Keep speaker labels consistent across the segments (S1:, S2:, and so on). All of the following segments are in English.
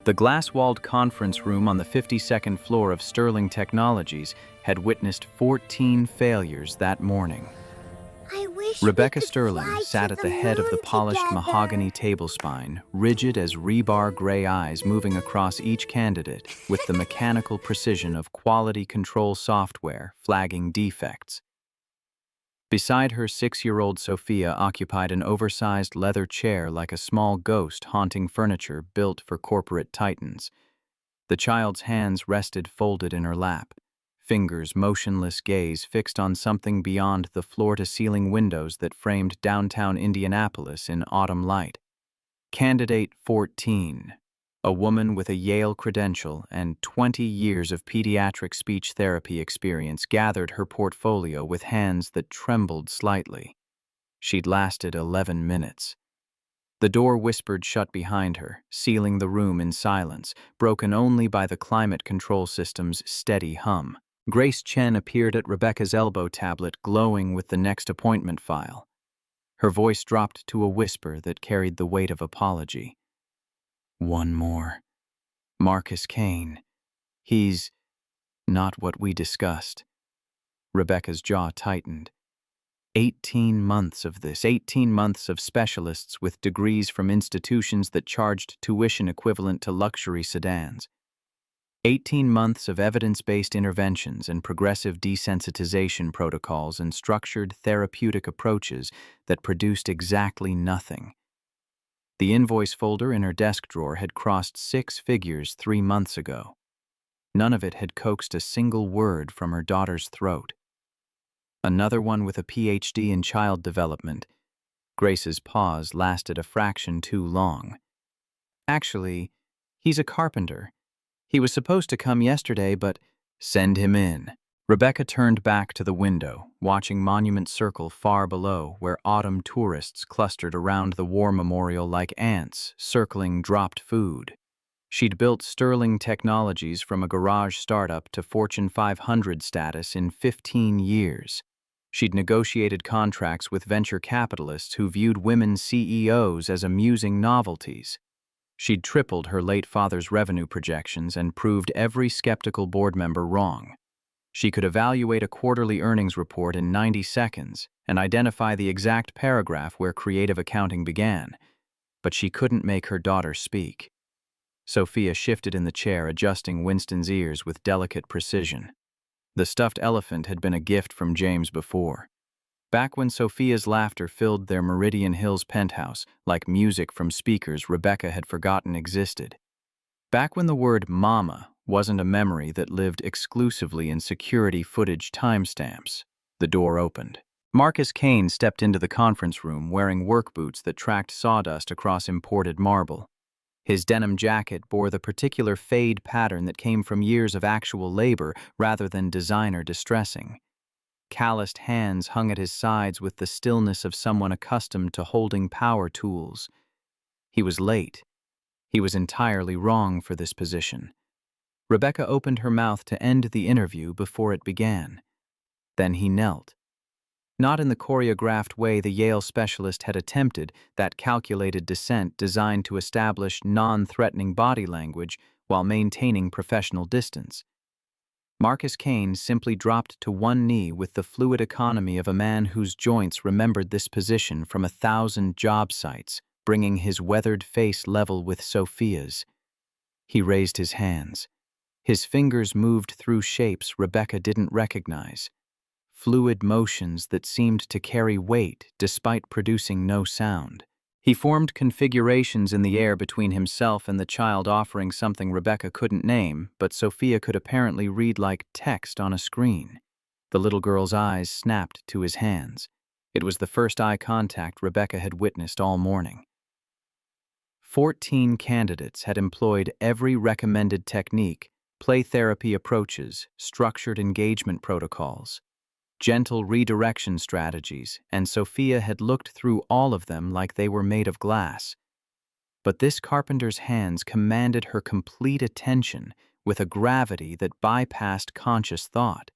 S1: The glass-walled conference room on the 52nd floor of Sterling Technologies had witnessed 14 failures that morning.
S2: I wish
S1: Rebecca
S2: we could
S1: Sterling
S2: fly
S1: sat
S2: to
S1: at the head of the
S2: moon
S1: polished
S2: together.
S1: mahogany table spine, rigid as rebar gray eyes moving across each candidate with the mechanical precision of quality control software flagging defects. Beside her, 6-year-old Sophia occupied an oversized leather chair like a small ghost haunting furniture built for corporate titans. The child's hands rested folded in her lap, fingers' motionless gaze fixed on something beyond the floor-to-ceiling windows that framed downtown Indianapolis in autumn light. Candidate 14, a woman with a Yale credential and 20 years of pediatric speech therapy experience, gathered her portfolio with hands that trembled slightly. She'd lasted 11 minutes. The door whispered shut behind her, sealing the room in silence, broken only by the climate control system's steady hum. Grace Chen appeared at Rebecca's elbow tablet, glowing with the next appointment file. Her voice dropped to a whisper that carried the weight of apology. One more. Marcus Kane. He's not what we discussed. Rebecca's jaw tightened. 18 months of this, 18 months of specialists with degrees from institutions that charged tuition equivalent to luxury sedans. 18 months of evidence-based interventions and progressive desensitization protocols and structured therapeutic approaches that produced exactly nothing. The invoice folder in her desk drawer had crossed 6 figures 3 months ago. None of it had coaxed a single word from her daughter's throat. Another one with a PhD in child development. Grace's pause lasted a fraction too long. Actually, he's a carpenter. He was supposed to come yesterday, but send him in. Rebecca turned back to the window, watching Monument Circle far below, where autumn tourists clustered around the war memorial like ants circling dropped food. She'd built Sterling Technologies from a garage startup to Fortune 500 status in 15 years. She'd negotiated contracts with venture capitalists who viewed women CEOs as amusing novelties. She'd tripled her late father's revenue projections and proved every skeptical board member wrong. She could evaluate a quarterly earnings report in 90 seconds and identify the exact paragraph where creative accounting began, but she couldn't make her daughter speak. Sophia shifted in the chair, adjusting Winston's ears with delicate precision. The stuffed elephant had been a gift from James before. Back when Sophia's laughter filled their Meridian Hills penthouse, like music from speakers Rebecca had forgotten existed. Back when the word mama wasn't a memory that lived exclusively in security footage timestamps. The door opened. Marcus Kane stepped into the conference room wearing work boots that tracked sawdust across imported marble. His denim jacket bore the particular fade pattern that came from years of actual labor rather than designer distressing. Calloused hands hung at his sides with the stillness of someone accustomed to holding power tools. He was late. He was entirely wrong for this position. Rebecca opened her mouth to end the interview before it began. Then he knelt. Not in the choreographed way the Yale specialist had attempted, that calculated descent designed to establish non-threatening body language while maintaining professional distance. Marcus Kane simply dropped to one knee with the fluid economy of a man whose joints remembered this position from 1,000 job sites, bringing his weathered face level with Sophia's. He raised his hands. His fingers moved through shapes Rebecca didn't recognize. Fluid motions that seemed to carry weight despite producing no sound. He formed configurations in the air between himself and the child, offering something Rebecca couldn't name, but Sophia could apparently read like text on a screen. The little girl's eyes snapped to his hands. It was the first eye contact Rebecca had witnessed all morning. 14 candidates had employed every recommended technique, play therapy approaches, structured engagement protocols, gentle redirection strategies, and Sophia had looked through all of them like they were made of glass. But this carpenter's hands commanded her complete attention with a gravity that bypassed conscious thought.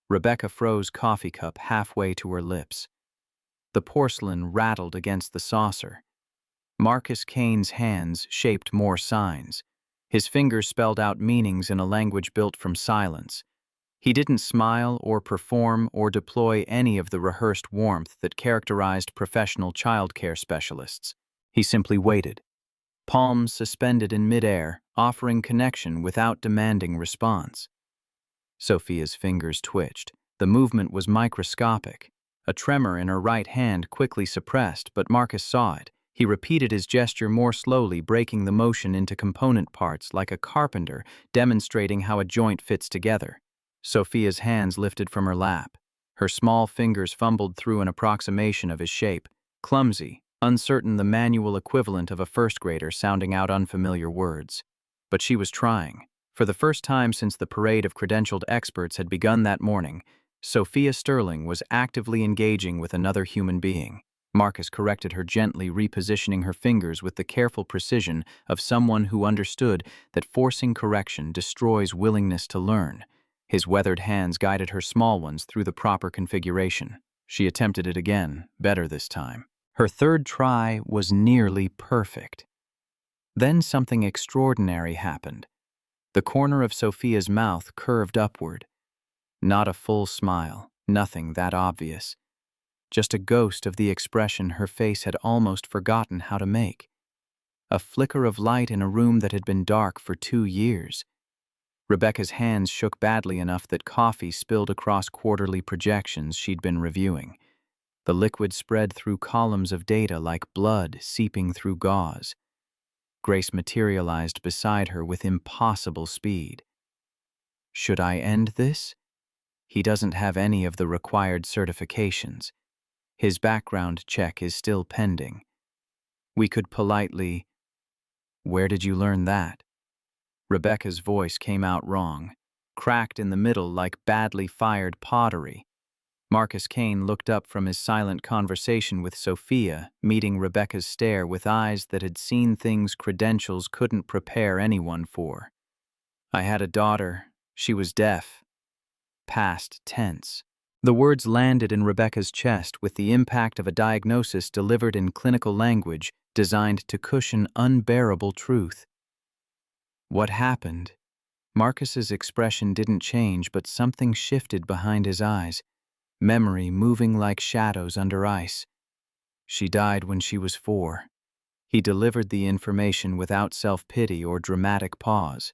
S1: Rebecca froze coffee cup halfway to her lips. The porcelain rattled against the saucer. Marcus Kane's hands shaped more signs. His fingers spelled out meanings in a language built from silence. He didn't smile or perform or deploy any of the rehearsed warmth that characterized professional childcare specialists. He simply waited, palms suspended in midair, offering connection without demanding response. Sophia's fingers twitched. The movement was microscopic. A tremor in her right hand quickly suppressed, but Marcus saw it. He repeated his gesture more slowly, breaking the motion into component parts like a carpenter, demonstrating how a joint fits together. Sophia's hands lifted from her lap. Her small fingers fumbled through an approximation of his shape, clumsy, uncertain, the manual equivalent of a first grader sounding out unfamiliar words. But she was trying. For the first time since the parade of credentialed experts had begun that morning, Sophia Sterling was actively engaging with another human being. Marcus corrected her gently, repositioning her fingers with the careful precision of someone who understood that forcing correction destroys willingness to learn. His weathered hands guided her small ones through the proper configuration. She attempted it again, better this time. Her third try was nearly perfect. Then something extraordinary happened. The corner of Sophia's mouth curved upward. Not a full smile, nothing that obvious. Just a ghost of the expression her face had almost forgotten how to make. A flicker of light in a room that had been dark for 2 years. Rebecca's hands shook badly enough that coffee spilled across quarterly projections she'd been reviewing. The liquid spread through columns of data like blood seeping through gauze. Grace materialized beside her with impossible speed. Should I end this? He doesn't have any of the required certifications. His background check is still pending. We could politely... Where did you learn that? Rebecca's voice came out wrong, cracked in the middle like badly fired pottery. Marcus Kane looked up from his silent conversation with Sophia, meeting Rebecca's stare with eyes that had seen things credentials couldn't prepare anyone for. I had a daughter. She was deaf. Past tense. The words landed in Rebecca's chest with the impact of a diagnosis delivered in clinical language designed to cushion unbearable truth. What happened? Marcus's expression didn't change, but something shifted behind his eyes, memory moving like shadows under ice. She died when she was 4. He delivered the information without self-pity or dramatic pause.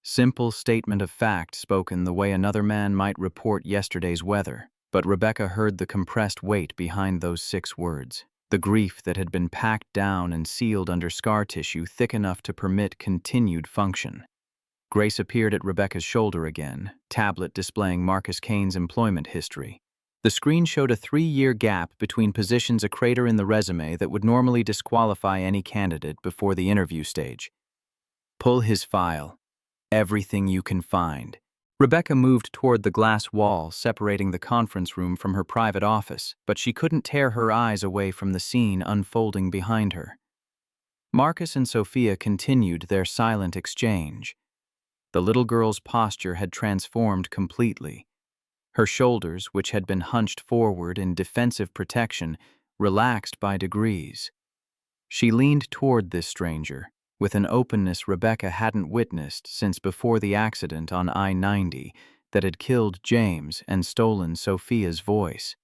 S1: Simple statement of fact spoken the way another man might report yesterday's weather, but Rebecca heard the compressed weight behind those 6 words, the grief that had been packed down and sealed under scar tissue thick enough to permit continued function. Grace appeared at Rebecca's shoulder again, tablet displaying Marcus Kane's employment history. The screen showed a 3-year gap between positions, a crater in the resume that would normally disqualify any candidate before the interview stage. Pull his file. Everything you can find. Rebecca moved toward the glass wall separating the conference room from her private office, but she couldn't tear her eyes away from the scene unfolding behind her. Marcus and Sophia continued their silent exchange. The little girl's posture had transformed completely. Her shoulders, which had been hunched forward in defensive protection, relaxed by degrees. She leaned toward this stranger, with an openness Rebecca hadn't witnessed since before the accident on I-90 that had killed James and stolen Sophia's voice.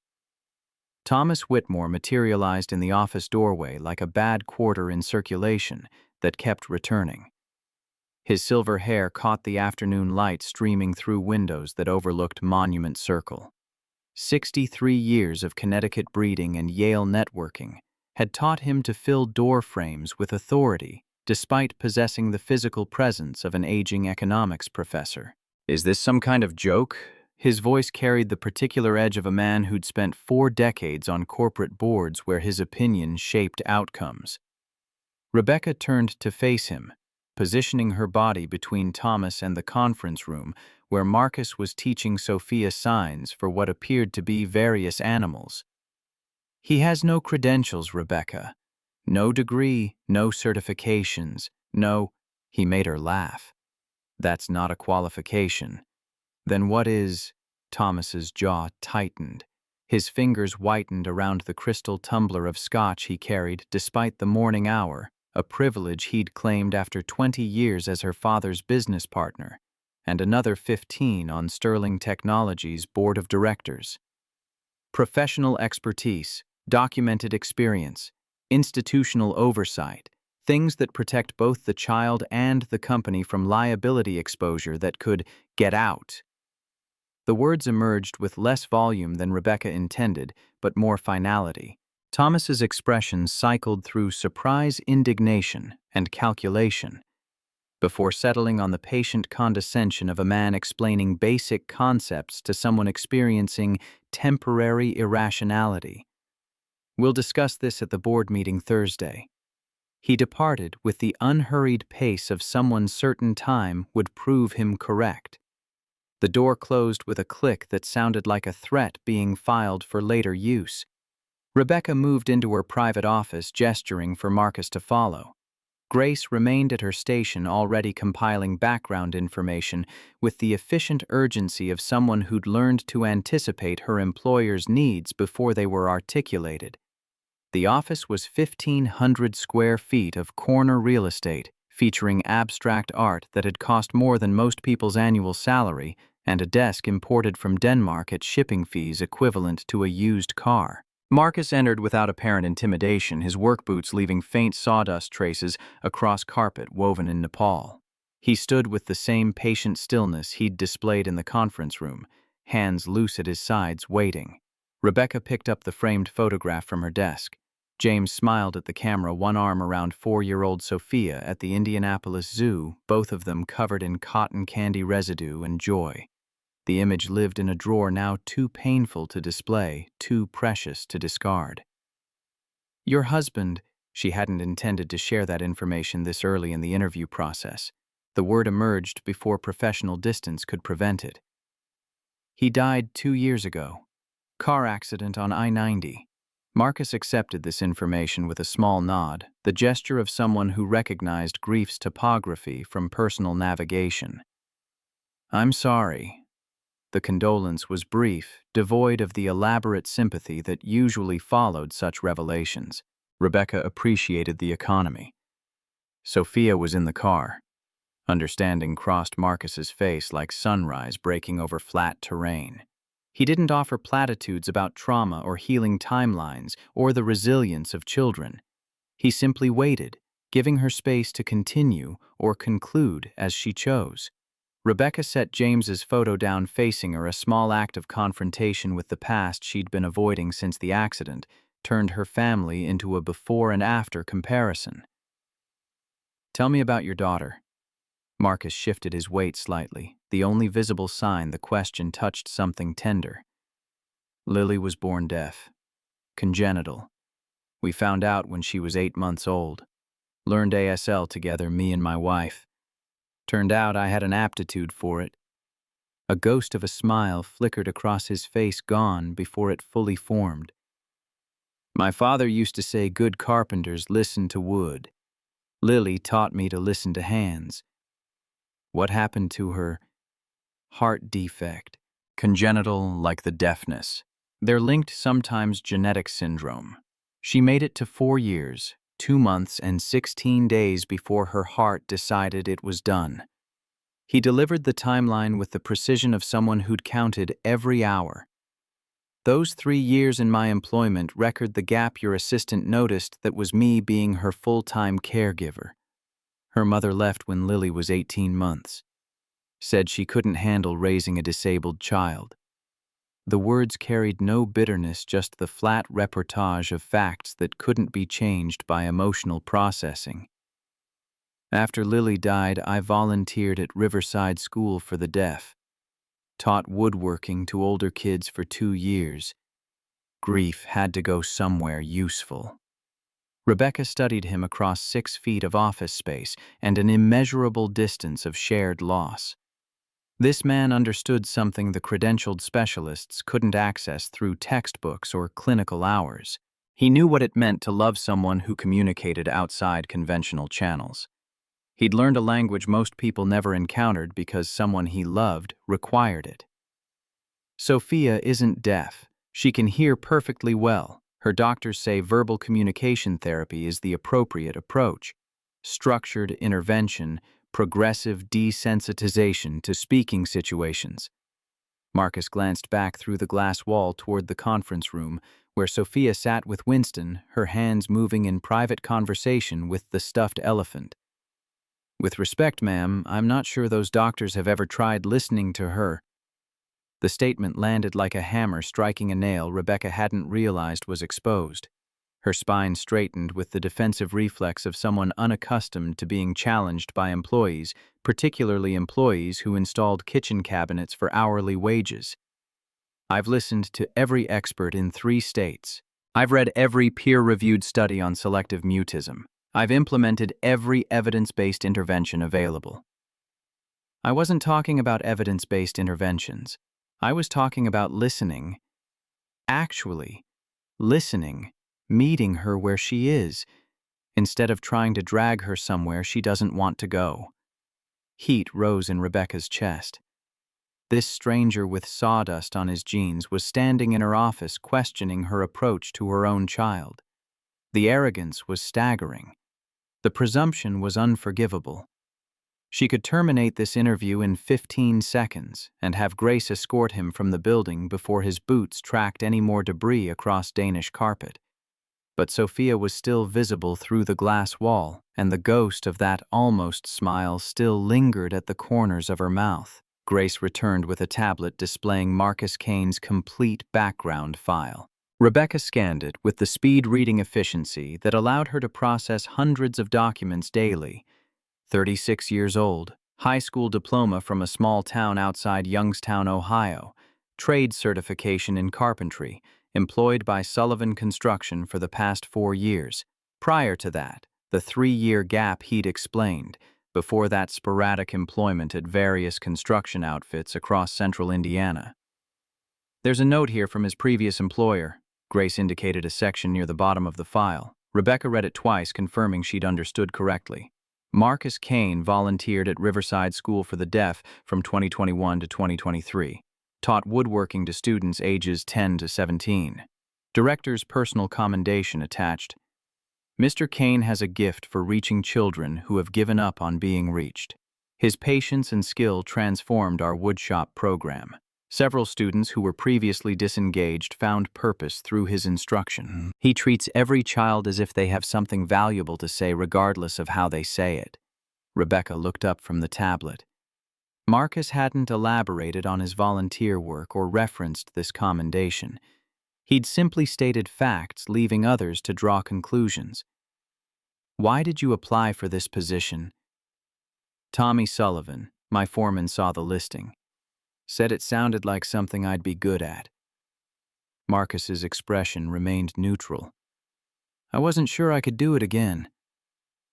S1: Thomas Whitmore materialized in the office doorway like a bad quarter in circulation that kept returning. His silver hair caught the afternoon light streaming through windows that overlooked Monument Circle. 63 years of Connecticut breeding and Yale networking had taught him to fill door frames with authority, despite possessing the physical presence of an aging economics professor. Is this some kind of joke? His voice carried the particular edge of a man who'd spent 4 decades on corporate boards where his opinion shaped outcomes. Rebecca turned to face him, positioning her body between Thomas and the conference room where Marcus was teaching Sophia signs for what appeared to be various animals. He has no credentials, Rebecca. No degree, no certifications, no... He made her laugh. That's not a qualification. Then what is... Thomas's jaw tightened. His fingers whitened around the crystal tumbler of scotch he carried despite the morning hour, a privilege he'd claimed after 20 years as her father's business partner, and another 15 on Sterling Technologies' board of directors. Professional expertise, documented experience, institutional oversight, things that protect both the child and the company from liability exposure that could get out. The words emerged with less volume than Rebecca intended, but more finality. Thomas's expression cycled through surprise, indignation, and calculation, before settling on the patient condescension of a man explaining basic concepts to someone experiencing temporary irrationality. "We'll discuss this at the board meeting Thursday." He departed with the unhurried pace of someone certain time would prove him correct. The door closed with a click that sounded like a threat being filed for later use. Rebecca moved into her private office, gesturing for Marcus to follow. Grace remained at her station, already compiling background information with the efficient urgency of someone who'd learned to anticipate her employer's needs before they were articulated. The office was 1,500 square feet of corner real estate, featuring abstract art that had cost more than most people's annual salary, and a desk imported from Denmark at shipping fees equivalent to a used car. Marcus entered without apparent intimidation, his work boots leaving faint sawdust traces across carpet woven in Nepal. He stood with the same patient stillness he'd displayed in the conference room, hands loose at his sides, waiting. Rebecca picked up the framed photograph from her desk. James smiled at the camera, one arm around 4-year-old Sophia at the Indianapolis Zoo, both of them covered in cotton candy residue and joy. The image lived in a drawer now too painful to display, too precious to discard. "Your husband," she hadn't intended to share that information this early in the interview process. The word emerged before professional distance could prevent it. "He died 2 years ago. Car accident on I-90. Marcus accepted this information with a small nod, the gesture of someone who recognized grief's topography from personal navigation. "I'm sorry." The condolence was brief, devoid of the elaborate sympathy that usually followed such revelations. Rebecca appreciated the economy. Sophia was in the car. Understanding crossed Marcus's face like sunrise breaking over flat terrain. He didn't offer platitudes about trauma or healing timelines or the resilience of children. He simply waited, giving her space to continue or conclude as she chose. Rebecca set James's photo down facing her, a small act of confrontation with the past she'd been avoiding since the accident, turned her family into a before and after comparison. "Tell me about your daughter." Marcus shifted his weight slightly, the only visible sign the question touched something tender. "Lily was born deaf. Congenital. We found out when she was 8 months old. Learned ASL together, me and my wife. Turned out I had an aptitude for it." A ghost of a smile flickered across his face, gone before it fully formed. "My father used to say good carpenters listen to wood. Lily taught me to listen to hands." "What happened to her?" "Heart defect. Congenital, like the deafness. They're linked, sometimes genetic syndrome. She made it to 4 years, 2 months and 16 days before her heart decided it was done." He delivered the timeline with the precision of someone who'd counted every hour. "Those 3 years in my employment record the gap your assistant noticed that was me being her full-time caregiver. Her mother left when Lily was 18 months. Said she couldn't handle raising a disabled child." The words carried no bitterness, just the flat reportage of facts that couldn't be changed by emotional processing. "After Lily died, I volunteered at Riverside School for the Deaf. Taught woodworking to older kids for 2 years. Grief had to go somewhere useful." Rebecca studied him across 6 feet of office space and an immeasurable distance of shared loss. This man understood something the credentialed specialists couldn't access through textbooks or clinical hours. He knew what it meant to love someone who communicated outside conventional channels. He'd learned a language most people never encountered because someone he loved required it. "Sophia isn't deaf. She can hear perfectly well. Her doctors say verbal communication therapy is the appropriate approach. Structured intervention, progressive desensitization to speaking situations. Marcus glanced back through the glass wall toward the conference room, where Sophia sat with Winston, her hands moving in private conversation with the stuffed elephant. "With respect, ma'am, I'm not sure those doctors have ever tried listening to her." The statement landed like a hammer striking a nail Rebecca hadn't realized was exposed. Her spine straightened with the defensive reflex of someone unaccustomed to being challenged by employees, particularly employees who installed kitchen cabinets for hourly wages. "I've listened to every expert in 3 states. I've read every peer-reviewed study on selective mutism. I've implemented every evidence-based intervention available." "I wasn't talking about evidence-based interventions. I was talking about listening. Actually, listening, meeting her where she is, instead of trying to drag her somewhere she doesn't want to go." Heat rose in Rebecca's chest. This stranger with sawdust on his jeans was standing in her office questioning her approach to her own child. The arrogance was staggering. The presumption was unforgivable. She could terminate this interview in 15 seconds and have Grace escort him from the building before his boots tracked any more debris across Danish carpet. But Sophia was still visible through the glass wall, and the ghost of that almost smile still lingered at the corners of her mouth. Grace returned with a tablet displaying Marcus Kane's complete background file. Rebecca scanned it with the speed reading efficiency that allowed her to process hundreds of documents daily. 36 years old, high school diploma from a small town outside Youngstown, Ohio, trade certification in carpentry, employed by Sullivan Construction for the past 4 years. Prior to that, the 3-year gap he'd explained. Before that, sporadic employment at various construction outfits across central Indiana. "There's a note here from his previous employer." Grace indicated a section near the bottom of the file. Rebecca read it twice, confirming she'd understood correctly. "Marcus Kane volunteered at Riverside School for the Deaf from 2021 to 2023. Taught woodworking to students ages 10 to 17. Director's personal commendation attached. Mr. Kane has a gift for reaching children who have given up on being reached. His patience and skill transformed our woodshop program. Several students who were previously disengaged found purpose through his instruction. He treats every child as if they have something valuable to say regardless of how they say it." Rebecca looked up from the tablet. Marcus hadn't elaborated on his volunteer work or referenced this commendation. He'd simply stated facts, leaving others to draw conclusions. "Why did you apply for this position?" "Tommy Sullivan, my foreman, saw the listing. Said it sounded like something I'd be good at." Marcus's expression remained neutral. "I wasn't sure I could do it again.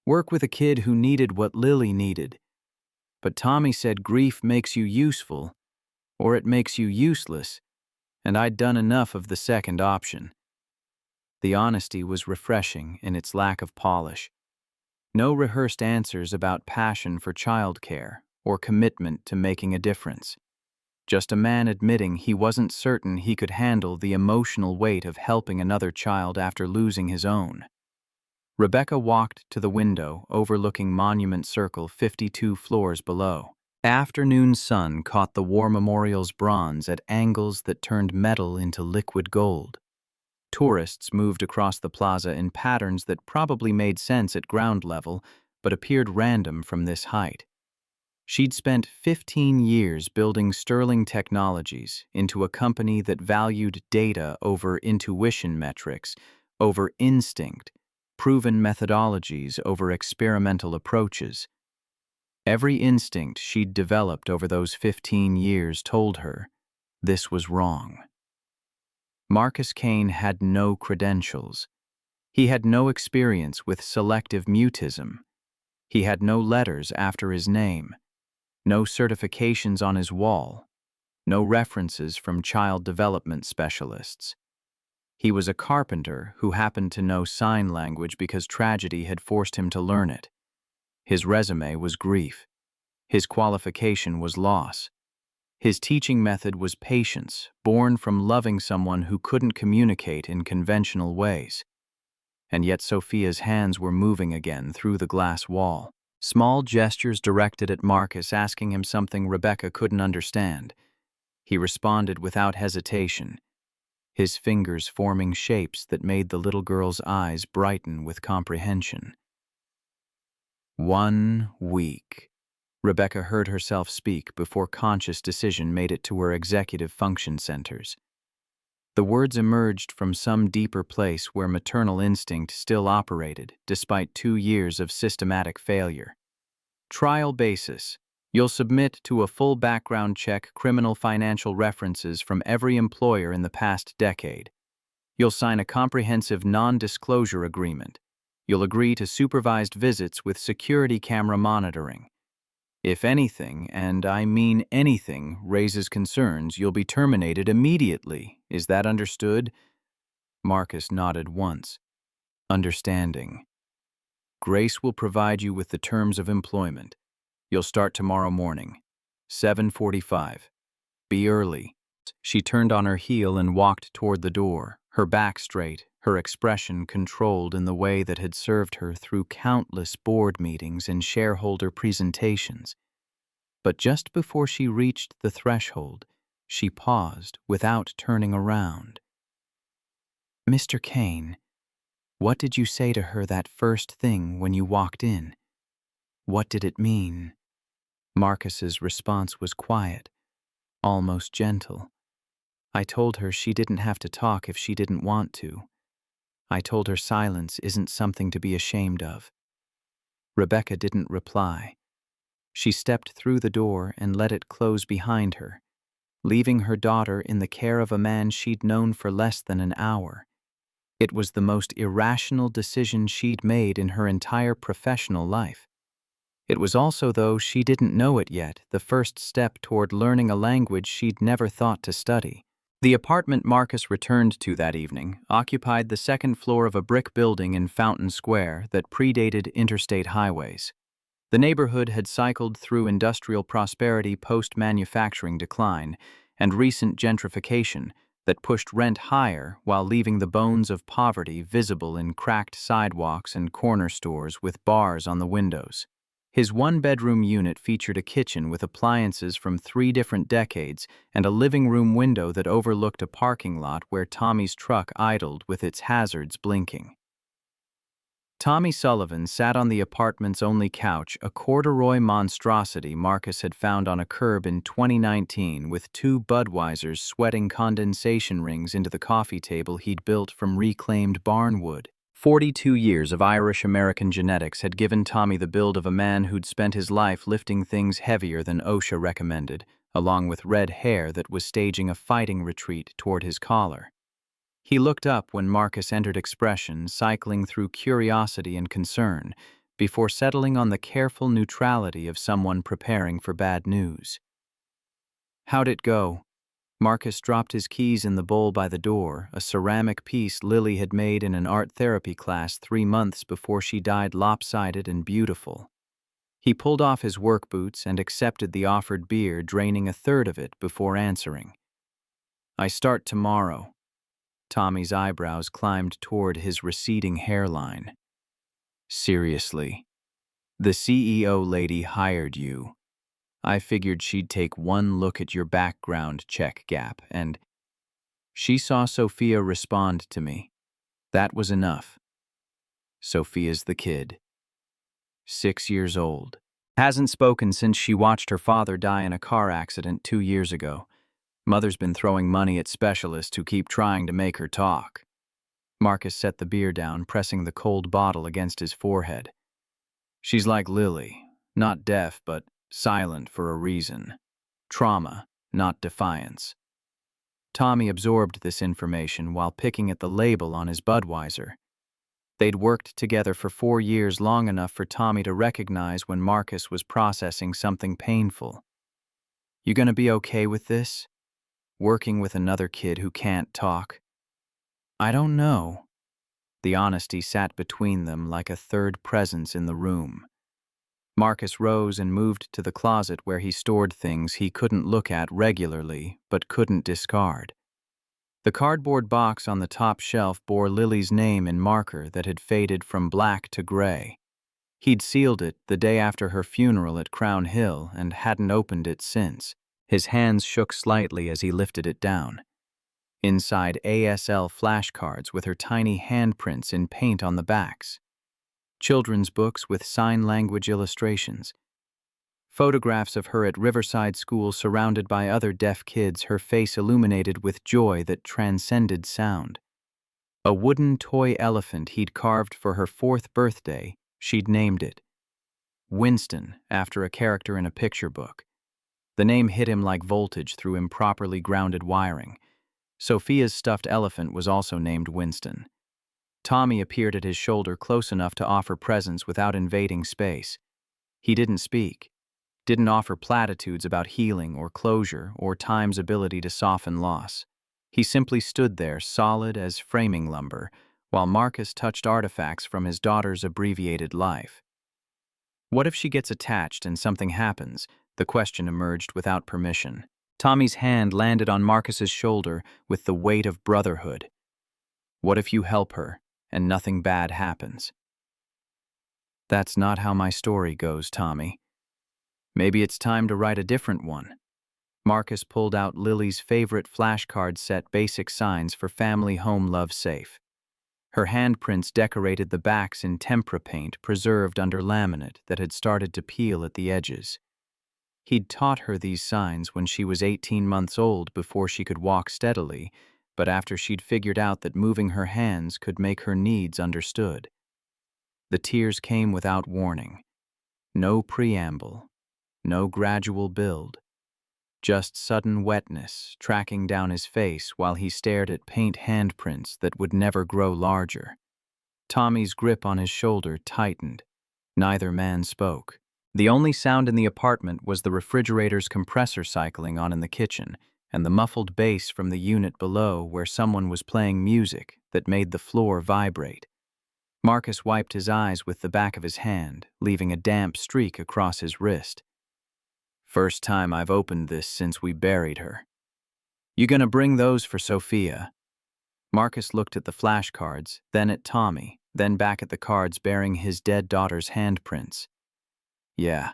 S1: Work with a kid who needed what Lily needed. But Tommy said grief makes you useful, or it makes you useless, and I'd done enough of the second option." The honesty was refreshing in its lack of polish. No rehearsed answers about passion for childcare or commitment to making a difference. Just a man admitting he wasn't certain he could handle the emotional weight of helping another child after losing his own. Rebecca walked to the window overlooking Monument Circle 52 floors below. Afternoon sun caught the War Memorial's bronze at angles that turned metal into liquid gold. Tourists moved across the plaza in patterns that probably made sense at ground level, but appeared random from this height. She'd spent 15 years building Sterling Technologies into a company that valued data over intuition metrics, over instinct, proven methodologies over experimental approaches. Every instinct she'd developed over those 15 years told her this was wrong. Marcus Kane had no credentials. He had no experience with selective mutism. He had no letters after his name, no certifications on his wall, no references from child development specialists. He was a carpenter who happened to know sign language because tragedy had forced him to learn it. His resume was grief. His qualification was loss. His teaching method was patience, born from loving someone who couldn't communicate in conventional ways. And yet Sophia's hands were moving again through the glass wall. Small gestures directed at Marcus, asking him something Rebecca couldn't understand. He responded without hesitation, his fingers forming shapes that made the little girl's eyes brighten with comprehension. 1 week. Rebecca heard herself speak before conscious decision made it to her executive function centers. The words emerged from some deeper place where maternal instinct still operated, despite 2 years of systematic failure. Trial basis. You'll submit to a full background check criminal financial references from every employer in the past decade. You'll sign a comprehensive non-disclosure agreement. You'll agree to supervised visits with security camera monitoring. If anything, and I mean anything, raises concerns, you'll be terminated immediately. Is that understood? Marcus nodded once. Understanding. Grace will provide you with the terms of employment. You'll start tomorrow morning, 7:45. Be early. She turned on her heel and walked toward the door, her back straight, her expression controlled in the way that had served her through countless board meetings and shareholder presentations. But just before she reached the threshold, she paused without turning around. Mr. Kane, what did you say to her that first thing when you walked in? What did it mean? Marcus's response was quiet, almost gentle. I told her she didn't have to talk if she didn't want to. I told her silence isn't something to be ashamed of. Rebecca didn't reply. She stepped through the door and let it close behind her, leaving her daughter in the care of a man she'd known for less than an hour. It was the most irrational decision she'd made in her entire professional life. It was also, though she didn't know it yet, the first step toward learning a language she'd never thought to study. The apartment Marcus returned to that evening occupied the second floor of a brick building in Fountain Square that predated interstate highways. The neighborhood had cycled through industrial prosperity post-manufacturing decline and recent gentrification that pushed rent higher while leaving the bones of poverty visible in cracked sidewalks and corner stores with bars on the windows. His one-bedroom unit featured a kitchen with appliances from 3 different decades and a living room window that overlooked a parking lot where Tommy's truck idled with its hazards blinking. Tommy Sullivan sat on the apartment's only couch, a corduroy monstrosity Marcus had found on a curb in 2019 with 2 Budweisers sweating condensation rings into the coffee table he'd built from reclaimed barn wood. 42 years of Irish-American genetics had given Tommy the build of a man who'd spent his life lifting things heavier than OSHA recommended, along with red hair that was staging a fighting retreat toward his collar. He looked up when Marcus entered expression, cycling through curiosity and concern, before settling on the careful neutrality of someone preparing for bad news. How'd it go? Marcus dropped his keys in the bowl by the door, a ceramic piece Lily had made in an art therapy class 3 months before she died lopsided and beautiful. He pulled off his work boots and accepted the offered beer, draining a third of it before answering. I start tomorrow. Tommy's eyebrows climbed toward his receding hairline. Seriously, the CEO lady hired you. I figured she'd take one look at your background check gap, and she saw Sophia respond to me. That was enough. Sophia's the kid. 6 years old. Hasn't spoken since she watched her father die in a car accident 2 years ago. Mother's been throwing money at specialists who keep trying to make her talk. Marcus set the beer down, pressing the cold bottle against his forehead. She's like Lily, not deaf, but silent for a reason. Trauma, not defiance. Tommy absorbed this information while picking at the label on his Budweiser. They'd worked together for 4 years, long enough for Tommy to recognize when Marcus was processing something painful. You gonna be okay with this? Working with another kid who can't talk? I don't know. The honesty sat between them like a third presence in the room. Marcus rose and moved to the closet where he stored things he couldn't look at regularly but couldn't discard. The cardboard box on the top shelf bore Lily's name in marker that had faded from black to gray. He'd sealed it the day after her funeral at Crown Hill and hadn't opened it since. His hands shook slightly as he lifted it down. Inside, ASL flashcards with her tiny handprints in paint on the backs. Children's books with sign language illustrations. Photographs of her at Riverside School surrounded by other deaf kids, her face illuminated with joy that transcended sound. A wooden toy elephant he'd carved for her 4th birthday, she'd named it Winston, after a character in a picture book. The name hit him like voltage through improperly grounded wiring. Sophia's stuffed elephant was also named Winston. Tommy appeared at his shoulder close enough to offer presence without invading space. He didn't speak, didn't offer platitudes about healing or closure or time's ability to soften loss. He simply stood there, solid as framing lumber, while Marcus touched artifacts from his daughter's abbreviated life. What if she gets attached and something happens? The question emerged without permission. Tommy's hand landed on Marcus's shoulder with the weight of brotherhood. What if you help her and nothing bad happens? That's not how my story goes, Tommy. Maybe it's time to write a different one. Marcus pulled out Lily's favorite flashcard set, Basic Signs for Family Home Love Safe. Her handprints decorated the backs in tempera paint preserved under laminate that had started to peel at the edges. He'd taught her these signs when she was 18 months old before she could walk steadily, but after she'd figured out that moving her hands could make her needs understood. The tears came without warning. No preamble, no gradual build. Just sudden wetness tracking down his face while he stared at paint handprints that would never grow larger. Tommy's grip on his shoulder tightened. Neither man spoke. The only sound in the apartment was the refrigerator's compressor cycling on in the kitchen and the muffled bass from the unit below where someone was playing music that made the floor vibrate. Marcus wiped his eyes with the back of his hand, leaving a damp streak across his wrist. First time I've opened this since we buried her. You gonna bring those for Sophia? Marcus looked at the flashcards, then at Tommy, then back at the cards bearing his dead daughter's handprints. Yeah,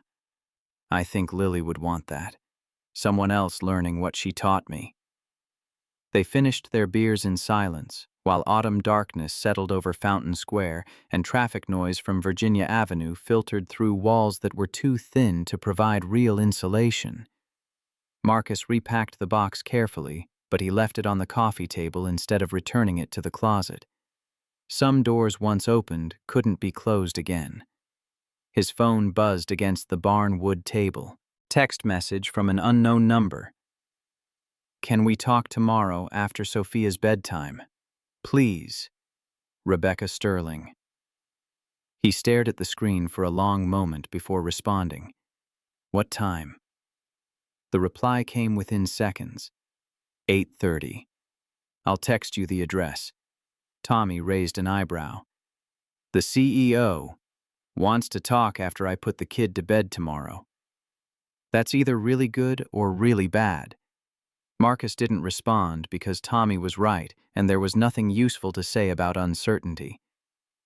S1: I think Lily would want that. Someone else learning what she taught me. They finished their beers in silence, while autumn darkness settled over Fountain Square and traffic noise from Virginia Avenue filtered through walls that were too thin to provide real insulation. Marcus repacked the box carefully, but he left it on the coffee table instead of returning it to the closet. Some doors once opened couldn't be closed again. His phone buzzed against the barn wood table. Text message from an unknown number. Can we talk tomorrow after Sophia's bedtime? Please. Rebecca Sterling. He stared at the screen for a long moment before responding. What time? The reply came within seconds. 8:30. I'll text you the address. Tommy raised an eyebrow. The CEO wants to talk after I put the kid to bed tomorrow. That's either really good or really bad. Marcus didn't respond because Tommy was right and there was nothing useful to say about uncertainty.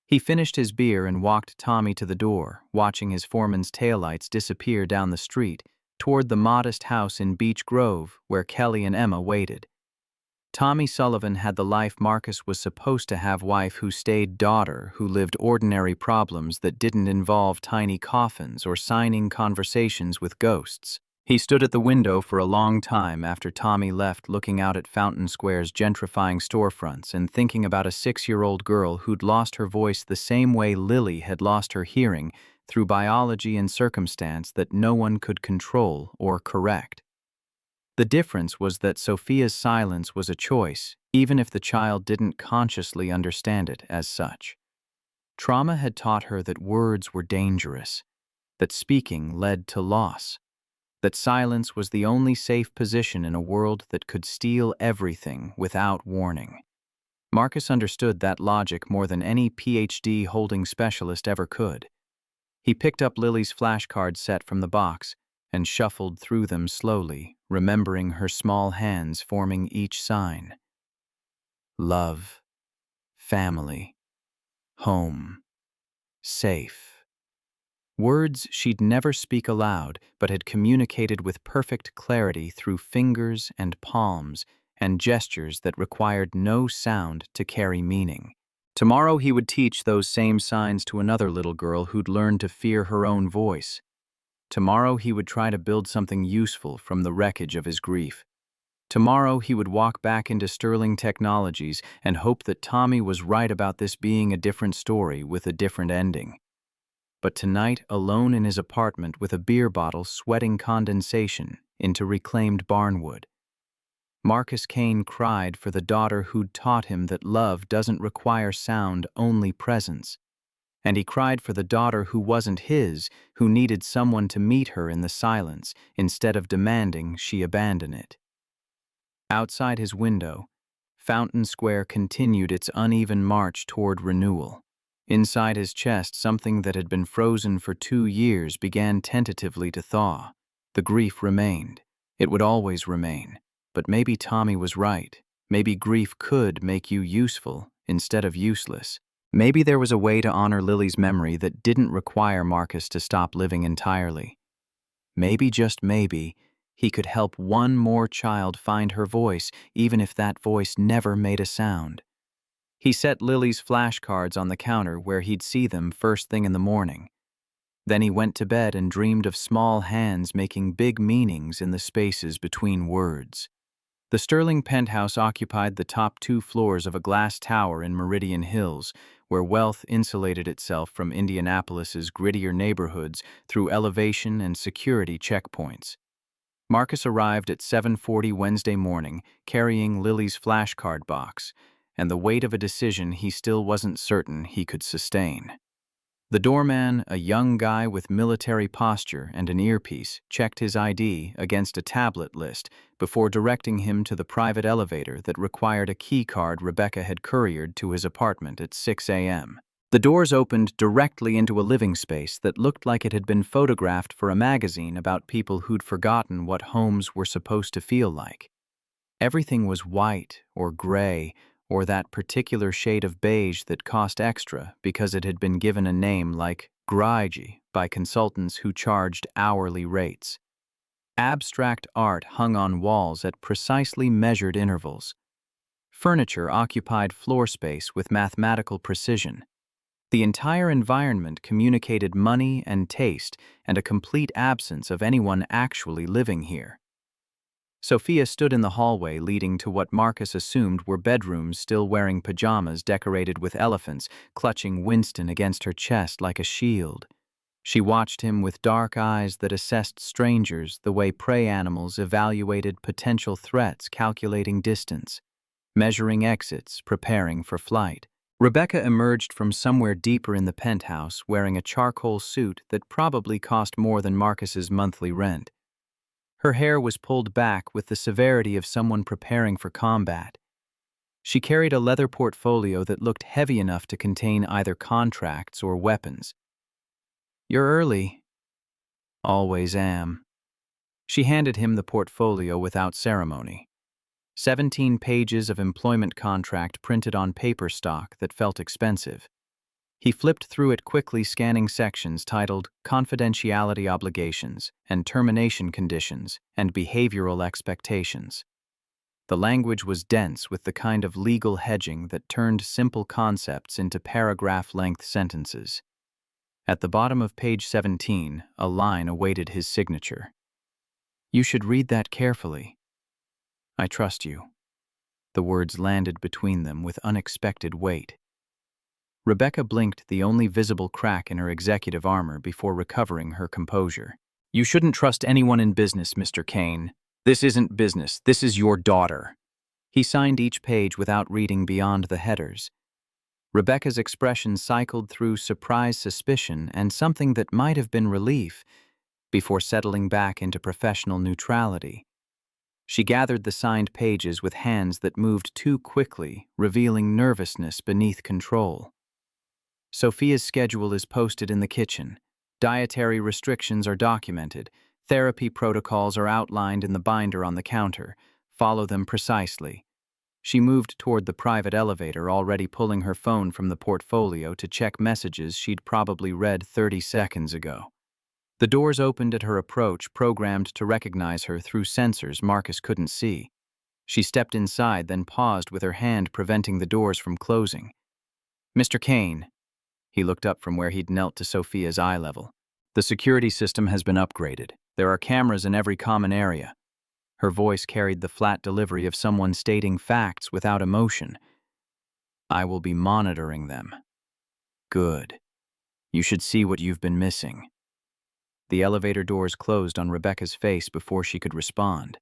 S1: He finished his beer and walked Tommy to the door, watching his foreman's taillights disappear down the street toward the modest house in Beech Grove where Kelly and Emma waited. Tommy Sullivan had the life Marcus was supposed to have, wife who stayed daughter who lived ordinary problems that didn't involve tiny coffins or signing conversations with ghosts. He stood at the window for a long time after Tommy left, looking out at Fountain Square's gentrifying storefronts and thinking about a 6-year-old girl who'd lost her voice the same way Lily had lost her hearing through biology and circumstance that no one could control or correct. The difference was that Sophia's silence was a choice, even if the child didn't consciously understand it as such. Trauma had taught her that words were dangerous, that speaking led to loss, that silence was the only safe position in a world that could steal everything without warning. Marcus understood that logic more than any PhD-holding specialist ever could. He picked up Lily's flashcard set from the box and shuffled through them slowly, remembering her small hands forming each sign. Love, family, home, safe. Words she'd never speak aloud, but had communicated with perfect clarity through fingers and palms and gestures that required no sound to carry meaning. Tomorrow he would teach those same signs to another little girl who'd learned to fear her own voice. Tomorrow he would try to build something useful from the wreckage of his grief. Tomorrow he would walk back into Sterling Technologies and hope that Tommy was right about this being a different story with a different ending. But tonight, alone in his apartment with a beer bottle sweating condensation into reclaimed barnwood, Marcus Kane cried for the daughter who'd taught him that love doesn't require sound, only presence. And he cried for the daughter who wasn't his, who needed someone to meet her in the silence instead of demanding she abandon it. Outside his window, Fountain Square continued its uneven march toward renewal. Inside his chest, something that had been frozen for 2 years began tentatively to thaw. The grief remained. It would always remain. But maybe Tommy was right. Maybe grief could make you useful instead of useless. Maybe there was a way to honor Lily's memory that didn't require Marcus to stop living entirely. Maybe, just maybe, he could help one more child find her voice, even if that voice never made a sound. He set Lily's flashcards on the counter where he'd see them first thing in the morning. Then he went to bed and dreamed of small hands making big meanings in the spaces between words. The Sterling penthouse occupied the top 2 floors of a glass tower in Meridian Hills, where wealth insulated itself from Indianapolis's grittier neighborhoods through elevation and security checkpoints. Marcus arrived at 7:40 Wednesday morning, carrying Lily's flashcard box, and the weight of a decision he still wasn't certain he could sustain. The doorman, a young guy with military posture and an earpiece, checked his ID against a tablet list before directing him to the private elevator that required a key card Rebecca had couriered to his apartment at 6 a.m. The doors opened directly into a living space that looked like it had been photographed for a magazine about people who'd forgotten what homes were supposed to feel like. Everything was white or gray, or that particular shade of beige that cost extra because it had been given a name like grungy by consultants who charged hourly rates. Abstract art hung on walls at precisely measured intervals. Furniture occupied floor space with mathematical precision. The entire environment communicated money and taste and a complete absence of anyone actually living here. Sophia stood in the hallway leading to what Marcus assumed were bedrooms, still wearing pajamas decorated with elephants, clutching Winston against her chest like a shield. She watched him with dark eyes that assessed strangers the way prey animals evaluated potential threats, calculating distance, measuring exits, preparing for flight. Rebecca emerged from somewhere deeper in the penthouse wearing a charcoal suit that probably cost more than Marcus's monthly rent. Her hair was pulled back with the severity of someone preparing for combat. She carried a leather portfolio that looked heavy enough to contain either contracts or weapons. "You're early." "Always am." She handed him the portfolio without ceremony. 17 pages of employment contract printed on paper stock that felt expensive. He flipped through it quickly, scanning sections titled Confidentiality Obligations and Termination Conditions and Behavioral Expectations. The language was dense with the kind of legal hedging that turned simple concepts into paragraph-length sentences. At the bottom of page 17, a line awaited his signature. "You should read that carefully. I trust you." The words landed between them with unexpected weight. Rebecca blinked the only visible crack in her executive armor before recovering her composure. "You shouldn't trust anyone in business, Mr. Kane. This isn't business. This is your daughter." He signed each page without reading beyond the headers. Rebecca's expression cycled through surprise, suspicion, and something that might have been relief before settling back into professional neutrality. She gathered the signed pages with hands that moved too quickly, revealing nervousness beneath control. "Sophia's schedule is posted in the kitchen. Dietary restrictions are documented. Therapy protocols are outlined in the binder on the counter. Follow them precisely. She moved toward the private elevator, already pulling her phone from the portfolio to check messages she'd probably read 30 seconds ago. The doors opened at her approach, programmed to recognize her through sensors Marcus couldn't see. She stepped inside, then paused with her hand preventing the doors from closing. "Mr. Kane." He looked up from where he'd knelt to Sophia's eye level. "The security system has been upgraded. There are cameras in every common area." Her voice carried the flat delivery of someone stating facts without emotion. "I will be monitoring them." "Good. You should see what you've been missing." The elevator doors closed on Rebecca's face before she could respond.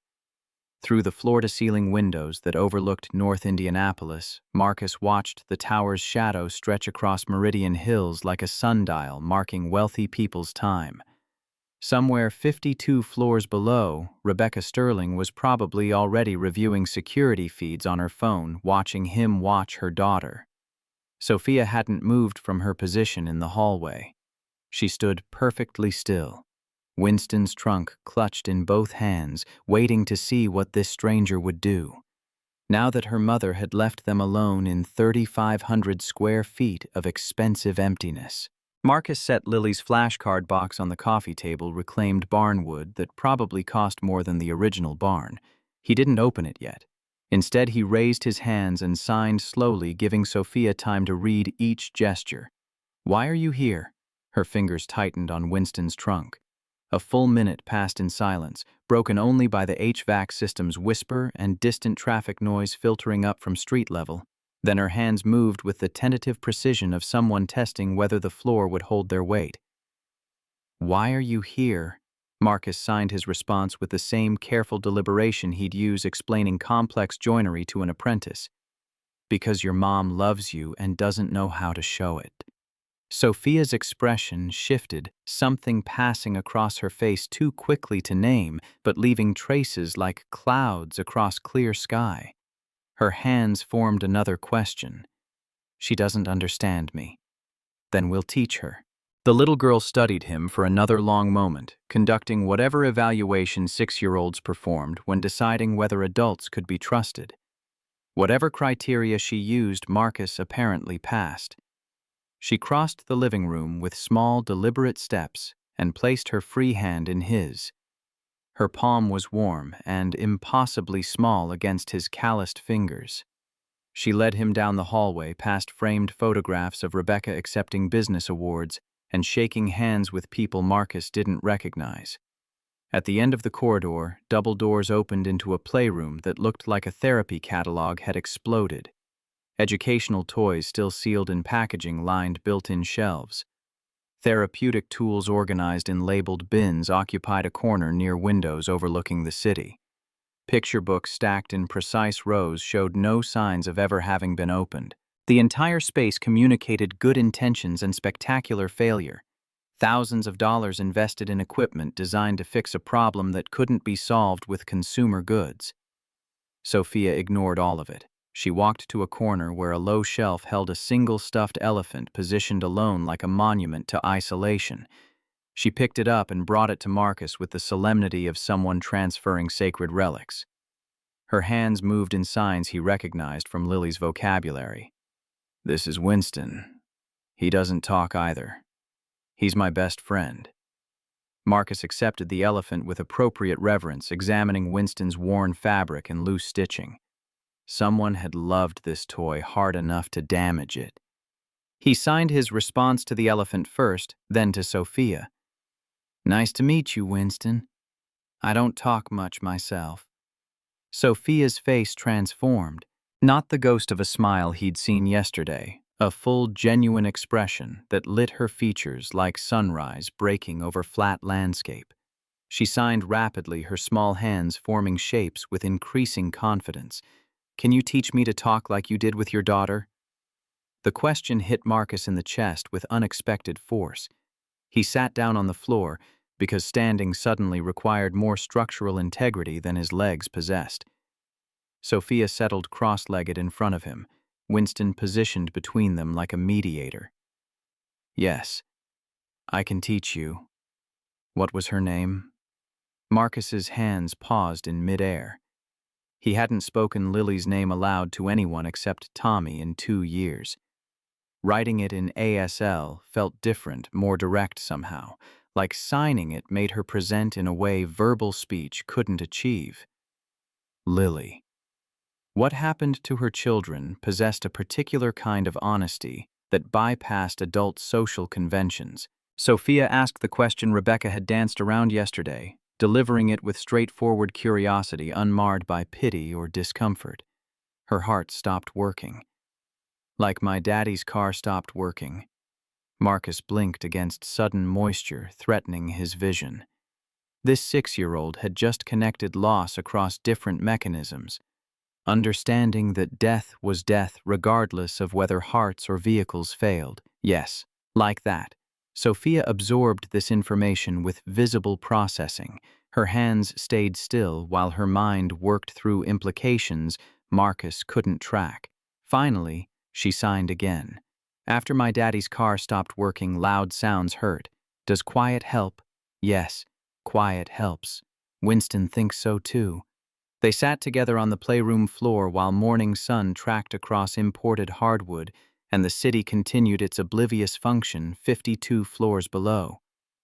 S1: Through the floor-to-ceiling windows that overlooked North Indianapolis, Marcus watched the tower's shadow stretch across Meridian Hills like a sundial marking wealthy people's time. Somewhere 52 floors below, Rebecca Sterling was probably already reviewing security feeds on her phone, watching him watch her daughter. Sophia hadn't moved from her position in the hallway. She stood perfectly still, Winston's trunk clutched in both hands, waiting to see what this stranger would do. Now that her mother had left them alone in 3,500 square feet of expensive emptiness. Marcus set Lily's flashcard box on the coffee table, reclaimed barnwood that probably cost more than the original barn. He didn't open it yet. Instead, he raised his hands and signed slowly, giving Sophia time to read each gesture. "Why are you here?" Her fingers tightened on Winston's trunk. A full minute passed in silence, broken only by the HVAC system's whisper and distant traffic noise filtering up from street level. Then her hands moved with the tentative precision of someone testing whether the floor would hold their weight. "Why are you here?" Marcus signed his response with the same careful deliberation he'd use explaining complex joinery to an apprentice. "Because your mom loves you and doesn't know how to show it." Sophia's expression shifted, something passing across her face too quickly to name, but leaving traces like clouds across clear sky. Her hands formed another question. "She doesn't understand me." "Then we'll teach her." The little girl studied him for another long moment, conducting whatever evaluation 6-year-olds performed when deciding whether adults could be trusted. Whatever criteria she used, Marcus apparently passed. She crossed the living room with small, deliberate steps and placed her free hand in his. Her palm was warm and impossibly small against his calloused fingers. She led him down the hallway past framed photographs of Rebecca accepting business awards and shaking hands with people Marcus didn't recognize. At the end of the corridor, double doors opened into a playroom that looked like a therapy catalog had exploded. Educational toys still sealed in packaging lined built-in shelves. Therapeutic tools organized in labeled bins occupied a corner near windows overlooking the city. Picture books stacked in precise rows showed no signs of ever having been opened. The entire space communicated good intentions and spectacular failure. Thousands of dollars invested in equipment designed to fix a problem that couldn't be solved with consumer goods. Sophia ignored all of it. She walked to a corner where a low shelf held a single stuffed elephant positioned alone like a monument to isolation. She picked it up and brought it to Marcus with the solemnity of someone transferring sacred relics. Her hands moved in signs he recognized from Lily's vocabulary. "This is Winston. He doesn't talk either. He's my best friend." Marcus accepted the elephant with appropriate reverence, examining Winston's worn fabric and loose stitching. Someone had loved this toy hard enough to damage it. He signed his response to the elephant first, then to Sophia. "Nice to meet you, Winston. I don't talk much myself." Sophia's face transformed, not the ghost of a smile he'd seen yesterday, a full, genuine expression that lit her features like sunrise breaking over flat landscape. She signed rapidly, her small hands forming shapes with increasing confidence. "Can you teach me to talk like you did with your daughter?" The question hit Marcus in the chest with unexpected force. He sat down on the floor because standing suddenly required more structural integrity than his legs possessed. Sophia settled cross-legged in front of him, Winston positioned between them like a mediator. "Yes, I can teach you. What was her name? Marcus's hands paused in midair. He hadn't spoken Lily's name aloud to anyone except Tommy in 2 years. Writing it in ASL felt different, more direct somehow, like signing it made her present in a way verbal speech couldn't achieve. Lily. What happened to her children possessed a particular kind of honesty that bypassed adult social conventions. Sophia asked the question Rebecca had danced around yesterday, delivering it with straightforward curiosity unmarred by pity or discomfort. Her heart stopped working. Like my daddy's car stopped working. Marcus blinked against sudden moisture threatening his vision. This 6-year-old had just connected loss across different mechanisms, understanding that death was death regardless of whether hearts or vehicles failed. Yes, like that. Sophia absorbed this information with visible processing. Her hands stayed still while her mind worked through implications Marcus couldn't track. Finally, she signed again. After my daddy's car stopped working, loud sounds hurt. Does quiet help? Yes, quiet helps. Winston thinks so too. They sat together on the playroom floor while morning sun tracked across imported hardwood and the city continued its oblivious function 52 floors below.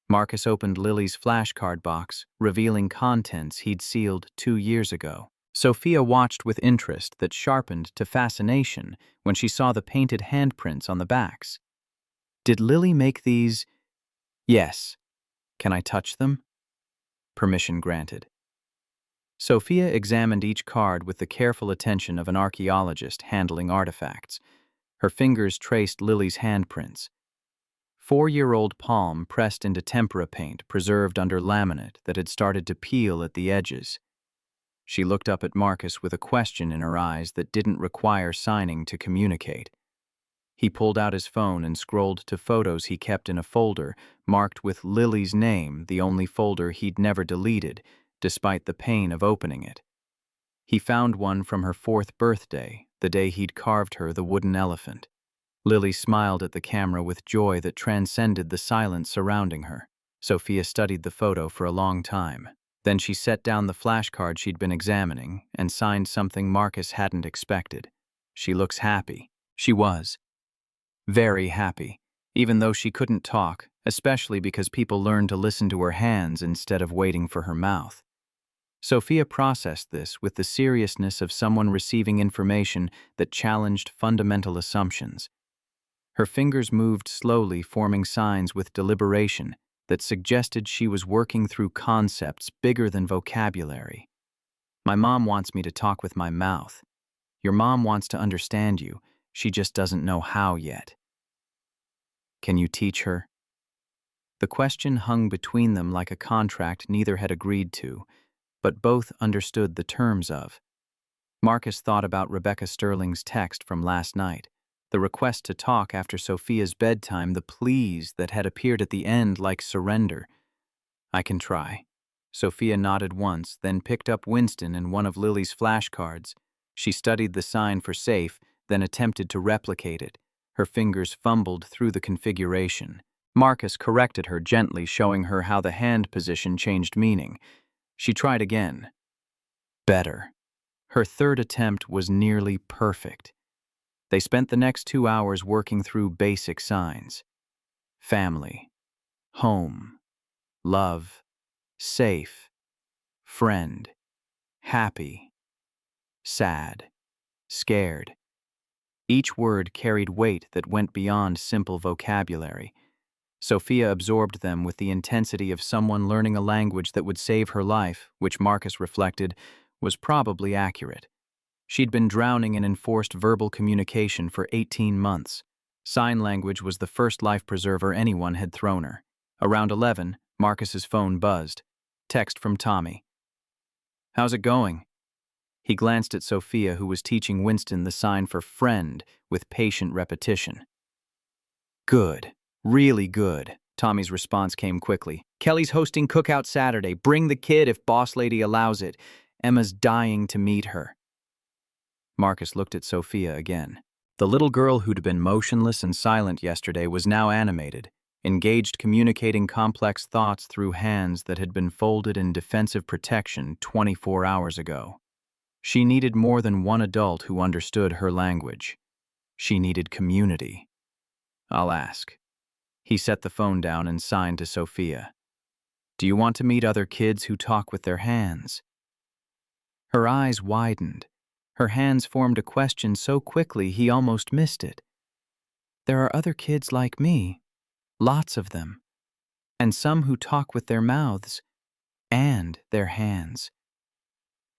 S1: Marcus opened Lily's flashcard box, revealing contents he'd sealed 2 years ago. Sophia watched with interest that sharpened to fascination when she saw the painted handprints on the backs. Did Lily make these? Yes. Can I touch them? Permission granted. Sophia examined each card with the careful attention of an archaeologist handling artifacts. Her fingers traced Lily's handprints. 4-year-old palm pressed into tempera paint preserved under laminate that had started to peel at the edges. She looked up at Marcus with a question in her eyes that didn't require signing to communicate. He pulled out his phone and scrolled to photos he kept in a folder marked with Lily's name, the only folder he'd never deleted, despite the pain of opening it. He found one from her 4th birthday, the day he'd carved her the wooden elephant. Lily smiled at the camera with joy that transcended the silence surrounding her. Sophia studied the photo for a long time. Then she set down the flashcard she'd been examining and signed something Marcus hadn't expected. She looks happy. She was. Very happy, even though she couldn't talk, especially because people learned to listen to her hands instead of waiting for her mouth. Sophia processed this with the seriousness of someone receiving information that challenged fundamental assumptions. Her fingers moved slowly, forming signs with deliberation that suggested she was working through concepts bigger than vocabulary. My mom wants me to talk with my mouth. Your mom wants to understand you. She just doesn't know how yet. Can you teach her? The question hung between them like a contract neither had agreed to, but both understood the terms of. Marcus thought about Rebecca Sterling's text from last night, the request to talk after Sophia's bedtime, the pleas that had appeared at the end like surrender. I can try. Sophia nodded once, then picked up Winston and one of Lily's flashcards. She studied the sign for safe, then attempted to replicate it. Her fingers fumbled through the configuration. Marcus corrected her gently, showing her how the hand position changed meaning. She tried again. Better. Her 3rd attempt was nearly perfect. They spent the next 2 hours working through basic signs. Family, home, love, safe, friend, happy, sad, scared. Each word carried weight that went beyond simple vocabulary. Sophia absorbed them with the intensity of someone learning a language that would save her life, which Marcus reflected was probably accurate. She'd been drowning in enforced verbal communication for 18 months. Sign language was the first life preserver anyone had thrown her. Around 11, Marcus's phone buzzed. Text from Tommy. How's it going? He glanced at Sophia, who was teaching Winston the sign for friend with patient repetition. Good. Really good. Tommy's response came quickly. Kelly's hosting cookout Saturday. Bring the kid if boss lady allows it. Emma's dying to meet her. Marcus looked at Sophia again. The little girl who'd been motionless and silent yesterday was now animated, engaged communicating complex thoughts through hands that had been folded in defensive protection 24 hours ago. She needed more than one adult who understood her language. She needed community. "I'll ask." He set the phone down and signed to Sophia. "Do you want to meet other kids who talk with their hands?" Her eyes widened. Her hands formed a question so quickly he almost missed it. "There are other kids like me. Lots of them. And some who talk with their mouths and their hands.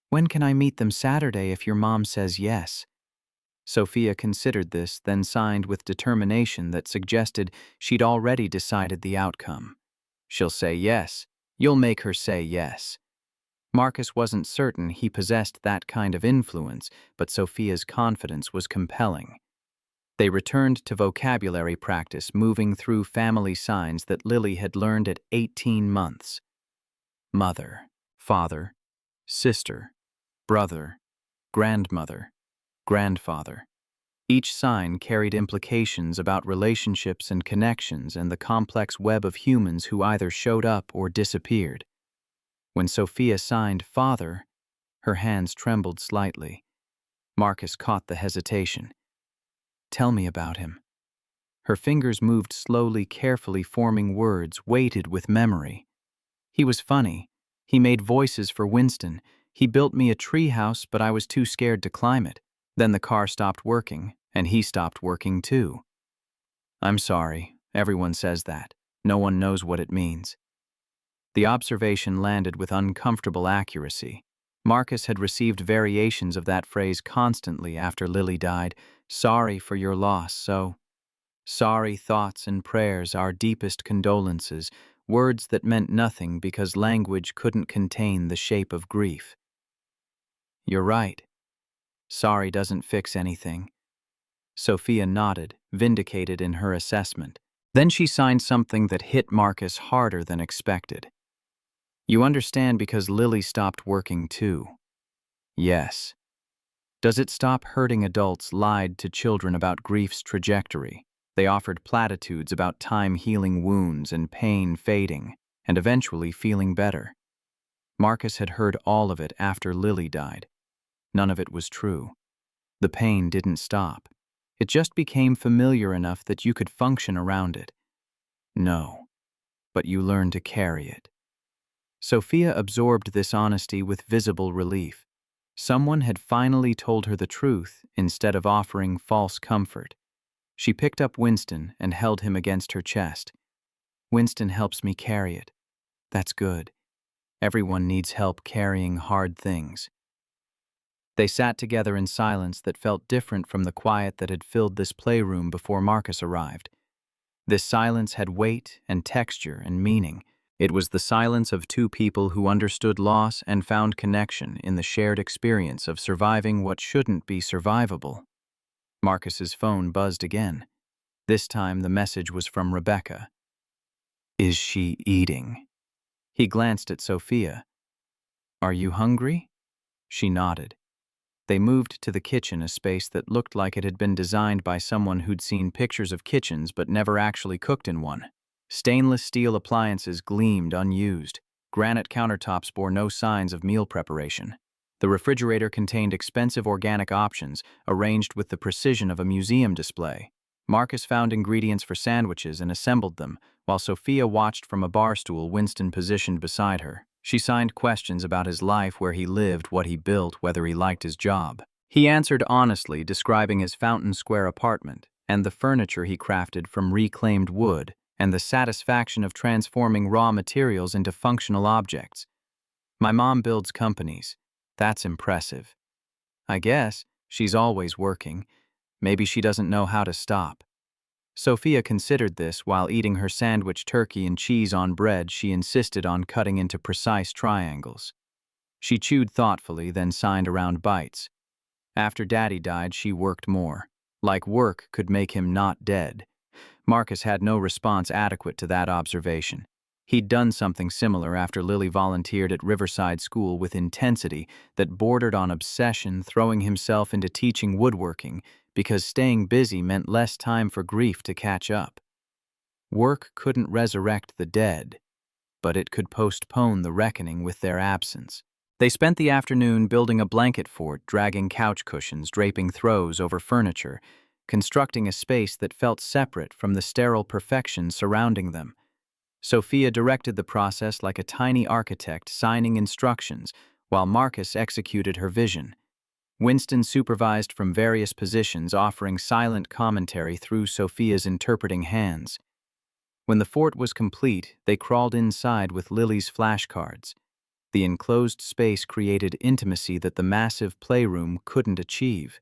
S1: When can I meet them Saturday if your mom says yes?" Sophia considered this, then signed with determination that suggested she'd already decided the outcome. "She'll say yes. You'll make her say yes." Marcus wasn't certain he possessed that kind of influence, but Sophia's confidence was compelling. They returned to vocabulary practice, moving through family signs that Lily had learned at 18 months. Mother, father, sister, brother, grandmother, grandfather. Each sign carried implications about relationships and connections and the complex web of humans who either showed up or disappeared. When Sophia signed father, her hands trembled slightly. Marcus caught the hesitation. "Tell me about him." Her fingers moved slowly, carefully forming words weighted with memory. "He was funny. He made voices for Winston. He built me a tree house, but I was too scared to climb it. Then the car stopped working, and he stopped working too." "I'm sorry. Everyone says that. No one knows what it means." The observation landed with uncomfortable accuracy. Marcus had received variations of that phrase constantly after Lily died. "Sorry for your loss, so..." Sorry thoughts and prayers, our deepest condolences, words that meant nothing because language couldn't contain the shape of grief. "You're right. Sorry doesn't fix anything." Sophia nodded, vindicated in her assessment. Then she signed something that hit Marcus harder than expected. "You understand because Lily stopped working too." "Yes." "Does it stop hurting adults lied to children about grief's trajectory? They offered platitudes about time healing wounds and pain fading, and eventually feeling better. Marcus had heard all of it after Lily died. None of it was true. The pain didn't stop. It just became familiar enough that you could function around it. No, but you learned to carry it. Sophia absorbed this honesty with visible relief. Someone had finally told her the truth instead of offering false comfort. She picked up Winston and held him against her chest. "Winston helps me carry it. That's good. Everyone needs help carrying hard things." They sat together in silence that felt different from the quiet that had filled this playroom before Marcus arrived. This silence had weight and texture and meaning. It was the silence of two people who understood loss and found connection in the shared experience of surviving what shouldn't be survivable. Marcus's phone buzzed again. This time the message was from Rebecca. "Is she eating?" He glanced at Sophia. "Are you hungry?" She nodded. They moved to the kitchen, a space that looked like it had been designed by someone who'd seen pictures of kitchens but never actually cooked in one. Stainless steel appliances gleamed unused. Granite countertops bore no signs of meal preparation. The refrigerator contained expensive organic options, arranged with the precision of a museum display. Marcus found ingredients for sandwiches and assembled them, while Sophia watched from a bar stool Winston positioned beside her. She signed questions about his life, where he lived, what he built, whether he liked his job. He answered honestly, describing his Fountain Square apartment, and the furniture he crafted from reclaimed wood, and the satisfaction of transforming raw materials into functional objects. "My mom builds companies. That's impressive. I guess she's always working. Maybe she doesn't know how to stop." Sophia considered this while eating her sandwich turkey and cheese on bread she insisted on cutting into precise triangles. She chewed thoughtfully, then signed around bites. After Daddy died, she worked more. Like work could make him not dead. Marcus had no response adequate to that observation. He'd done something similar after Lily volunteered at Riverside School with intensity that bordered on obsession, throwing himself into teaching woodworking because staying busy meant less time for grief to catch up. Work couldn't resurrect the dead, but it could postpone the reckoning with their absence. They spent the afternoon building a blanket fort, dragging couch cushions, draping throws over furniture, constructing a space that felt separate from the sterile perfection surrounding them. Sophia directed the process like a tiny architect signing instructions, while Marcus executed her vision. Winston supervised from various positions, offering silent commentary through Sophia's interpreting hands. When the fort was complete, they crawled inside with Lily's flashcards. The enclosed space created intimacy that the massive playroom couldn't achieve.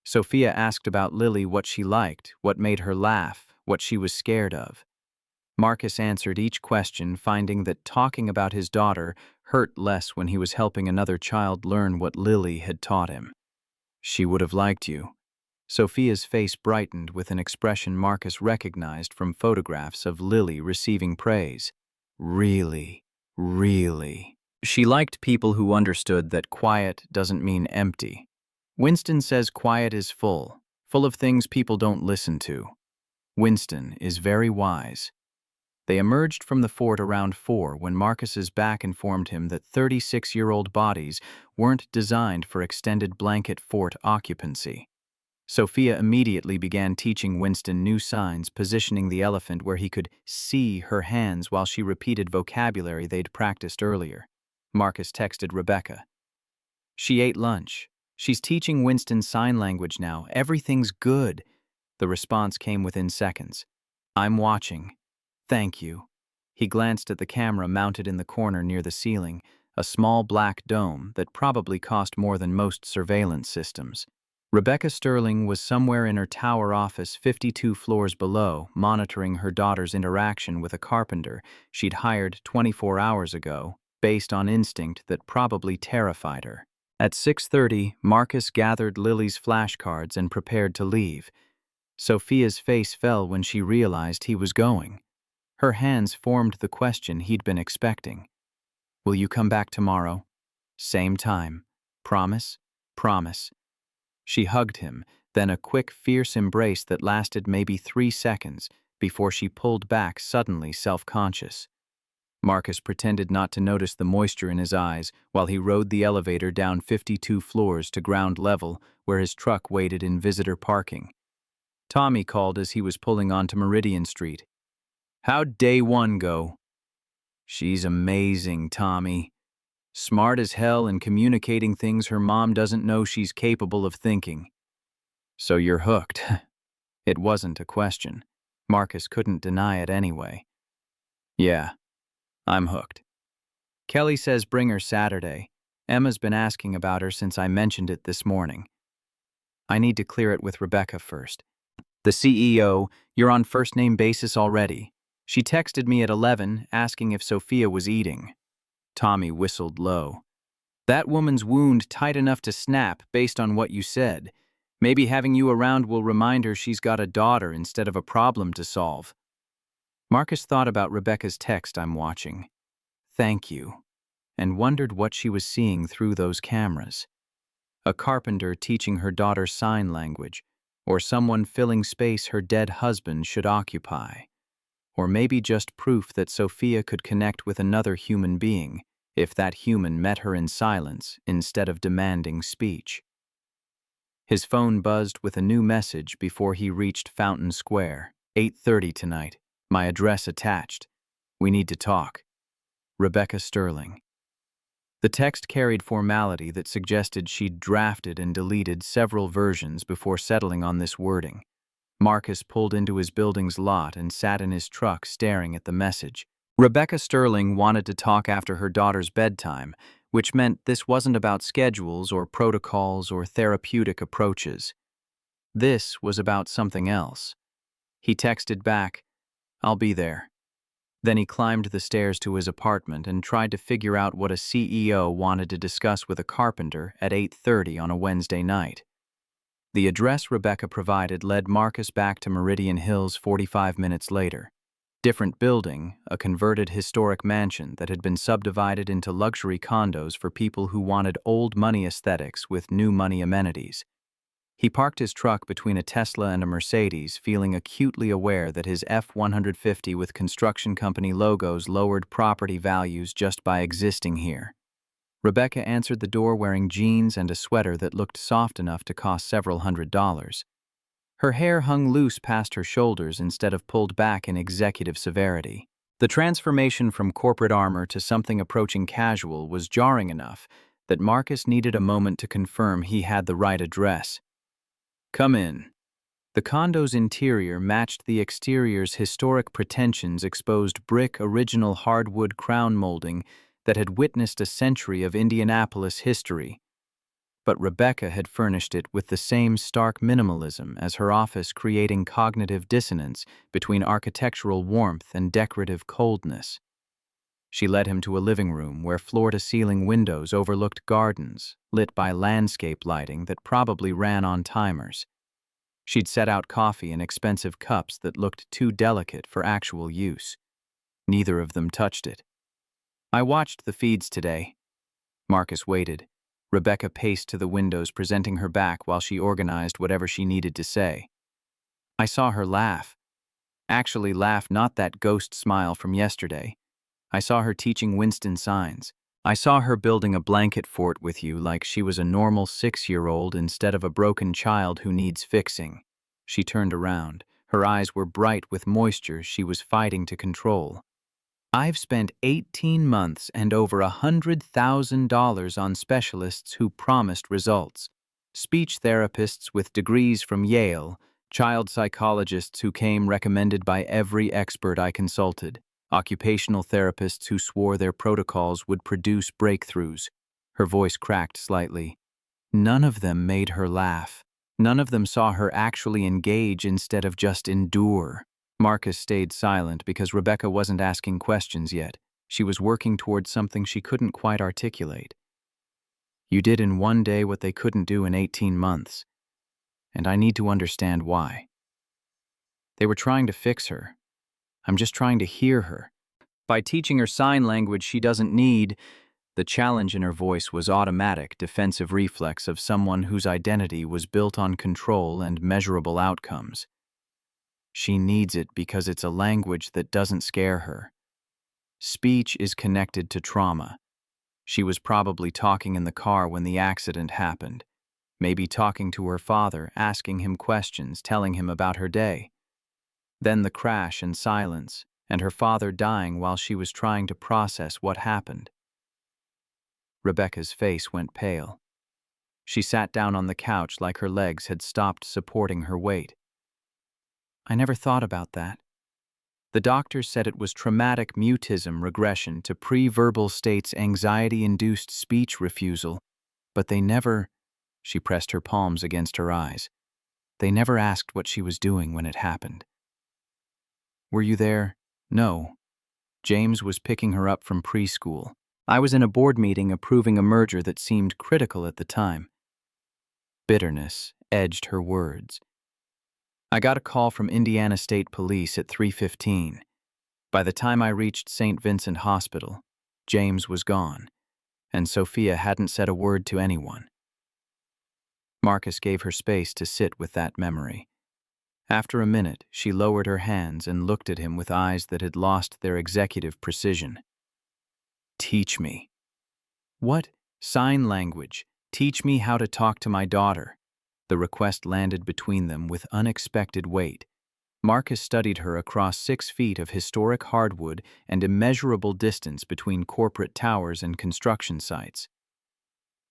S1: Sophia asked about Lily, what she liked, what made her laugh, what she was scared of. Marcus answered each question, finding that talking about his daughter hurt less when he was helping another child learn what Lily had taught him. She would have liked you. Sophia's face brightened with an expression Marcus recognized from photographs of Lily receiving praise. Really, really. She liked people who understood that quiet doesn't mean empty. Winston says quiet is full of things people don't listen to. Winston is very wise. They emerged from the fort around 4 when Marcus's back informed him that 36-year-old bodies weren't designed for extended blanket fort occupancy. Sophia immediately began teaching Winston new signs, positioning the elephant where he could see her hands while she repeated vocabulary they'd practiced earlier. Marcus texted Rebecca. She ate lunch. She's teaching Winston sign language now. Everything's good. The response came within seconds. I'm watching. Thank you. He glanced at the camera mounted in the corner near the ceiling, a small black dome that probably cost more than most surveillance systems. Rebecca Sterling was somewhere in her tower office 52 floors below, monitoring her daughter's interaction with a carpenter she'd hired 24 hours ago, based on instinct that probably terrified her. At 6:30, Marcus gathered Lily's flashcards and prepared to leave. Sophia's face fell when she realized he was going. Her hands formed the question he'd been expecting. Will you come back tomorrow? Same time. Promise? Promise. She hugged him, then a quick, fierce embrace that lasted maybe 3 seconds before she pulled back, suddenly self-conscious. Marcus pretended not to notice the moisture in his eyes while he rode the elevator down 52 floors to ground level where his truck waited in visitor parking. Tommy called as he was pulling onto Meridian Street. How'd day 1 go? She's amazing, Tommy. Smart as hell and communicating things her mom doesn't know she's capable of thinking. So you're hooked. It wasn't a question. Marcus couldn't deny it anyway. Yeah, I'm hooked. Kelly says bring her Saturday. Emma's been asking about her since I mentioned it this morning. I need to clear it with Rebecca first. The CEO, you're on first-name basis already. She texted me at 11 asking if Sophia was eating. Tommy whistled low. That woman's wound tight enough to snap based on what you said. Maybe having you around will remind her she's got a daughter instead of a problem to solve. Marcus thought about Rebecca's text I'm watching. Thank you. And wondered what she was seeing through those cameras. A carpenter teaching her daughter sign language, or someone filling space her dead husband should occupy. Or maybe just proof that Sophia could connect with another human being, if that human met her in silence instead of demanding speech. His phone buzzed with a new message before he reached Fountain Square. 8:30 tonight. My address attached. We need to talk. Rebecca Sterling. The text carried formality that suggested she'd drafted and deleted several versions before settling on this wording. Marcus pulled into his building's lot and sat in his truck staring at the message. Rebecca Sterling wanted to talk after her daughter's bedtime, which meant this wasn't about schedules or protocols or therapeutic approaches. This was about something else. He texted back, I'll be there. Then he climbed the stairs to his apartment and tried to figure out what a CEO wanted to discuss with a carpenter at 8:30 on a Wednesday night. The address Rebecca provided led Marcus back to Meridian Hills 45 minutes later. Different building, a converted historic mansion that had been subdivided into luxury condos for people who wanted old money aesthetics with new money amenities. He parked his truck between a Tesla and a Mercedes, feeling acutely aware that his F-150 with construction company logos lowered property values just by existing here. Rebecca answered the door wearing jeans and a sweater that looked soft enough to cost several $100s. Her hair hung loose past her shoulders instead of pulled back in executive severity. The transformation from corporate armor to something approaching casual was jarring enough that Marcus needed a moment to confirm he had the right address. "Come in." The condo's interior matched the exterior's historic pretensions, exposed brick original hardwood crown molding that had witnessed a century of Indianapolis history. But Rebecca had furnished it with the same stark minimalism as her office, creating cognitive dissonance between architectural warmth and decorative coldness. She led him to a living room where floor-to-ceiling windows overlooked gardens, lit by landscape lighting that probably ran on timers. She'd set out coffee in expensive cups that looked too delicate for actual use. Neither of them touched it. "I watched the feeds today." Marcus waited. Rebecca paced to the windows, presenting her back while she organized whatever she needed to say. "I saw her laugh. Actually laugh, not that ghost smile from yesterday. I saw her teaching Winston signs. I saw her building a blanket fort with you like she was a normal 6-year-old instead of a broken child who needs fixing." She turned around. Her eyes were bright with moisture she was fighting to control. "I've spent 18 months and over $100,000 on specialists who promised results. Speech therapists with degrees from Yale, child psychologists who came recommended by every expert I consulted, occupational therapists who swore their protocols would produce breakthroughs." Her voice cracked slightly. None of them made her laugh. None of them saw her actually engage instead of just endure. Marcus stayed silent because Rebecca wasn't asking questions yet. She was working towards something she couldn't quite articulate. "You did in one day what they couldn't do in 18 months. And I need to understand why." "They were trying to fix her. I'm just trying to hear her. By teaching her sign language she doesn't need." The challenge in her voice was automatic, defensive reflex of someone whose identity was built on control and measurable outcomes. "She needs it because it's a language that doesn't scare her. Speech is connected to trauma. She was probably talking in the car when the accident happened. Maybe talking to her father, asking him questions, telling him about her day. Then the crash and silence, and her father dying while she was trying to process what happened." Rebecca's face went pale. She sat down on the couch like her legs had stopped supporting her weight. "I never thought about that. The doctor said it was traumatic mutism regression to pre-verbal states, anxiety-induced speech refusal, but they never—" She pressed her palms against her eyes. "They never asked what she was doing when it happened." "Were you there?" "No. James was picking her up from preschool. I was in a board meeting approving a merger that seemed critical at the time." Bitterness edged her words. "I got a call from Indiana State Police at 3:15. By the time I reached St. Vincent Hospital, James was gone, and Sophia hadn't said a word to anyone." Marcus gave her space to sit with that memory. After a minute, she lowered her hands and looked at him with eyes that had lost their executive precision. "Teach me." "What?" "Sign language. Teach me how to talk to my daughter." The request landed between them with unexpected weight. Marcus studied her across 6 feet of historic hardwood and immeasurable distance between corporate towers and construction sites.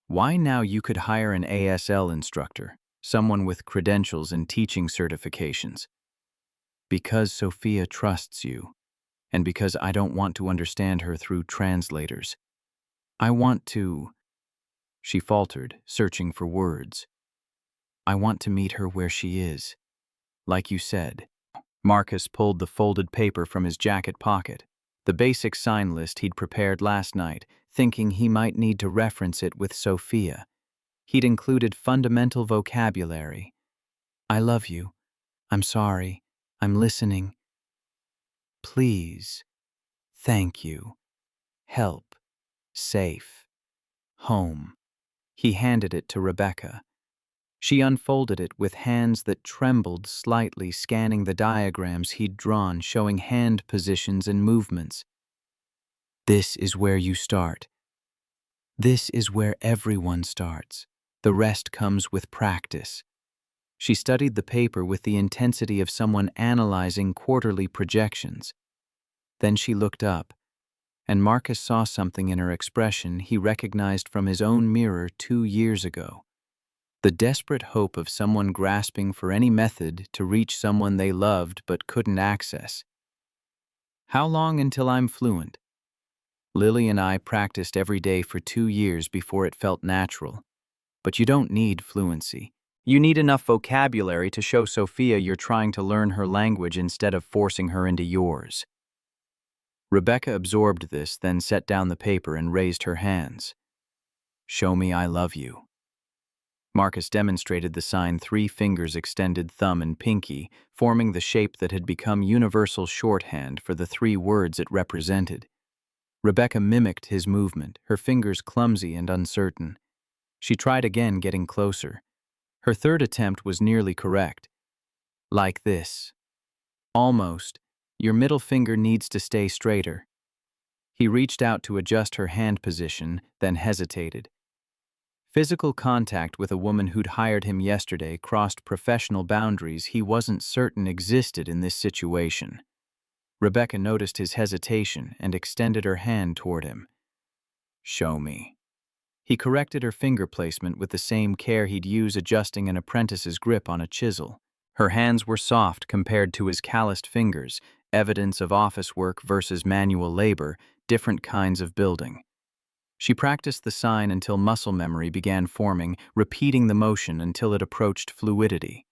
S1: "Why now you could hire an ASL instructor, someone with credentials and teaching certifications?" "Because Sophia trusts you, and because I don't want to understand her through translators. I want to—" She faltered, searching for words. "I want to meet her where she is. Like you said." Marcus pulled the folded paper from his jacket pocket, the basic sign list he'd prepared last night, thinking he might need to reference it with Sophia. He'd included fundamental vocabulary. "I love you. I'm sorry. I'm listening. Please. Thank you. Help. Safe. Home." He handed it to Rebecca. She unfolded it with hands that trembled slightly, scanning the diagrams he'd drawn, showing hand positions and movements. This is where you start. This is where everyone starts. The rest comes with practice. She studied the paper with the intensity of someone analyzing quarterly projections. Then she looked up, and Marcus saw something in her expression he recognized from his own mirror 2 years ago. The desperate hope of someone grasping for any method to reach someone they loved but couldn't access. How long until I'm fluent? Lily and I practiced every day for 2 years before it felt natural. But you don't need fluency. You need enough vocabulary to show Sophia you're trying to learn her language instead of forcing her into yours. Rebecca absorbed this, then set down the paper and raised her hands. Show me I love you. Marcus demonstrated the sign, 3 fingers extended, thumb and pinky, forming the shape that had become universal shorthand for the 3 words it represented. Rebecca mimicked his movement, her fingers clumsy and uncertain. She tried again, getting closer. Her 3rd attempt was nearly correct. Like this. Almost. Your middle finger needs to stay straighter. He reached out to adjust her hand position, then hesitated. Physical contact with a woman who'd hired him yesterday crossed professional boundaries he wasn't certain existed in this situation. Rebecca noticed his hesitation and extended her hand toward him. Show me. He corrected her finger placement with the same care he'd use adjusting an apprentice's grip on a chisel. Her hands were soft compared to his calloused fingers, evidence of office work versus manual labor, different kinds of building. She practiced the sign until muscle memory began forming, repeating the motion until it approached fluidity.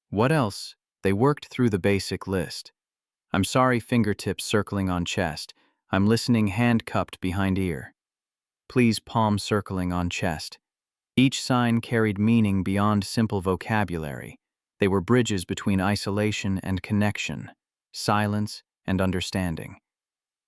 S1: What else? They worked through the basic list. I'm sorry, fingertips circling on chest. I'm listening, hand cupped behind ear. Please, palm circling on chest. Each sign carried meaning beyond simple vocabulary. They were bridges between isolation and connection, silence and understanding.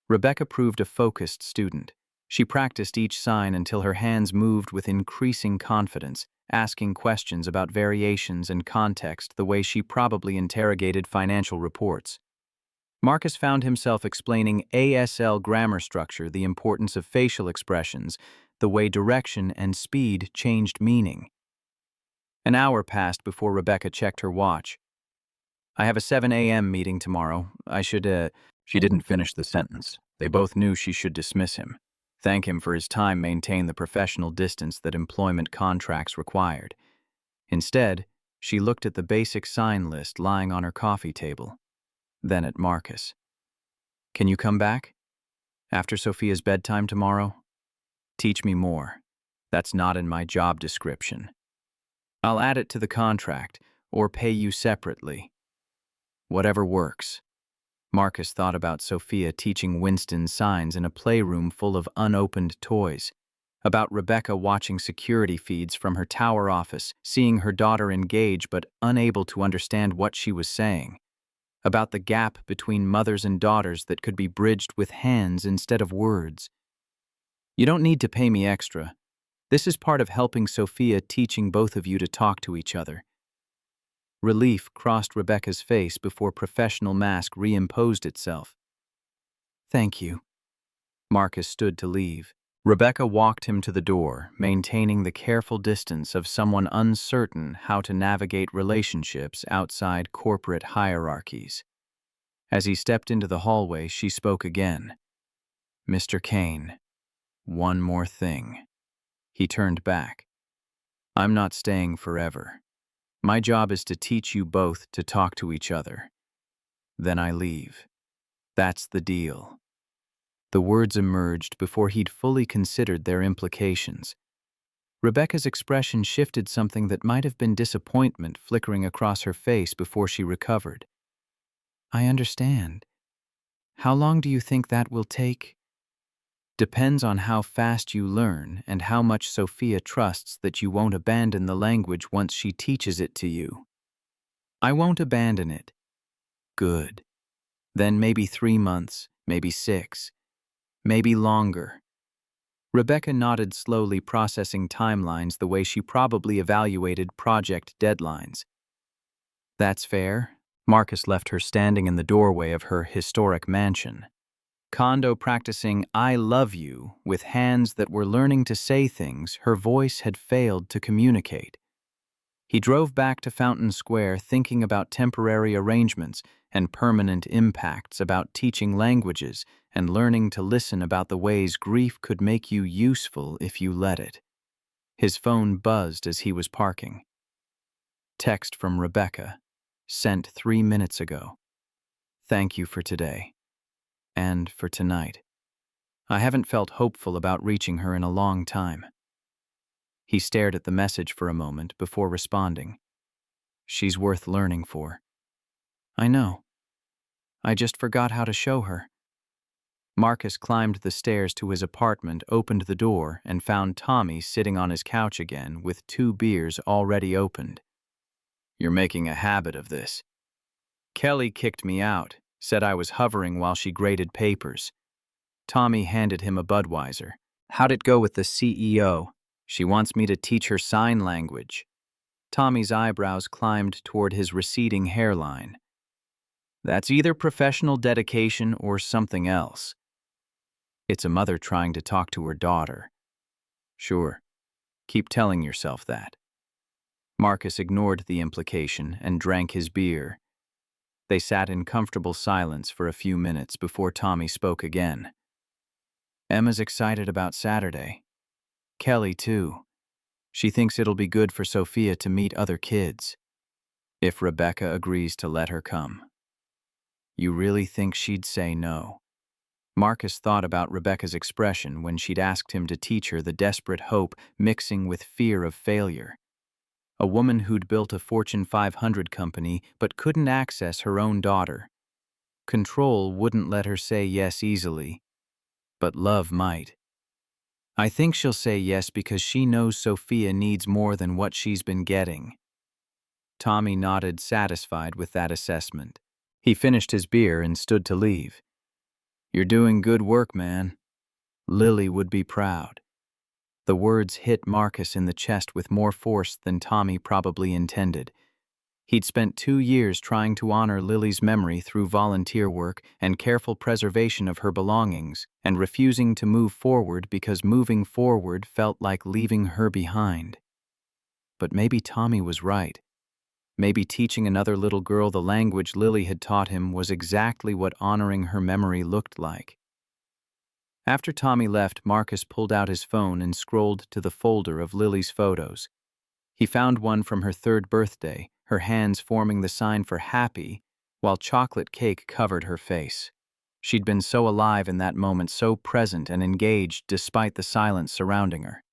S1: Rebecca proved a focused student. She practiced each sign until her hands moved with increasing confidence, asking questions about variations and context the way she probably interrogated financial reports. Marcus found himself explaining ASL grammar structure, the importance of facial expressions, the way direction and speed changed meaning. An hour passed before Rebecca checked her watch. I have a 7 a.m. meeting tomorrow. She didn't finish the sentence. They both knew she should dismiss him. Thank him for his time, maintain the professional distance that employment contracts required. Instead, she looked at the basic sign list lying on her coffee table, then at Marcus. Can you come back? After Sophia's bedtime tomorrow? Teach me more. That's not in my job description. I'll add it to the contract, or pay you separately. Whatever works. Marcus thought about Sophia teaching Winston signs in a playroom full of unopened toys, about Rebecca watching security feeds from her tower office, seeing her daughter engage but unable to understand what she was saying, about the gap between mothers and daughters that could be bridged with hands instead of words. You don't need to pay me extra. This is part of helping Sophia, teaching both of you to talk to each other. Relief crossed Rebecca's face before professional mask reimposed itself. Thank you. Marcus stood to leave. Rebecca walked him to the door, maintaining the careful distance of someone uncertain how to navigate relationships outside corporate hierarchies. As he stepped into the hallway, she spoke again. Mr. Kane, one more thing. He turned back. I'm not staying forever. My job is to teach you both to talk to each other. Then I leave. That's the deal. The words emerged before he'd fully considered their implications. Rebecca's expression shifted, something that might have been disappointment flickering across her face before she recovered. I understand. How long do you think that will take? Depends on how fast you learn and how much Sophia trusts that you won't abandon the language once she teaches it to you. I won't abandon it. Good. Then maybe 3 months, maybe 6, maybe longer. Rebecca nodded slowly, processing timelines the way she probably evaluated project deadlines. That's fair. Marcus left her standing in the doorway of her historic mansion. Condo practicing "I love you" with hands that were learning to say things her voice had failed to communicate. He drove back to Fountain Square thinking about temporary arrangements and permanent impacts, about teaching languages and learning to listen, about the ways grief could make you useful if you let it. His phone buzzed as he was parking. Text from Rebecca, sent 3 minutes ago. Thank you for today. And for tonight. I haven't felt hopeful about reaching her in a long time. He stared at the message for a moment before responding. She's worth learning for. I know. I just forgot how to show her. Marcus climbed the stairs to his apartment, opened the door, and found Tommy sitting on his couch again with 2 beers already opened. You're making a habit of this. Kelly kicked me out, said I was hovering while she graded papers. Tommy handed him a Budweiser. How'd it go with the CEO? She wants me to teach her sign language. Tommy's eyebrows climbed toward his receding hairline. That's either professional dedication or something else. It's a mother trying to talk to her daughter. Sure. Keep telling yourself that. Marcus ignored the implication and drank his beer. They sat in comfortable silence for a few minutes before Tommy spoke again. Emma's excited about Saturday. Kelly, too. She thinks it'll be good for Sophia to meet other kids. If Rebecca agrees to let her come. You really think she'd say no? Marcus thought about Rebecca's expression when she'd asked him to teach her, the desperate hope mixing with fear of failure. A woman who'd built a Fortune 500 company but couldn't access her own daughter. Control wouldn't let her say yes easily, but love might. I think she'll say yes because she knows Sophia needs more than what she's been getting. Tommy nodded, satisfied with that assessment. He finished his beer and stood to leave. You're doing good work, man. Lily would be proud. The words hit Marcus in the chest with more force than Tommy probably intended. He'd spent 2 years trying to honor Lily's memory through volunteer work and careful preservation of her belongings, and refusing to move forward because moving forward felt like leaving her behind. But maybe Tommy was right. Maybe teaching another little girl the language Lily had taught him was exactly what honoring her memory looked like. After Tommy left, Marcus pulled out his phone and scrolled to the folder of Lily's photos. He found one from her 3rd birthday, her hands forming the sign for happy, while chocolate cake covered her face. She'd been so alive in that moment, so present and engaged despite the silence surrounding her.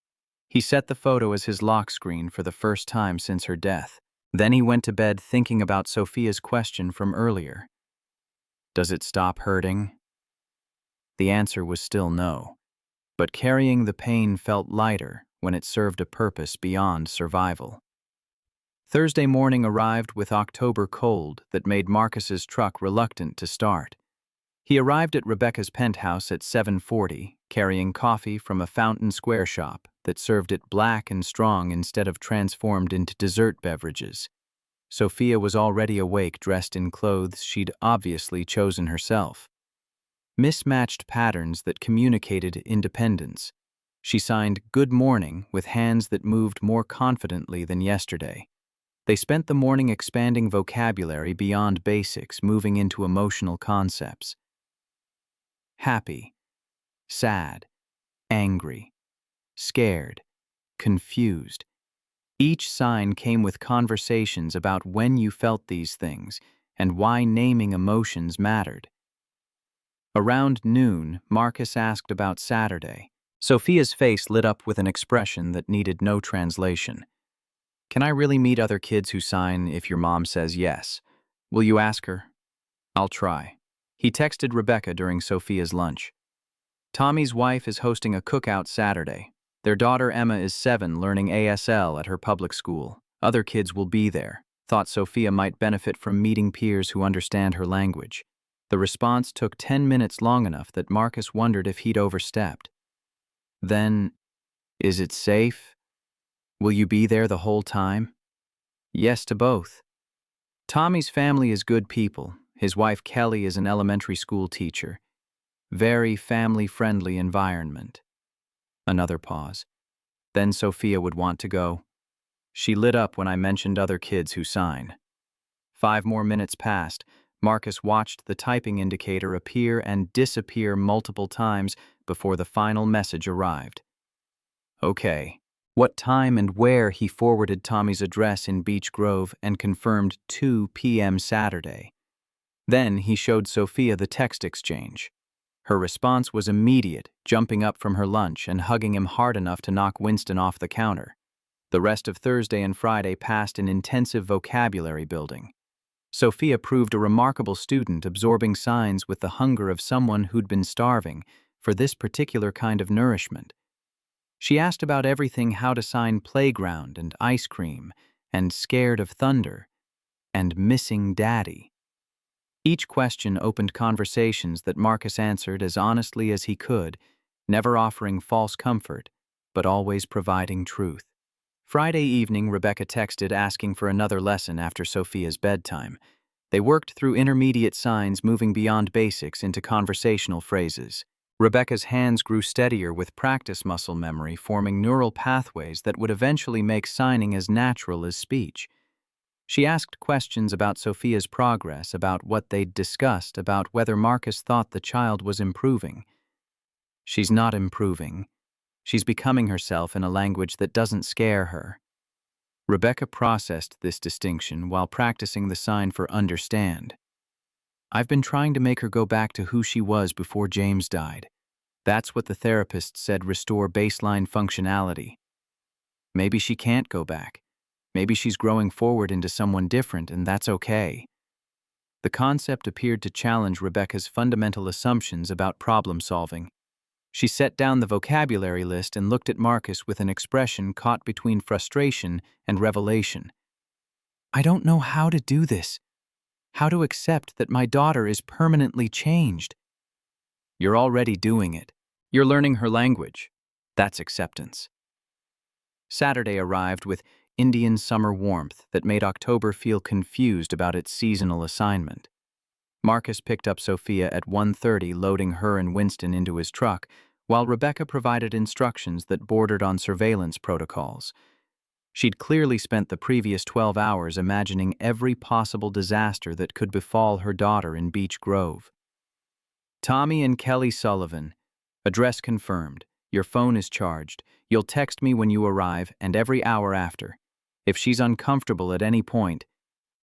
S1: He set the photo as his lock screen for the first time since her death. Then he went to bed thinking about Sophia's question from earlier. Does it stop hurting? The answer was still no, but carrying the pain felt lighter when it served a purpose beyond survival. Thursday morning arrived with October cold that made Marcus's truck reluctant to start. He arrived at Rebecca's penthouse at 7:40, carrying coffee from a Fountain Square shop that served it black and strong instead of transformed into dessert beverages. Sophia was already awake, dressed in clothes she'd obviously chosen herself. Mismatched patterns that communicated independence. She signed "Good morning" with hands that moved more confidently than yesterday. They spent the morning expanding vocabulary beyond basics, moving into emotional concepts. Happy, sad, angry, scared, confused. Each sign came with conversations about when you felt these things and why naming emotions mattered. Around noon, Marcus asked about Saturday. Sophia's face lit up with an expression that needed no translation. Can I really meet other kids who sign if your mom says yes? Will you ask her? I'll try. He texted Rebecca during Sophia's lunch. Tommy's wife is hosting a cookout Saturday. Their daughter Emma is 7, learning ASL at her public school. Other kids will be there. Thought Sophia might benefit from meeting peers who understand her language. The response took 10 minutes, long enough that Marcus wondered if he'd overstepped. Then, is it safe? Will you be there the whole time? Yes to both. Tommy's family is good people. His wife Kelly is an elementary school teacher. Very family-friendly environment. Another pause. Then Sophia would want to go. She lit up when I mentioned other kids who sign. 5 more minutes passed. Marcus watched the typing indicator appear and disappear multiple times before the final message arrived. Okay. What time and where? He forwarded Tommy's address in Beech Grove and confirmed 2 p.m. Saturday. Then he showed Sophia the text exchange. Her response was immediate, jumping up from her lunch and hugging him hard enough to knock Winston off the counter. The rest of Thursday and Friday passed in intensive vocabulary building. Sophia proved a remarkable student, absorbing signs with the hunger of someone who'd been starving for this particular kind of nourishment. She asked about everything: how to sign playground and ice cream, and scared of thunder, and missing daddy. Each question opened conversations that Marcus answered as honestly as he could, never offering false comfort, but always providing truth. Friday evening, Rebecca texted asking for another lesson after Sophia's bedtime. They worked through intermediate signs, moving beyond basics into conversational phrases. Rebecca's hands grew steadier with practice muscle memory, forming neural pathways that would eventually make signing as natural as speech. She asked questions about Sophia's progress, about what they'd discussed, about whether Marcus thought the child was improving. She's not improving. She's becoming herself in a language that doesn't scare her. Rebecca processed this distinction while practicing the sign for understand. I've been trying to make her go back to who she was before James died. That's what the therapist said restore baseline functionality. Maybe she can't go back. Maybe she's growing forward into someone different, and that's okay. The concept appeared to challenge Rebecca's fundamental assumptions about problem solving. She set down the vocabulary list and looked at Marcus with an expression caught between frustration and revelation. I don't know how to do this. How to accept that my daughter is permanently changed. You're already doing it. You're learning her language. That's acceptance. Saturday arrived with Indian summer warmth that made October feel confused about its seasonal assignment. Marcus picked up Sophia at 1:30, loading her and Winston into his truck, while Rebecca provided instructions that bordered on surveillance protocols. She'd clearly spent the previous 12 hours imagining every possible disaster that could befall her daughter in Beech Grove. Tommy and Kelly Sullivan. Address confirmed. Your phone is charged. You'll text me when you arrive and every hour after. If she's uncomfortable at any point,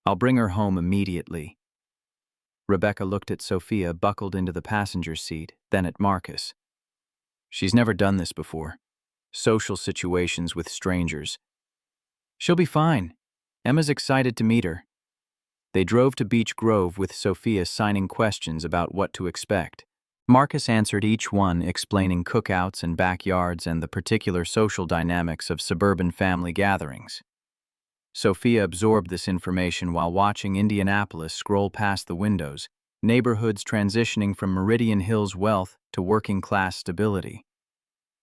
S1: I'll bring her home immediately. Rebecca looked at Sophia, buckled into the passenger seat, then at Marcus. She's never done this before. Social situations with strangers. She'll be fine. Emma's excited to meet her. They drove to Beech Grove with Sophia signing questions about what to expect. Marcus answered each one, explaining cookouts and backyards and the particular social dynamics of suburban family gatherings. Sophia absorbed this information while watching Indianapolis scroll past the windows, neighborhoods transitioning from Meridian Hills wealth to working-class stability.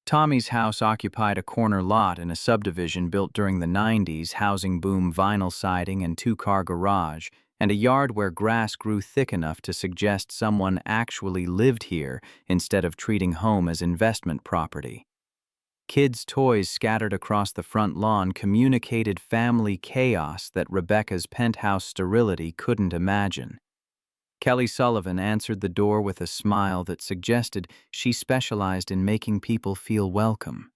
S1: Tommy's house occupied a corner lot in a subdivision built during the 90s, housing boom vinyl siding and 2-car garage, and a yard where grass grew thick enough to suggest someone actually lived here instead of treating home as investment property. Kids' toys scattered across the front lawn communicated family chaos that Rebecca's penthouse sterility couldn't imagine. Kelly Sullivan answered the door with a smile that suggested she specialized in making people feel welcome.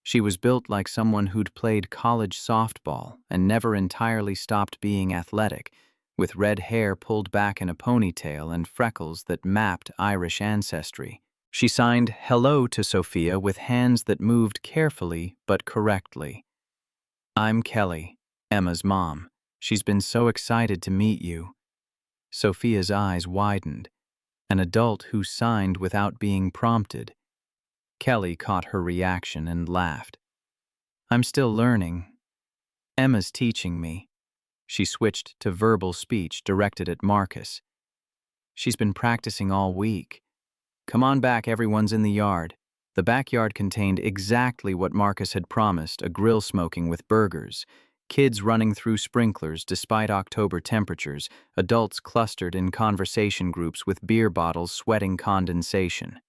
S1: She was built like someone who'd played college softball and never entirely stopped being athletic, with red hair pulled back in a ponytail and freckles that mapped Irish ancestry. She signed hello to Sophia with hands that moved carefully but correctly. I'm Kelly, Emma's mom. She's been so excited to meet you. Sophia's eyes widened. An adult who signed without being prompted. Kelly caught her reaction and laughed. I'm still learning. Emma's teaching me. She switched to verbal speech directed at Marcus. She's been practicing all week. Come on back, everyone's in the yard. The backyard contained exactly what Marcus had promised, a grill smoking with burgers, kids running through sprinklers despite October temperatures, adults clustered in conversation groups with beer bottles sweating condensation.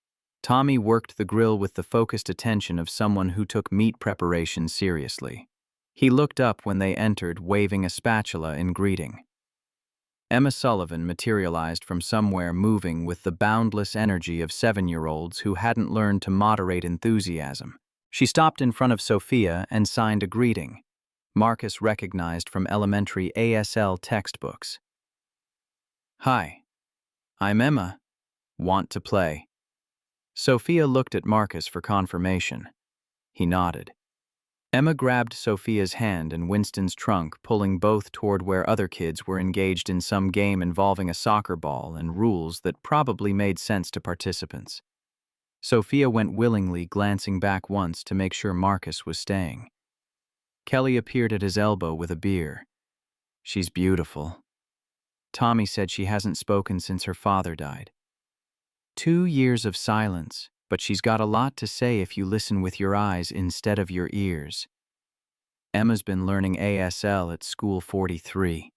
S1: Tommy worked the grill with the focused attention of someone who took meat preparation seriously. He looked up when they entered, waving a spatula in greeting. Emma Sullivan materialized from somewhere, moving with the boundless energy of 7-year-olds who hadn't learned to moderate enthusiasm. She stopped in front of Sophia and signed a greeting. Marcus recognized from elementary ASL textbooks. "Hi, I'm Emma. Want to play?" Sophia looked at Marcus for confirmation. He nodded. Emma grabbed Sophia's hand and Winston's trunk, pulling both toward where other kids were engaged in some game involving a soccer ball and rules that probably made sense to participants. Sophia went willingly, glancing back once to make sure Marcus was staying. Kelly appeared at his elbow with a beer. "She's beautiful. Tommy said she hasn't spoken since her father died. 2 years of silence, but she's got a lot to say if you listen with your eyes instead of your ears." Emma's been learning ASL at School 43.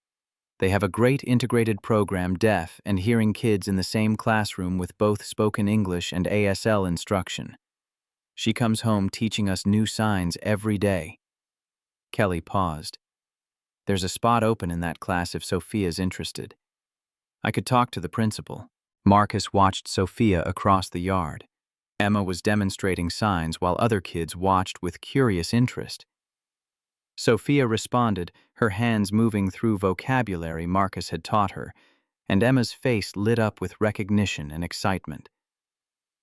S1: They have a great integrated program, deaf and hearing kids in the same classroom with both spoken English and ASL instruction. She comes home teaching us new signs every day. Kelly paused. "There's a spot open in that class if Sophia's interested. I could talk to the principal." Marcus watched Sophia across the yard. Emma was demonstrating signs while other kids watched with curious interest. Sophia responded, her hands moving through vocabulary Marcus had taught her, and Emma's face lit up with recognition and excitement.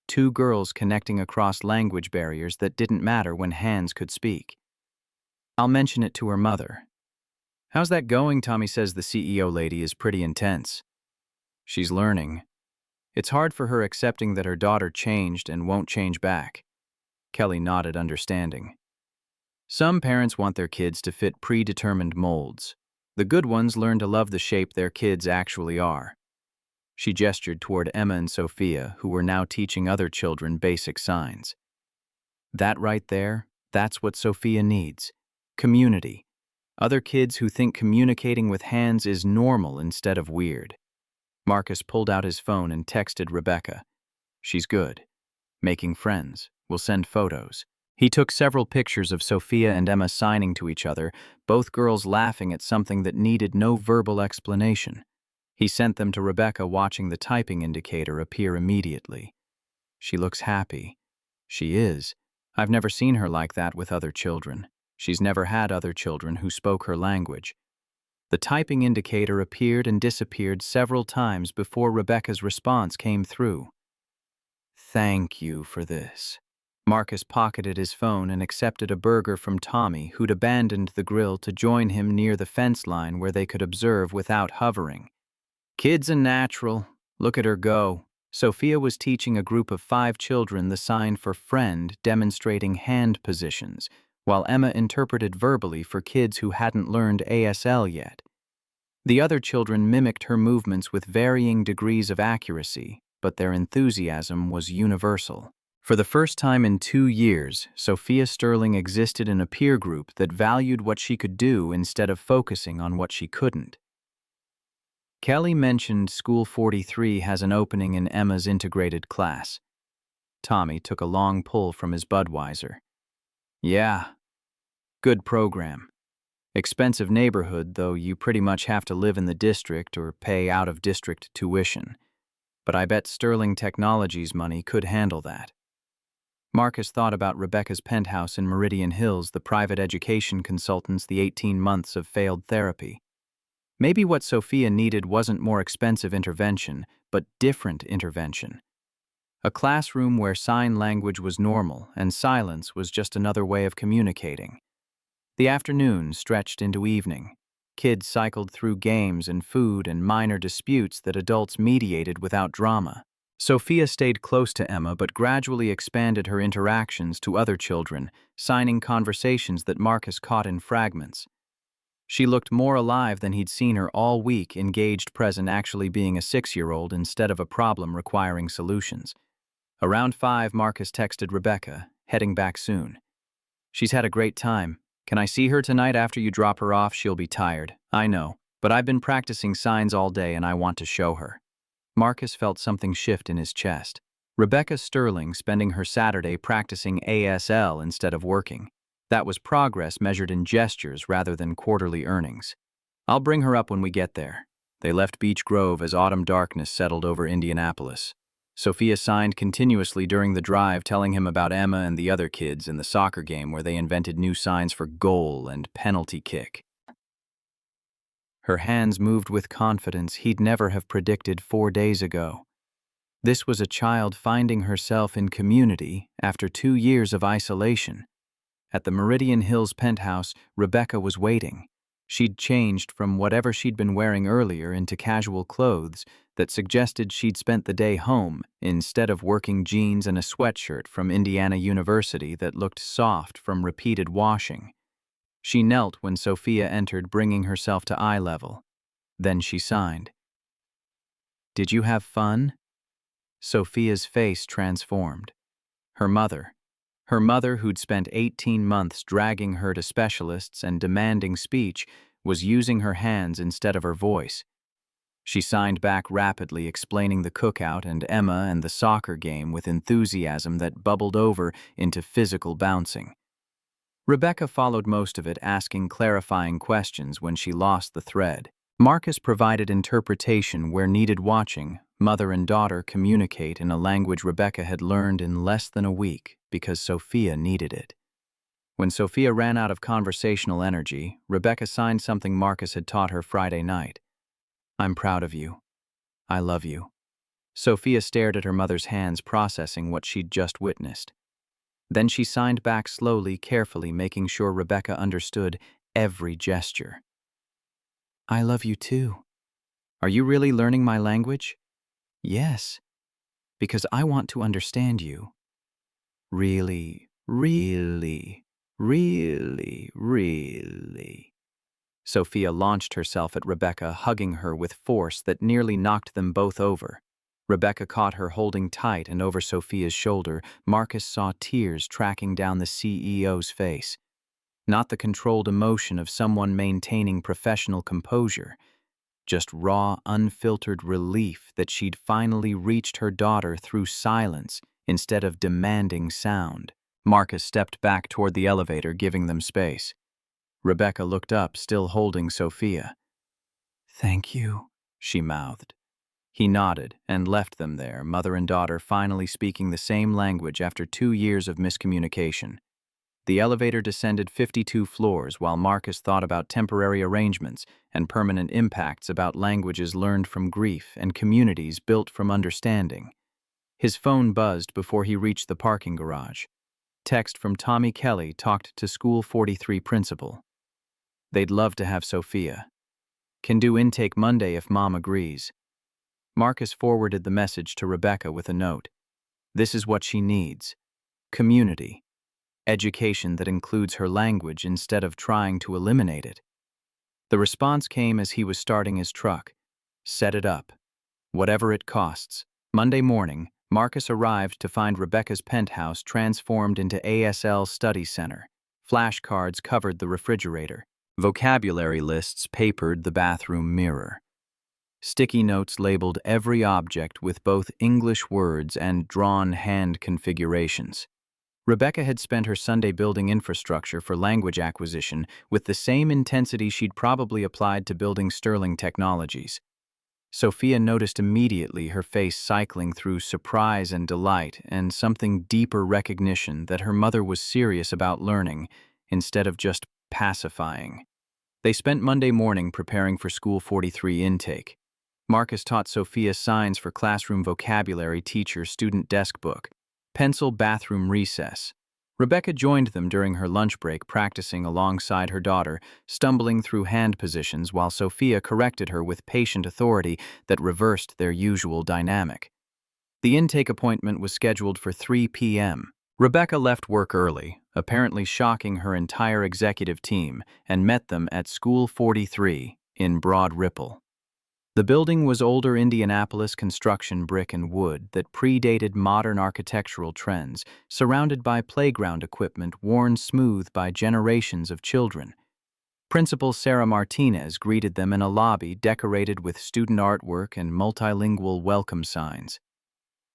S1: 2 girls connecting across language barriers that didn't matter when hands could speak. "I'll mention it to her mother." "How's that going?" Tommy says the CEO lady is pretty intense. "She's learning. It's hard for her accepting that her daughter changed and won't change back." Kelly nodded, understanding. "Some parents want their kids to fit predetermined molds. The good ones learn to love the shape their kids actually are." She gestured toward Emma and Sophia, who were now teaching other children basic signs. "That right there, that's what Sophia needs. Community. Other kids who think communicating with hands is normal instead of weird." Marcus pulled out his phone and texted Rebecca. "She's good. Making friends. We'll send photos." He took several pictures of Sophia and Emma signing to each other, both girls laughing at something that needed no verbal explanation. He sent them to Rebecca, watching the typing indicator appear immediately. "She looks happy." "She is. I've never seen her like that with other children. She's never had other children who spoke her language." The typing indicator appeared and disappeared several times before Rebecca's response came through. "Thank you for this." Marcus pocketed his phone and accepted a burger from Tommy, who'd abandoned the grill to join him near the fence line where they could observe without hovering. "Kid's a natural. Look at her go." Sophia was teaching a group of 5 children the sign for friend, demonstrating hand positions, while Emma interpreted verbally for kids who hadn't learned ASL yet. The other children mimicked her movements with varying degrees of accuracy, but their enthusiasm was universal. For the first time in 2 years, Sophia Sterling existed in a peer group that valued what she could do instead of focusing on what she couldn't. Kelly mentioned School 43 has an opening in Emma's integrated class. Tommy took a long pull from his Budweiser. "Yeah, good program. Expensive neighborhood, though you pretty much have to live in the district or pay out-of-district tuition. But I bet Sterling Technologies money could handle that." Marcus thought about Rebecca's penthouse in Meridian Hills, the private education consultants, the 18 months of failed therapy. Maybe what Sophia needed wasn't more expensive intervention, but different intervention. A classroom where sign language was normal and silence was just another way of communicating. The afternoon stretched into evening. Kids cycled through games and food and minor disputes that adults mediated without drama. Sophia stayed close to Emma but gradually expanded her interactions to other children, signing conversations that Marcus caught in fragments. She looked more alive than he'd seen her all week, engaged, present, actually being a 6-year-old instead of a problem requiring solutions. Around 5, Marcus texted Rebecca, heading back soon. She's had a great time. Can I see her tonight after you drop her off? She'll be tired. I know, but I've been practicing signs all day and I want to show her. Marcus felt something shift in his chest. Rebecca Sterling spending her Saturday practicing ASL instead of working. That was progress measured in gestures rather than quarterly earnings. I'll bring her up when we get there. They left Beech Grove as autumn darkness settled over Indianapolis. Sophia signed continuously during the drive, telling him about Emma and the other kids in the soccer game where they invented new signs for goal and penalty kick. Her hands moved with confidence he'd never have predicted 4 days ago. This was a child finding herself in community after 2 years of isolation. At the Meridian Hills penthouse, Rebecca was waiting. She'd changed from whatever she'd been wearing earlier into casual clothes that suggested she'd spent the day home instead of working jeans and a sweatshirt from Indiana University that looked soft from repeated washing. She knelt when Sophia entered, bringing herself to eye level. Then she signed. "Did you have fun?" Sophia's face transformed. Her mother, who'd spent 18 months dragging her to specialists and demanding speech, was using her hands instead of her voice. She signed back rapidly, explaining the cookout and Emma and the soccer game with enthusiasm that bubbled over into physical bouncing. Rebecca followed most of it, asking clarifying questions when she lost the thread. Marcus provided interpretation where needed, watching mother and daughter communicate in a language Rebecca had learned in less than a week because Sophia needed it. When Sophia ran out of conversational energy, Rebecca signed something Marcus had taught her Friday night. "I'm proud of you. I love you." Sophia stared at her mother's hands, processing what she'd just witnessed. Then she signed back slowly, carefully, making sure Rebecca understood every gesture. "I love you too. Are you really learning my language?" "Yes, because I want to understand you. Really, really, really, really." Sophia launched herself at Rebecca, hugging her with force that nearly knocked them both over. Rebecca caught her holding tight, and over Sophia's shoulder, Marcus saw tears tracking down the CEO's face. Not the controlled emotion of someone maintaining professional composure, just raw, unfiltered relief that she'd finally reached her daughter through silence instead of demanding sound. Marcus stepped back toward the elevator, giving them space. Rebecca looked up, still holding Sophia. "Thank you," she mouthed. He nodded and left them there, mother and daughter finally speaking the same language after 2 years of miscommunication. The elevator descended 52 floors while Marcus thought about temporary arrangements and permanent impacts about languages learned from grief and communities built from understanding. His phone buzzed before he reached the parking garage. Text from Tommy Kelly talked to School 43 principal. "They'd love to have Sophia. Can do intake Monday if Mom agrees." Marcus forwarded the message to Rebecca with a note. "This is what she needs. Community. Education that includes her language instead of trying to eliminate it." The response came as he was starting his truck. "Set it up. Whatever it costs." Monday morning, Marcus arrived to find Rebecca's penthouse transformed into ASL study center. Flashcards covered the refrigerator. Vocabulary lists papered the bathroom mirror. Sticky notes labeled every object with both English words and drawn hand configurations. Rebecca had spent her Sunday building infrastructure for language acquisition with the same intensity she'd probably applied to building Sterling Technologies. Sophia noticed immediately, her face cycling through surprise and delight and something deeper recognition that her mother was serious about learning instead of just pacifying. They spent Monday morning preparing for School 43 intake. Marcus taught Sophia signs for classroom vocabulary, teacher, student desk book, pencil, bathroom recess. Rebecca joined them during her lunch break, practicing alongside her daughter, stumbling through hand positions while Sophia corrected her with patient authority that reversed their usual dynamic. The intake appointment was scheduled for 3 p.m. Rebecca left work early, apparently shocking her entire executive team, and met them at School 43 in Broad Ripple. The building was older Indianapolis construction brick and wood that predated modern architectural trends, surrounded by playground equipment worn smooth by generations of children. Principal Sarah Martinez greeted them in a lobby decorated with student artwork and multilingual welcome signs.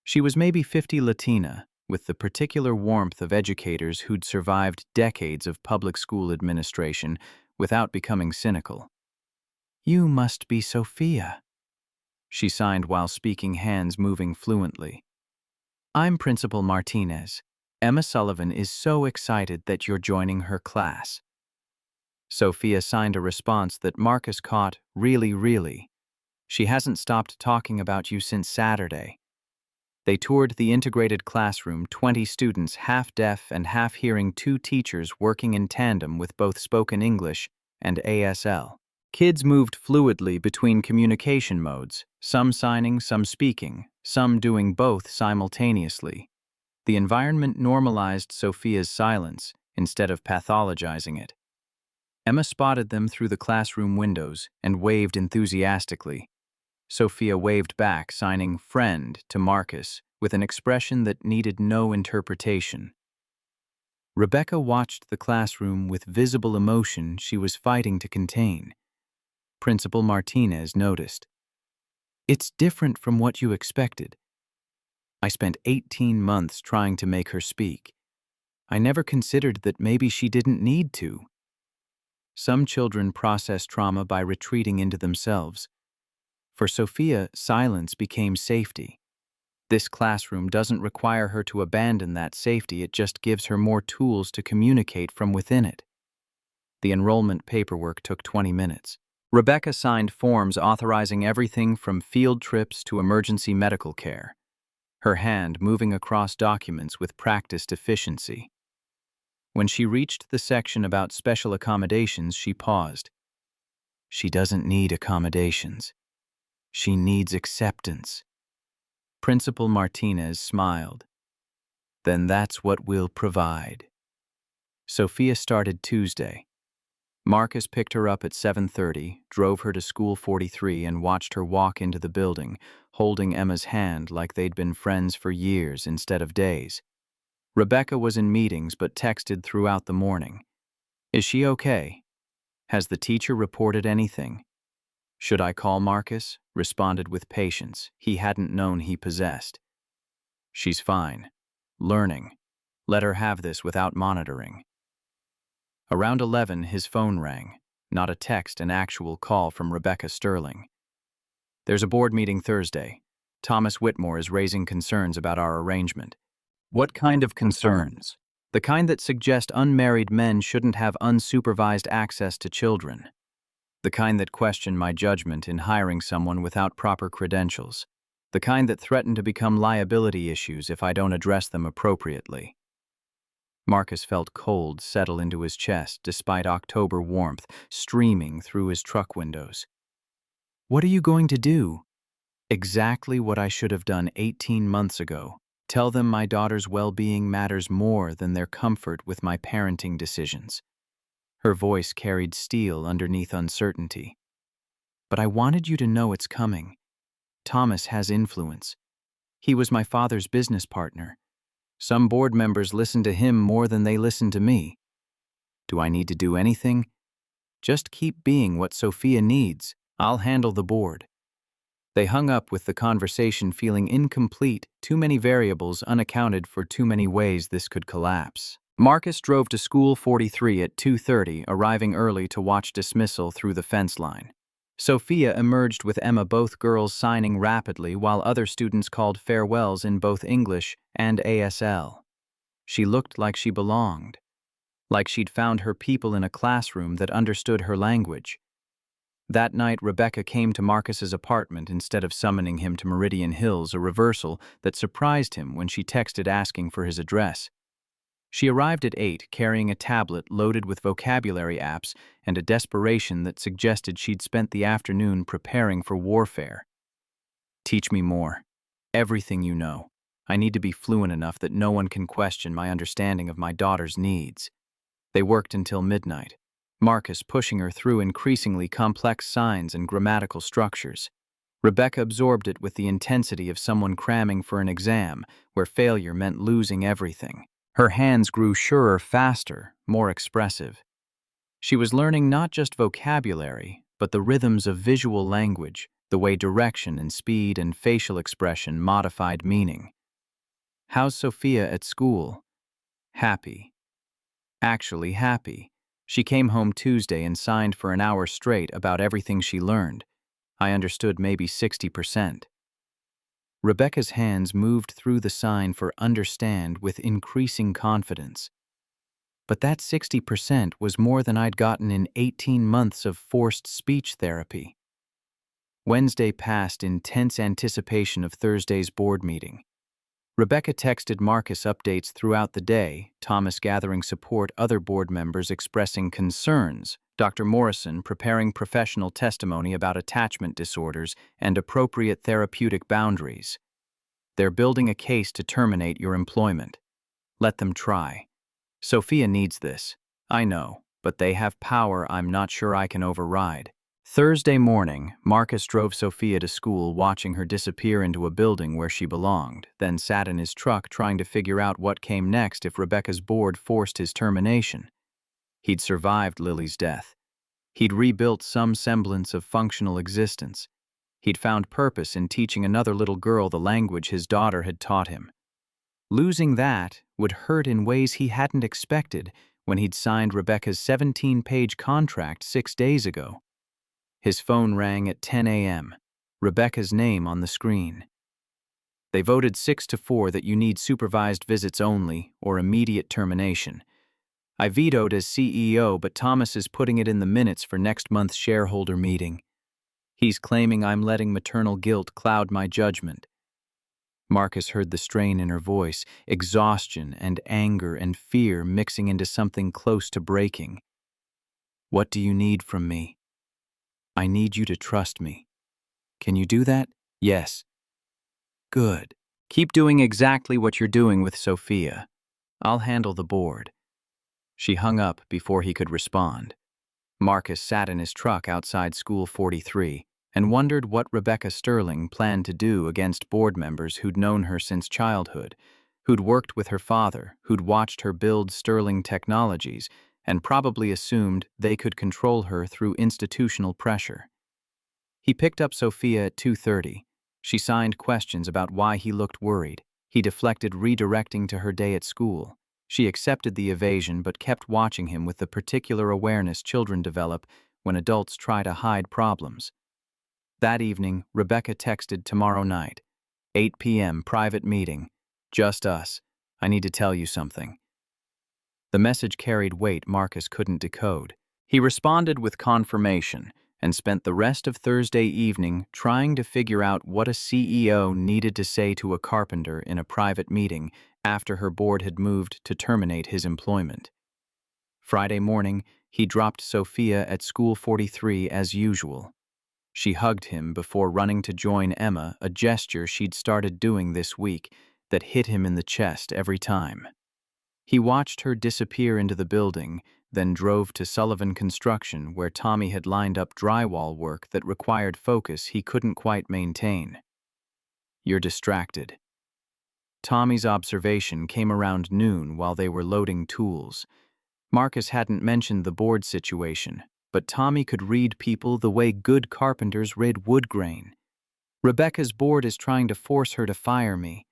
S1: She was maybe 50, Latina, with the particular warmth of educators who'd survived decades of public school administration without becoming cynical. "You must be Sophia," she signed while speaking, hands moving fluently. "I'm Principal Martinez. Emma Sullivan is so excited that you're joining her class." Sophia signed a response that Marcus caught. "Really, really. She hasn't stopped talking about you since Saturday." They toured the integrated classroom, 20 students, half deaf and half hearing, 2 teachers working in tandem with both spoken English and ASL. Kids moved fluidly between communication modes, some signing, some speaking, some doing both simultaneously. The environment normalized Sophia's silence instead of pathologizing it. Emma spotted them through the classroom windows and waved enthusiastically. Sophia waved back, signing "friend" to Marcus with an expression that needed no interpretation. Rebecca watched the classroom with visible emotion she was fighting to contain. Principal Martinez noticed. "It's different from what you expected. I spent 18 months trying to make her speak. I never considered that maybe she didn't need to." Some children process trauma by retreating into themselves. For Sophia, silence became safety. This classroom doesn't require her to abandon that safety, it just gives her more tools to communicate from within it. The enrollment paperwork took 20 minutes. Rebecca signed forms authorizing everything from field trips to emergency medical care, her hand moving across documents with practiced efficiency. When she reached the section about special accommodations, she paused. She doesn't need accommodations. She needs acceptance. Principal Martinez smiled. Then that's what we'll provide. Sophia started Tuesday. Marcus picked her up at 7:30, drove her to School 43, and watched her walk into the building, holding Emma's hand like they'd been friends for years instead of days. Rebecca was in meetings but texted throughout the morning. "Is she okay? Has the teacher reported anything?" "Should I call Marcus?" responded with patience he hadn't known he possessed. "She's fine. Learning. Let her have this without monitoring." Around 11, his phone rang. Not a text, an actual call from Rebecca Sterling. "There's a board meeting Thursday. Thomas Whitmore is raising concerns about our arrangement." "What kind of concerns?" "The kind that suggest unmarried men shouldn't have unsupervised access to children. The kind that question my judgment in hiring someone without proper credentials. The kind that threaten to become liability issues if I don't address them appropriately." Marcus felt cold settle into his chest despite October warmth streaming through his truck windows. "What are you going to do?" "Exactly what I should have done 18 months ago. Tell them my daughter's well-being matters more than their comfort with my parenting decisions." Her voice carried steel underneath uncertainty. "But I wanted you to know it's coming. Thomas has influence. He was my father's business partner. Some board members listen to him more than they listen to me. Do I need to do anything? Just keep being what Sophia needs. I'll handle the board." They hung up with the conversation feeling incomplete, too many variables unaccounted for, too many ways this could collapse. Marcus drove to School 43 at 2:30, arriving early to watch dismissal through the fence line. Sophia emerged with Emma, both girls signing rapidly while other students called farewells in both English and ASL. She looked like she belonged, like she'd found her people in a classroom that understood her language. That night, Rebecca came to Marcus's apartment instead of summoning him to Meridian Hills, a reversal that surprised him when she texted asking for his address. She arrived at 8, carrying a tablet loaded with vocabulary apps and a desperation that suggested she'd spent the afternoon preparing for warfare. "Teach me more. Everything you know. I need to be fluent enough that no one can question my understanding of my daughter's needs." They worked until midnight, Marcus pushing her through increasingly complex signs and grammatical structures. Rebecca absorbed it with the intensity of someone cramming for an exam where failure meant losing everything. Her hands grew surer faster, more expressive. She was learning not just vocabulary, but the rhythms of visual language, the way direction and speed and facial expression modified meaning. How's Sophia at school? Happy. Actually happy. She came home Tuesday and signed for an hour straight about everything she learned. I understood maybe 60%. Rebecca's hands moved through the sign for understand with increasing confidence. But that 60% was more than I'd gotten in 18 months of forced speech therapy. Wednesday passed in tense anticipation of Thursday's board meeting. Rebecca texted Marcus updates throughout the day, Thomas gathering support, other board members expressing concerns, Dr. Morrison preparing professional testimony about attachment disorders and appropriate therapeutic boundaries. They're building a case to terminate your employment. Let them try. Sophia needs this. I know, but they have power I'm not sure I can override. Thursday morning, Marcus drove Sophia to school, watching her disappear into a building where she belonged, then sat in his truck trying to figure out what came next if Rebecca's board forced his termination. He'd survived Lily's death. He'd rebuilt some semblance of functional existence. He'd found purpose in teaching another little girl the language his daughter had taught him. Losing that would hurt in ways he hadn't expected when he'd signed Rebecca's 17-page contract 6 days ago. His phone rang at 10 a.m., Rebecca's name on the screen. They voted 6-4 that you need supervised visits only or immediate termination. I vetoed as CEO, but Thomas is putting it in the minutes for next month's shareholder meeting. He's claiming I'm letting maternal guilt cloud my judgment. Marcus heard the strain in her voice, exhaustion and anger and fear mixing into something close to breaking. What do you need from me? I need you to trust me. Can you do that? Yes. Good. Keep doing exactly what you're doing with Sophia. I'll handle the board. She hung up before he could respond. Marcus sat in his truck outside School 43 and wondered what Rebecca Sterling planned to do against board members who'd known her since childhood, who'd worked with her father, who'd watched her build Sterling Technologies, and probably assumed they could control her through institutional pressure. He picked up Sophia at 2:30. She signed questions about why he looked worried. He deflected, redirecting to her day at school. She accepted the evasion but kept watching him with the particular awareness children develop when adults try to hide problems. That evening, Rebecca texted, tomorrow night, 8 p.m. private meeting. Just us. I need to tell you something. The message carried weight Marcus couldn't decode. He responded with confirmation and spent the rest of Thursday evening trying to figure out what a CEO needed to say to a carpenter in a private meeting after her board had moved to terminate his employment. Friday morning, he dropped Sophia at School 43 as usual. She hugged him before running to join Emma, a gesture she'd started doing this week that hit him in the chest every time. He watched her disappear into the building, then drove to Sullivan Construction where Tommy had lined up drywall work that required focus he couldn't quite maintain. You're distracted. Tommy's observation came around noon while they were loading tools. Marcus hadn't mentioned the board situation, but Tommy could read people the way good carpenters read wood grain. Rebecca's board is trying to force her to fire me.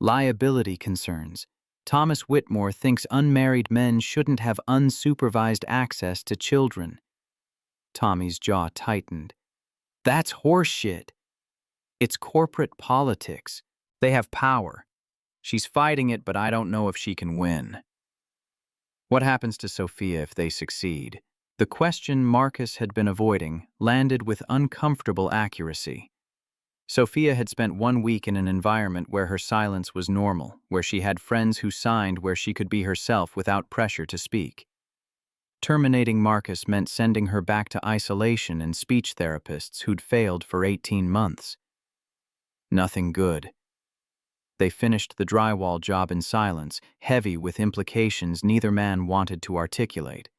S1: Liability concerns. Thomas Whitmore thinks unmarried men shouldn't have unsupervised access to children. Tommy's jaw tightened. That's horseshit. It's corporate politics. They have power. She's fighting it, but I don't know if she can win. What happens to Sophia if they succeed? The question Marcus had been avoiding landed with uncomfortable accuracy. Sophia had spent 1 week in an environment where her silence was normal, where she had friends who signed, where she could be herself without pressure to speak. Terminating Marcus meant sending her back to isolation and speech therapists who'd failed for 18 months. Nothing good. They finished the drywall job in silence, heavy with implications neither man wanted to articulate.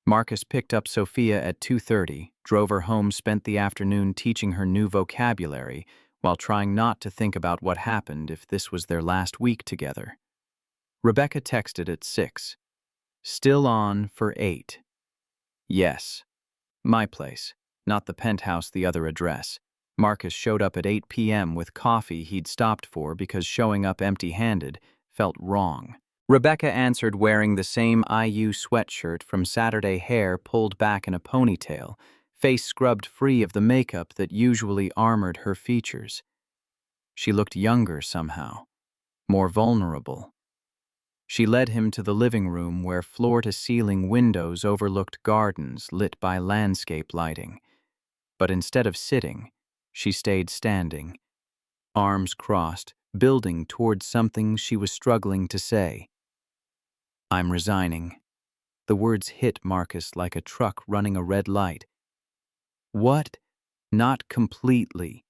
S1: Marcus picked up Sophia at 2:30, drove her home, spent the afternoon teaching her new vocabulary while trying not to think about what happened if this was their last week together. Rebecca texted at 6. Still on for 8. Yes. My place, not the penthouse, the other address. Marcus showed up at 8 p.m. with coffee he'd stopped for because showing up empty-handed felt wrong. Rebecca answered wearing the same IU sweatshirt from Saturday, hair pulled back in a ponytail, face scrubbed free of the makeup that usually armored her features. She looked younger somehow, more vulnerable. She led him to the living room where floor-to-ceiling windows overlooked gardens lit by landscape lighting. But instead of sitting, she stayed standing, arms crossed, building towards something she was struggling to say. I'm resigning. The words hit Marcus like a truck running a red light. What? Not completely.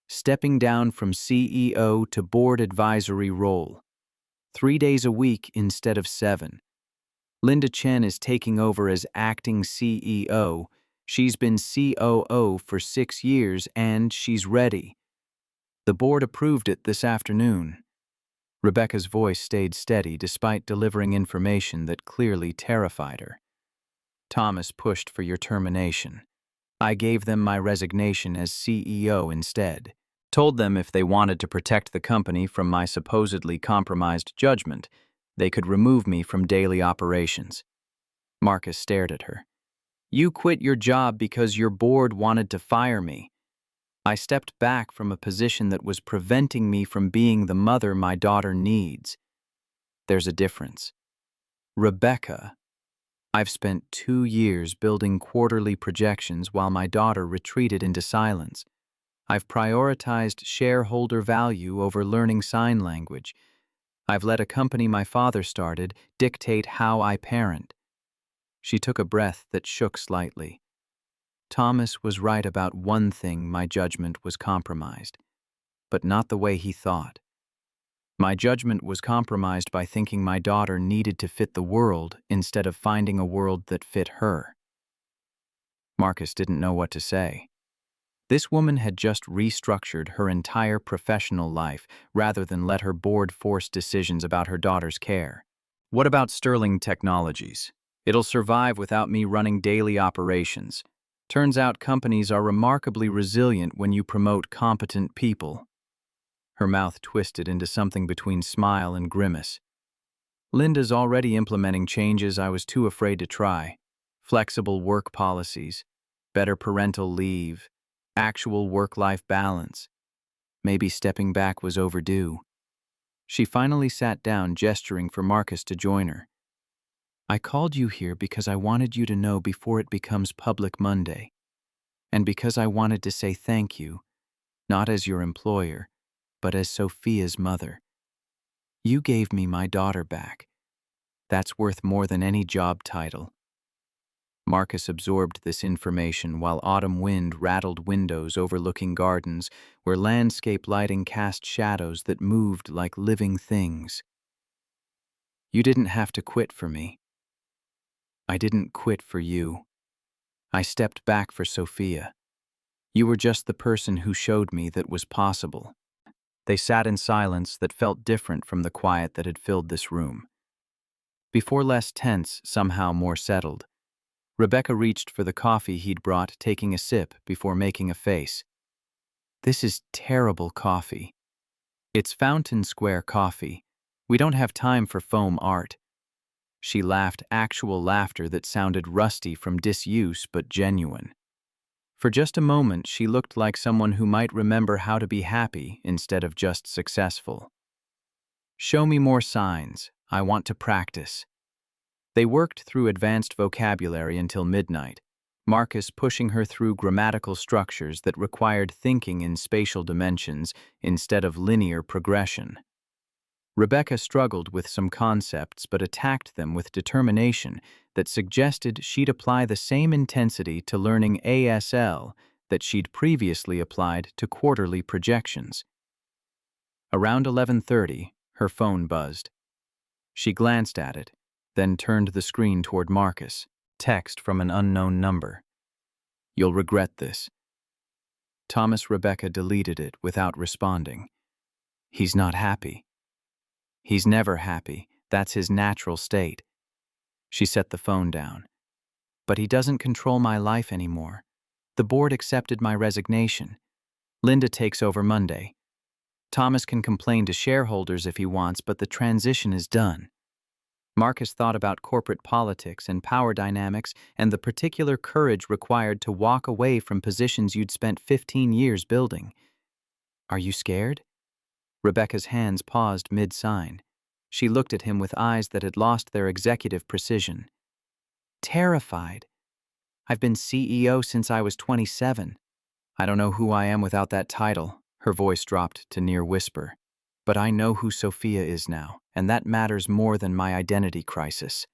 S1: Stepping down from CEO to board advisory role. 3 days a week instead of 7. Linda Chen is taking over as acting CEO. She's been COO for 6 years and she's ready. The board approved it this afternoon. Rebecca's voice stayed steady despite delivering information that clearly terrified her. Thomas pushed for your termination. I gave them my resignation as CEO instead. Told them if they wanted to protect the company from my supposedly compromised judgment, they could remove me from daily operations. Marcus stared at her. You quit your job because your board wanted to fire me. I stepped back from a position that was preventing me from being the mother my daughter needs. There's a difference. Rebecca, I've spent 2 years building quarterly projections while my daughter retreated into silence. I've prioritized shareholder value over learning sign language. I've let a company my father started dictate how I parent. She took a breath that shook slightly. Thomas was right about one thing: my judgment was compromised, but not the way he thought. My judgment was compromised by thinking my daughter needed to fit the world instead of finding a world that fit her. Marcus didn't know what to say. This woman had just restructured her entire professional life rather than let her board force decisions about her daughter's care. What about Sterling Technologies? It'll survive without me running daily operations. Turns out companies are remarkably resilient when you promote competent people. Her mouth twisted into something between smile and grimace. Linda's already implementing changes I was too afraid to try. Flexible work policies, better parental leave, actual work-life balance. Maybe stepping back was overdue. She finally sat down, gesturing for Marcus to join her. I called you here because I wanted you to know before it becomes public Monday. And because I wanted to say thank you, not as your employer, but as Sophia's mother. You gave me my daughter back. That's worth more than any job title. Marcus absorbed this information while autumn wind rattled windows overlooking gardens where landscape lighting cast shadows that moved like living things. You didn't have to quit for me. I didn't quit for you. I stepped back for Sophia. You were just the person who showed me that was possible. They sat in silence that felt different from the quiet that had filled this room. Before less tense, somehow more settled, Rebecca reached for the coffee he'd brought, taking a sip before making a face. This is terrible coffee. It's Fountain Square coffee. We don't have time for foam art. She laughed, actual laughter that sounded rusty from disuse but genuine. For just a moment, she looked like someone who might remember how to be happy instead of just successful. Show me more signs. I want to practice. They worked through advanced vocabulary until midnight, Marcus pushing her through grammatical structures that required thinking in spatial dimensions instead of linear progression. Rebecca struggled with some concepts but attacked them with determination that suggested she'd apply the same intensity to learning ASL that she'd previously applied to quarterly projections. Around 11:30, her phone buzzed. She glanced at it, then turned the screen toward Marcus. Text from an unknown number. You'll regret this. Thomas Rebecca deleted it without responding. He's not happy. He's never happy. That's his natural state. She set the phone down. But he doesn't control my life anymore. The board accepted my resignation. Linda takes over Monday. Thomas can complain to shareholders if he wants, but the transition is done. Marcus thought about corporate politics and power dynamics and the particular courage required to walk away from positions you'd spent 15 years building. Are you scared? Rebecca's hands paused mid-sign. She looked at him with eyes that had lost their executive precision. Terrified. I've been CEO since I was 27. I don't know who I am without that title. Her voice dropped to near whisper. But I know who Sophia is now, and that matters more than my identity crisis.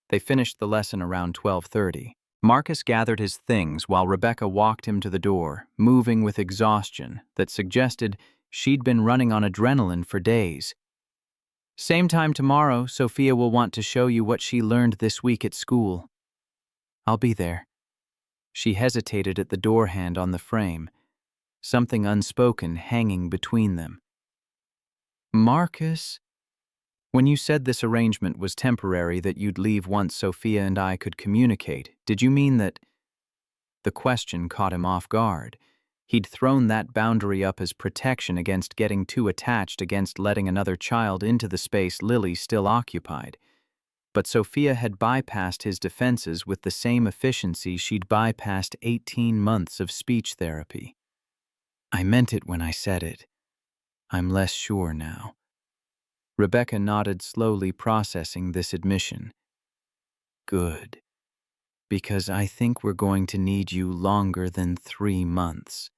S1: They finished the lesson around 12:30. Marcus gathered his things while Rebecca walked him to the door, moving with exhaustion that suggested she'd been running on adrenaline for days. Same time tomorrow, Sophia will want to show you what she learned this week at school. I'll be there. She hesitated at the door hand on the frame, something unspoken hanging between them. Marcus, when you said this arrangement was temporary, that you'd leave once Sophia and I could communicate, did you mean that? The question caught him off guard. He'd thrown that boundary up as protection against getting too attached, against letting another child into the space Lily still occupied. But Sophia had bypassed his defenses with the same efficiency she'd bypassed 18 months of speech therapy. I meant it when I said it. I'm less sure now. Rebecca nodded, slowly processing this admission. Good. Because I think we're going to need you longer than 3 months.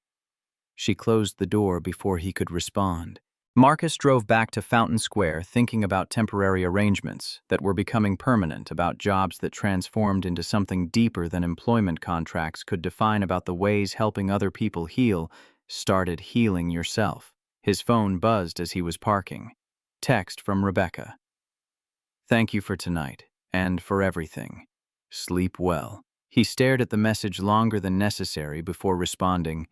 S1: She closed the door before he could respond. Marcus drove back to Fountain Square, thinking about temporary arrangements that were becoming permanent, about jobs that transformed into something deeper than employment contracts could define, about the ways helping other people heal started healing yourself. His phone buzzed as he was parking. Text from Rebecca. Thank you for tonight, and for everything. Sleep well. He stared at the message longer than necessary before responding.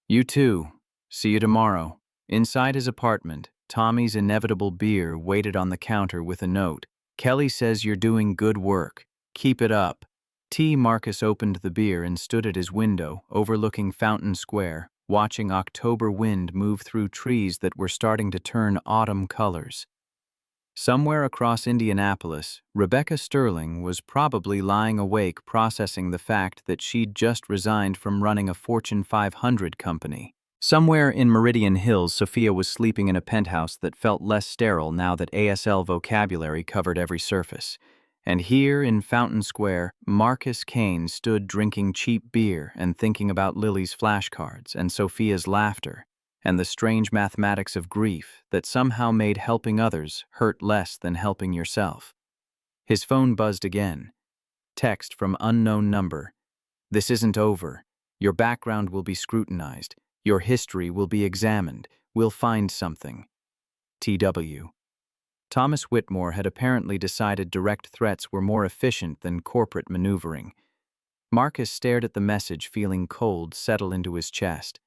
S1: You too. See you tomorrow. Inside his apartment, Tommy's inevitable beer waited on the counter with a note. Kelly says you're doing good work. Keep it up. Marcus opened the beer and stood at his window, overlooking Fountain Square, watching October wind move through trees that were starting to turn autumn colors. Somewhere across Indianapolis, Rebecca Sterling was probably lying awake, processing the fact that she'd just resigned from running a Fortune 500 company. Somewhere in Meridian Hills, Sophia was sleeping in a penthouse that felt less sterile now that ASL vocabulary covered every surface. And here in Fountain Square, Marcus Kane stood drinking cheap beer and thinking about Lily's flashcards and Sophia's laughter, and the strange mathematics of grief that somehow made helping others hurt less than helping yourself. His phone buzzed again. Text from unknown number. This isn't over. Your background will be scrutinized. Your history will be examined. We'll find something. TW. Thomas Whitmore had apparently decided direct threats were more efficient than corporate maneuvering. Marcus stared at the message, feeling cold settle into his chest.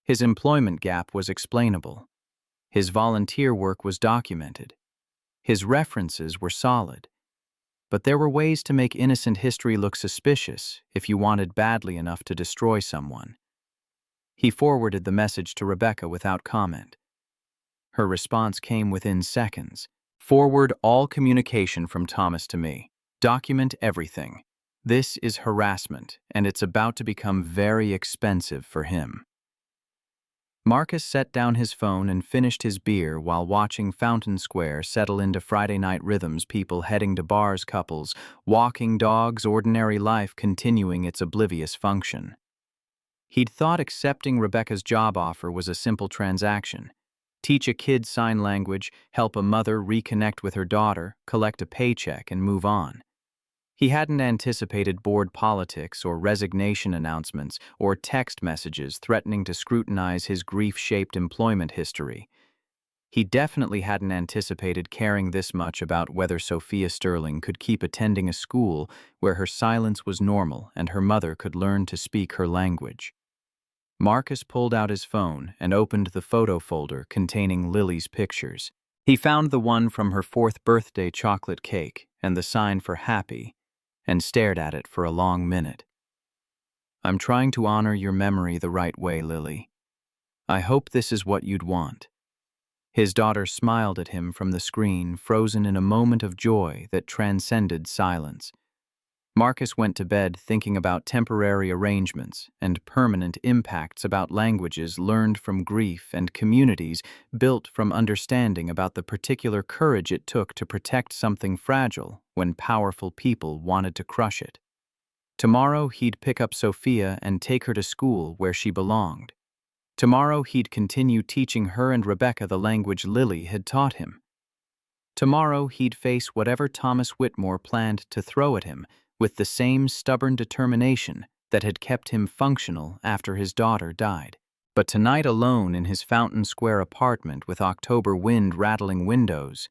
S1: His employment gap was explainable. His volunteer work was documented. His references were solid. But there were ways to make innocent history look suspicious if you wanted badly enough to destroy someone. He forwarded the message to Rebecca without comment. Her response came within seconds. Forward all communication from Thomas to me. Document everything. This is harassment, and it's about to become very expensive for him. Marcus set down his phone and finished his beer while watching Fountain Square settle into Friday night rhythms, people heading to bars, couples, walking dogs, ordinary life continuing its oblivious function. He'd thought accepting Rebecca's job offer was a simple transaction. Teach a kid sign language, help a mother reconnect with her daughter, collect a paycheck, and move on. He hadn't anticipated board politics or resignation announcements or text messages threatening to scrutinize his grief-shaped employment history. He definitely hadn't anticipated caring this much about whether Sophia Sterling could keep attending a school where her silence was normal and her mother could learn to speak her language. Marcus pulled out his phone and opened the photo folder containing Lily's pictures. He found the one from her 4th birthday chocolate cake and the sign for happy, and stared at it for a long minute. "I'm trying to honor your memory the right way, Lily. I hope this is what you'd want." His daughter smiled at him from the screen, frozen in a moment of joy that transcended silence. Marcus went to bed thinking about temporary arrangements and permanent impacts about languages learned from grief and communities built from understanding about the particular courage it took to protect something fragile when powerful people wanted to crush it. Tomorrow he'd pick up Sophia and take her to school where she belonged. Tomorrow he'd continue teaching her and Rebecca the language Lily had taught him. Tomorrow he'd face whatever Thomas Whitmore planned to throw at him with the same stubborn determination that had kept him functional after his daughter died. But tonight, alone in his Fountain Square apartment with October wind rattling windows,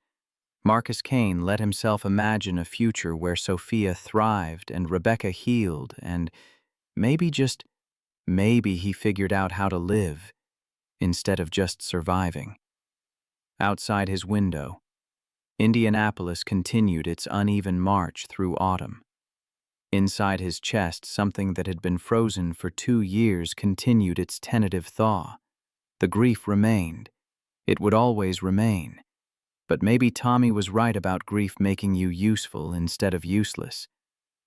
S1: Marcus Kane let himself imagine a future where Sophia thrived and Rebecca healed, and maybe, just maybe, he figured out how to live instead of just surviving. Outside his window, Indianapolis continued its uneven march through autumn. Inside his chest, something that had been frozen for 2 years continued its tentative thaw. The grief remained. It would always remain. But maybe Tommy was right about grief making you useful instead of useless.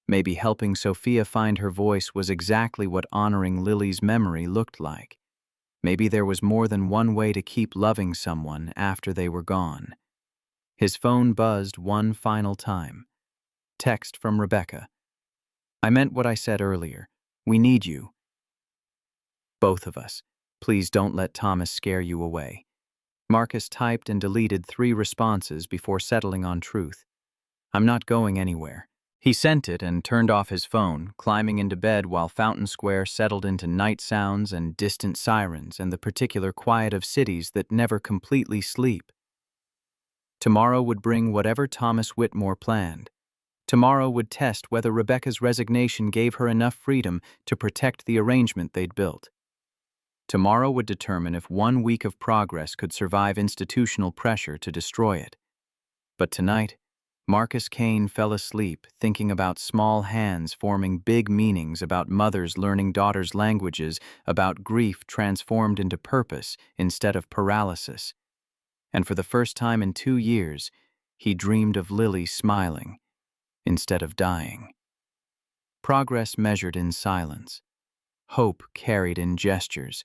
S1: Maybe helping Sophia find her voice was exactly what honoring Lily's memory looked like. Maybe there was more than one way to keep loving someone after they were gone. His phone buzzed one final time. Text from Rebecca. "I meant what I said earlier. We need you. Both of us. Please don't let Thomas scare you away." Marcus typed and deleted 3 responses before settling on truth. "I'm not going anywhere." He sent it and turned off his phone, climbing into bed while Fountain Square settled into night sounds and distant sirens and the particular quiet of cities that never completely sleep. Tomorrow would bring whatever Thomas Whitmore planned. Tomorrow would test whether Rebecca's resignation gave her enough freedom to protect the arrangement they'd built. Tomorrow would determine if 1 week of progress could survive institutional pressure to destroy it. But tonight, Marcus Kane fell asleep thinking about small hands forming big meanings, about mothers learning daughters' languages, about grief transformed into purpose instead of paralysis. And for the first time in 2 years, he dreamed of Lily smiling instead of dying. Progress measured in silence. Hope carried in gestures.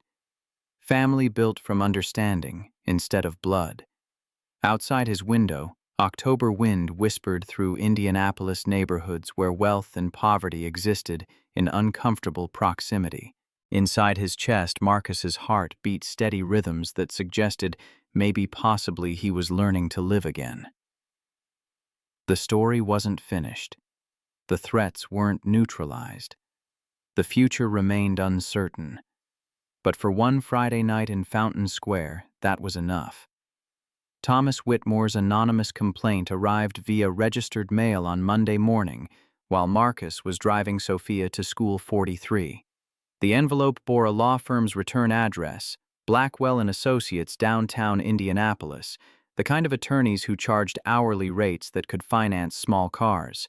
S1: Family built from understanding instead of blood. Outside his window, October wind whispered through Indianapolis neighborhoods where wealth and poverty existed in uncomfortable proximity. Inside his chest, Marcus's heart beat steady rhythms that suggested maybe possibly he was learning to live again. The story wasn't finished. The threats weren't neutralized. The future remained uncertain. But for one Friday night in Fountain Square, that was enough. Thomas Whitmore's anonymous complaint arrived via registered mail on Monday morning, while Marcus was driving Sophia to School 43. The envelope bore a law firm's return address, Blackwell & Associates, downtown Indianapolis, the kind of attorneys who charged hourly rates that could finance small cars.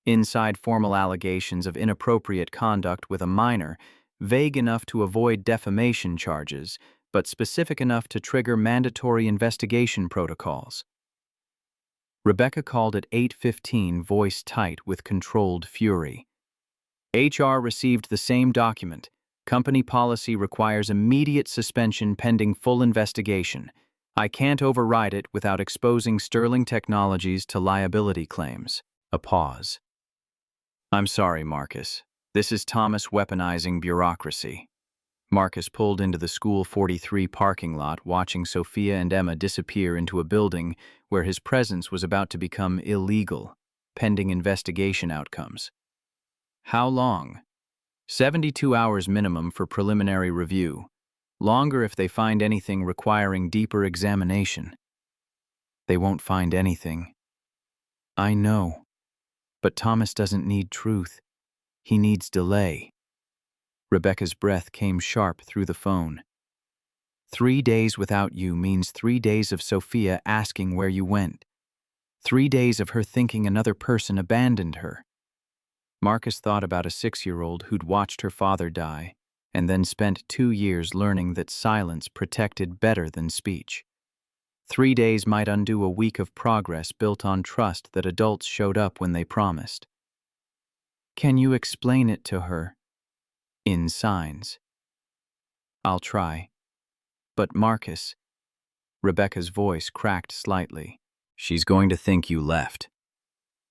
S1: Inside, formal allegations of inappropriate conduct with a minor, vague enough to avoid defamation charges, but specific enough to trigger mandatory investigation protocols. Rebecca called at 8:15, voice tight with controlled fury. "HR received the same document. Company policy requires immediate suspension pending full investigation. I can't override it without exposing Sterling Technologies to liability claims." A pause. "I'm sorry, Marcus. This is Thomas weaponizing bureaucracy." Marcus pulled into the School 43 parking lot, watching Sophia and Emma disappear into a building where his presence was about to become illegal, pending investigation outcomes. "How long?" 72 hours minimum for preliminary review. Longer if they find anything requiring deeper examination. They won't find anything. I know. But Thomas doesn't need truth. He needs delay. Rebecca's breath came sharp through the phone. 3 days without you means 3 days of Sophia asking where you went. 3 days of her thinking another person abandoned her. Marcus thought about a 6-year-old who'd watched her father die and then spent 2 years learning that silence protected better than speech. 3 days might undo a week of progress built on trust that adults showed up when they promised. Can you explain it to her? In signs. I'll try. But Marcus, Rebecca's voice cracked slightly. She's going to think you left.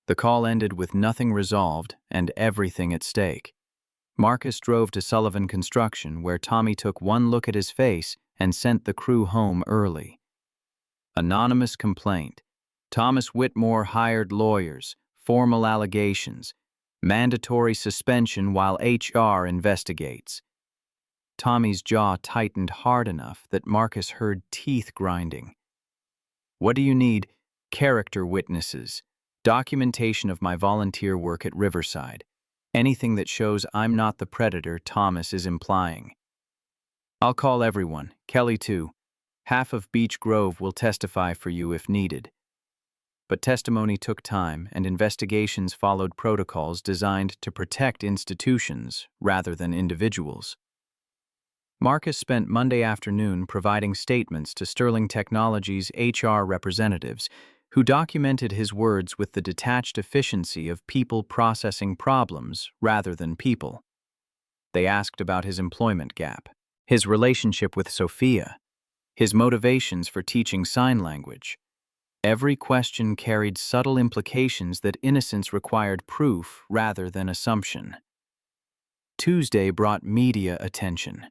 S1: The call ended with nothing resolved and everything at stake. Marcus drove to Sullivan Construction, where Tommy took one look at his face and sent the crew home early. Anonymous complaint. Thomas Whitmore hired lawyers, formal allegations, mandatory suspension while HR investigates. Tommy's jaw tightened hard enough that Marcus heard teeth grinding. What do you need? Character witnesses. Documentation of my volunteer work at Riverside. Anything that shows I'm not the predator Thomas is implying. I'll call everyone, Kelly too. Half of Beech Grove will testify for you if needed. But testimony took time, and investigations followed protocols designed to protect institutions rather than individuals. Marcus spent Monday afternoon providing statements to Sterling Technologies' HR representatives, who documented his words with the detached efficiency of people processing problems rather than people. They asked about his employment gap, his relationship with Sophia, his motivations for teaching sign language. Every question carried subtle implications that innocence required proof rather than assumption. Tuesday brought media attention.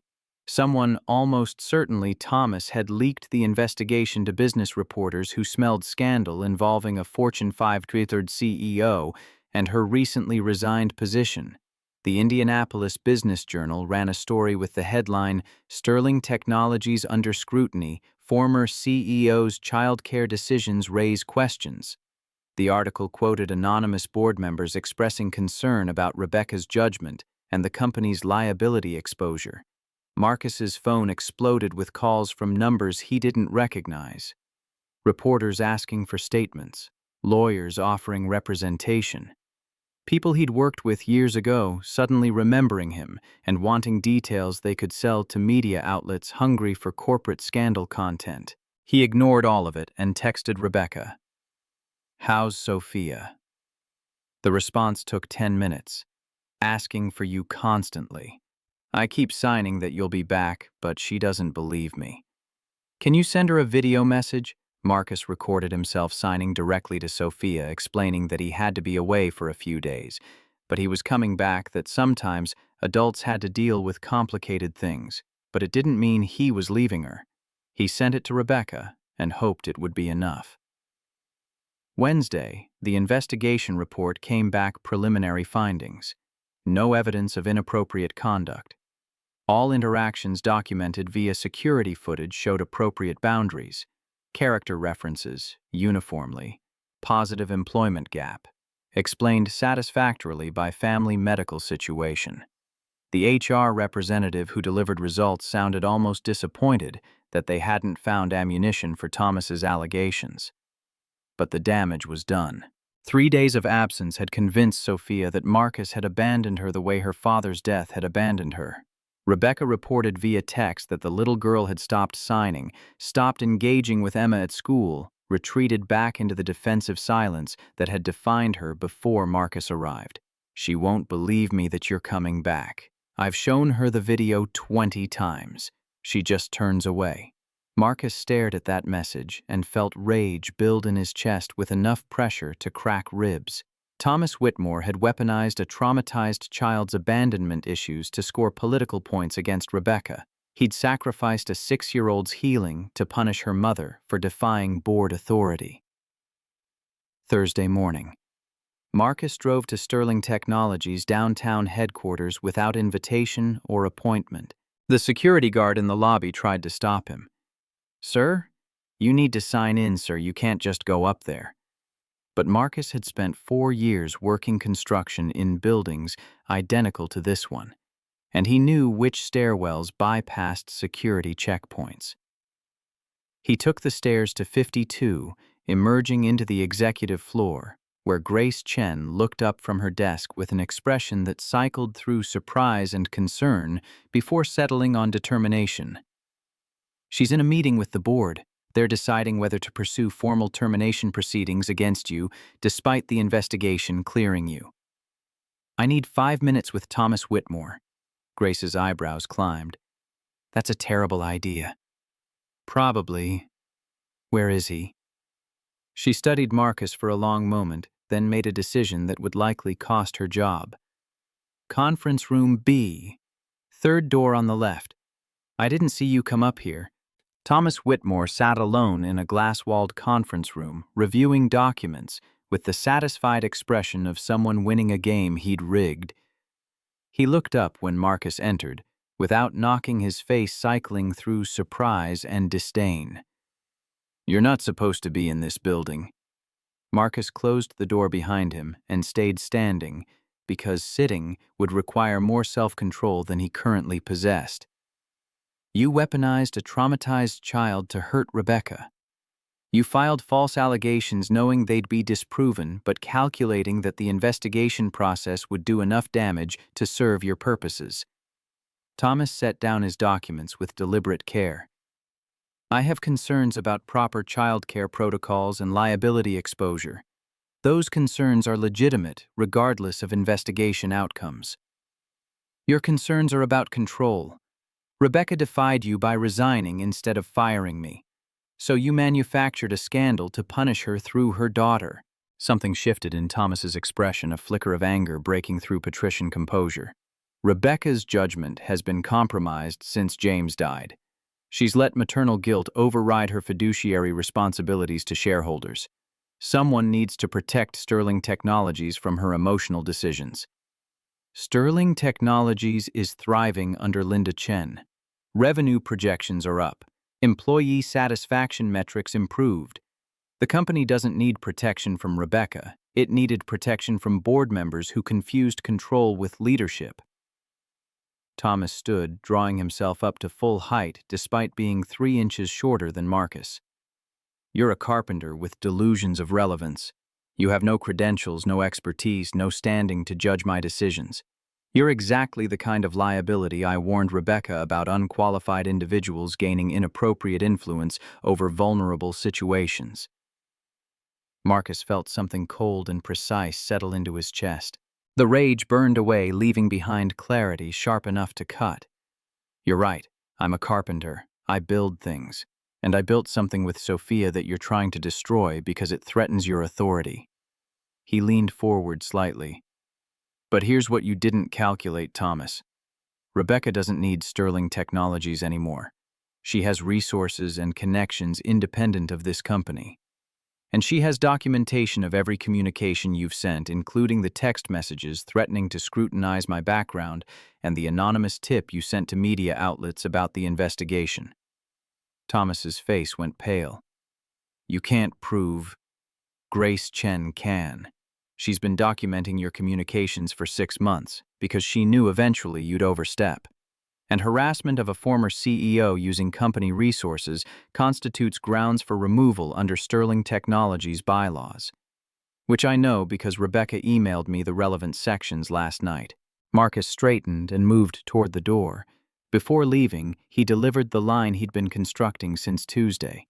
S1: Someone, almost certainly Thomas, had leaked the investigation to business reporters who smelled scandal involving a Fortune 500 CEO and her recently resigned position. The Indianapolis Business Journal ran a story with the headline, "Sterling Technologies Under Scrutiny, Former CEO's Childcare Decisions Raise Questions." The article quoted anonymous board members expressing concern about Rebecca's judgment and the company's liability exposure. Marcus's phone exploded with calls from numbers he didn't recognize. Reporters asking for statements, lawyers offering representation. People he'd worked with years ago suddenly remembering him and wanting details they could sell to media outlets hungry for corporate scandal content. He ignored all of it and texted Rebecca, "How's Sophia?" The response took 10 minutes. "Asking for you constantly. I keep signing that you'll be back, but she doesn't believe me. Can you send her a video message?" Marcus recorded himself signing directly to Sophia, explaining that he had to be away for a few days, but he was coming back, that sometimes adults had to deal with complicated things, but it didn't mean he was leaving her. He sent it to Rebecca and hoped it would be enough. Wednesday, the investigation report came back preliminary findings. No evidence of inappropriate conduct. All interactions documented via security footage showed appropriate boundaries, character references, uniformly, positive employment gap, explained satisfactorily by family medical situation. The HR representative who delivered results sounded almost disappointed that they hadn't found ammunition for Thomas's allegations. But the damage was done. 3 days of absence had convinced Sophia that Marcus had abandoned her the way her father's death had abandoned her. Rebecca reported via text that the little girl had stopped signing, stopped engaging with Emma at school, retreated back into the defensive silence that had defined her before Marcus arrived. "She won't believe me that you're coming back. I've shown her the video 20 times. She just turns away." Marcus stared at that message and felt rage build in his chest with enough pressure to crack ribs. Thomas Whitmore had weaponized a traumatized child's abandonment issues to score political points against Rebecca. He'd sacrificed a 6-year-old's healing to punish her mother for defying board authority. Thursday morning. Marcus drove to Sterling Technologies' downtown headquarters without invitation or appointment. The security guard in the lobby tried to stop him. "Sir, you need to sign in, sir. You can't just go up there." But Marcus had spent 4 years working construction in buildings identical to this one, and he knew which stairwells bypassed security checkpoints. He took the stairs to 52, emerging into the executive floor, where Grace Chen looked up from her desk with an expression that cycled through surprise and concern before settling on determination. "She's in a meeting with the board. They're deciding whether to pursue formal termination proceedings against you despite the investigation clearing you." "I need 5 minutes with Thomas Whitmore." Grace's eyebrows climbed. "That's a terrible idea." "Probably. Where is he?" She studied Marcus for a long moment, then made a decision that would likely cost her job. "Conference room B. Third door on the left. I didn't see you come up here." Thomas Whitmore sat alone in a glass-walled conference room, reviewing documents, with the satisfied expression of someone winning a game he'd rigged. He looked up when Marcus entered, without knocking, his face cycling through surprise and disdain. "You're not supposed to be in this building." Marcus closed the door behind him and stayed standing, because sitting would require more self-control than he currently possessed. "You weaponized a traumatized child to hurt Rebecca. You filed false allegations knowing they'd be disproven, but calculating that the investigation process would do enough damage to serve your purposes." Thomas set down his documents with deliberate care. "I have concerns about proper child care protocols and liability exposure. Those concerns are legitimate, regardless of investigation outcomes. Your concerns are about control. Rebecca defied you by resigning instead of firing me. So you manufactured a scandal to punish her through her daughter." Something shifted in Thomas's expression, a flicker of anger breaking through patrician composure. "Rebecca's judgment has been compromised since James died. She's let maternal guilt override her fiduciary responsibilities to shareholders. Someone needs to protect Sterling Technologies from her emotional decisions." Sterling Technologies is thriving under Linda Chen. Revenue projections are up. Employee satisfaction metrics improved. The company doesn't need protection from Rebecca. It needed protection from board members who confused control with leadership. Thomas stood, drawing himself up to full height despite being 3 inches shorter than Marcus. "You're a carpenter with delusions of relevance. You have no credentials, no expertise, no standing to judge my decisions. You're exactly the kind of liability I warned Rebecca about: unqualified individuals gaining inappropriate influence over vulnerable situations." Marcus felt something cold and precise settle into his chest. The rage burned away, leaving behind clarity sharp enough to cut. "You're right. I'm a carpenter. I build things. And I built something with Sophia that you're trying to destroy because it threatens your authority." He leaned forward slightly. "But here's what you didn't calculate, Thomas. Rebecca doesn't need Sterling Technologies anymore. She has resources and connections independent of this company. And she has documentation of every communication you've sent, including the text messages threatening to scrutinize my background and the anonymous tip you sent to media outlets about the investigation." Thomas's face went pale. "You can't prove—" "Grace Chen can. She's been documenting your communications for 6 months because she knew eventually you'd overstep. And harassment of a former CEO using company resources constitutes grounds for removal under Sterling Technologies bylaws. Which I know because Rebecca emailed me the relevant sections last night." Marcus straightened and moved toward the door. Before leaving, he delivered the line he'd been constructing since Tuesday.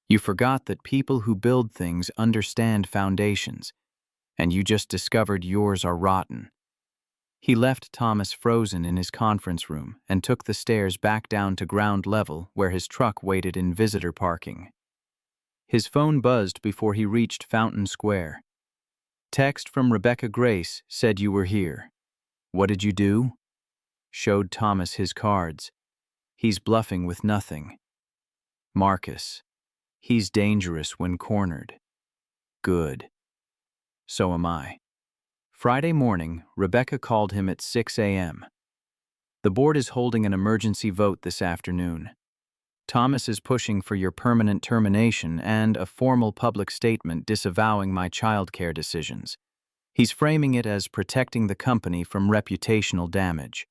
S1: "You forgot that people who build things understand foundations, and you just discovered yours are rotten." He left Thomas frozen in his conference room and took the stairs back down to ground level where his truck waited in visitor parking. His phone buzzed before he reached Fountain Square. "Text from Rebecca Grace said you were here. What did you do?" Showed Thomas his cards. "He's bluffing with nothing." Marcus. "He's dangerous when cornered." "Good. So am I." Friday morning, Rebecca called him at 6 a.m. The board is holding an emergency vote this afternoon. Thomas is pushing for your permanent termination and a formal public statement disavowing my childcare decisions. He's framing it as protecting the company from reputational damage.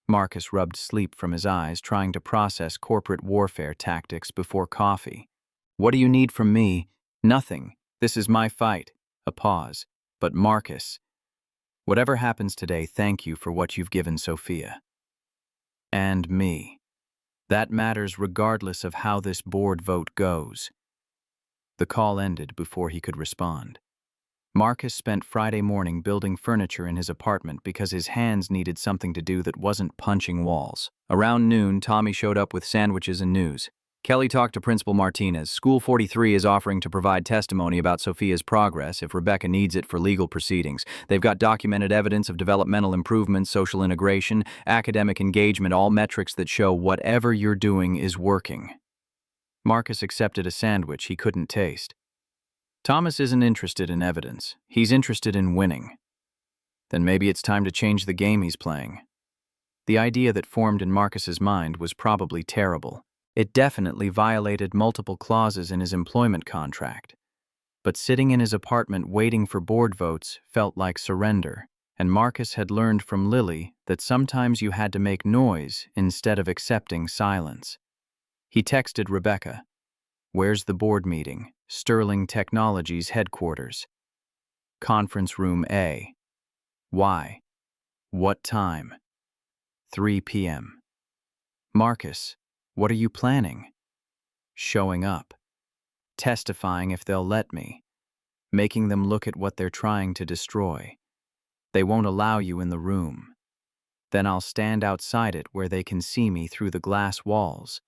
S1: Marcus rubbed sleep from his eyes, trying to process corporate warfare tactics before coffee. What do you need from me? Nothing. This is my fight. A pause. But Marcus, whatever happens today, thank you for what you've given Sophia. And me. That matters regardless of how this board vote goes. The call ended before he could respond. Marcus spent Friday morning building furniture in his apartment because his hands needed something to do that wasn't punching walls. Around noon, Tommy showed up with sandwiches and news. Kelly talked to Principal Martinez. School 43 is offering to provide testimony about Sophia's progress if Rebecca needs it for legal proceedings. They've got documented evidence of developmental improvement, social integration, academic engagement, all metrics that show whatever you're doing is working. Marcus accepted a sandwich he couldn't taste. Thomas isn't interested in evidence. He's interested in winning. Then maybe it's time to change the game he's playing. The idea that formed in Marcus's mind was probably terrible. It definitely violated multiple clauses in his employment contract. But sitting in his apartment waiting for board votes felt like surrender, and Marcus had learned from Lily that sometimes you had to make noise instead of accepting silence. He texted Rebecca. Where's the board meeting? Sterling Technologies headquarters. Conference room A. Why? What time? 3 p.m. Marcus, what are you planning? Showing up. Testifying if they'll let me. Making them look at what they're trying to destroy. They won't allow you in the room. Then I'll stand outside it where they can see me through the glass walls.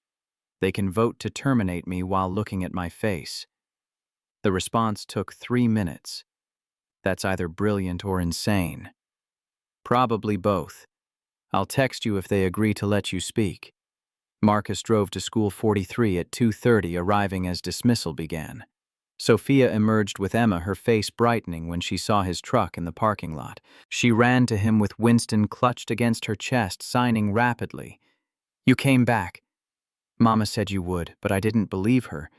S1: They can vote to terminate me while looking at my face. The response took 3 minutes. That's either brilliant or insane. Probably both. I'll text you if they agree to let you speak. Marcus drove to School 43 at 2:30, arriving as dismissal began. Sophia emerged with Emma, her face brightening when she saw his truck in the parking lot. She ran to him with Winston clutched against her chest, signing rapidly. You came back. Mama said you would, but I didn't believe her.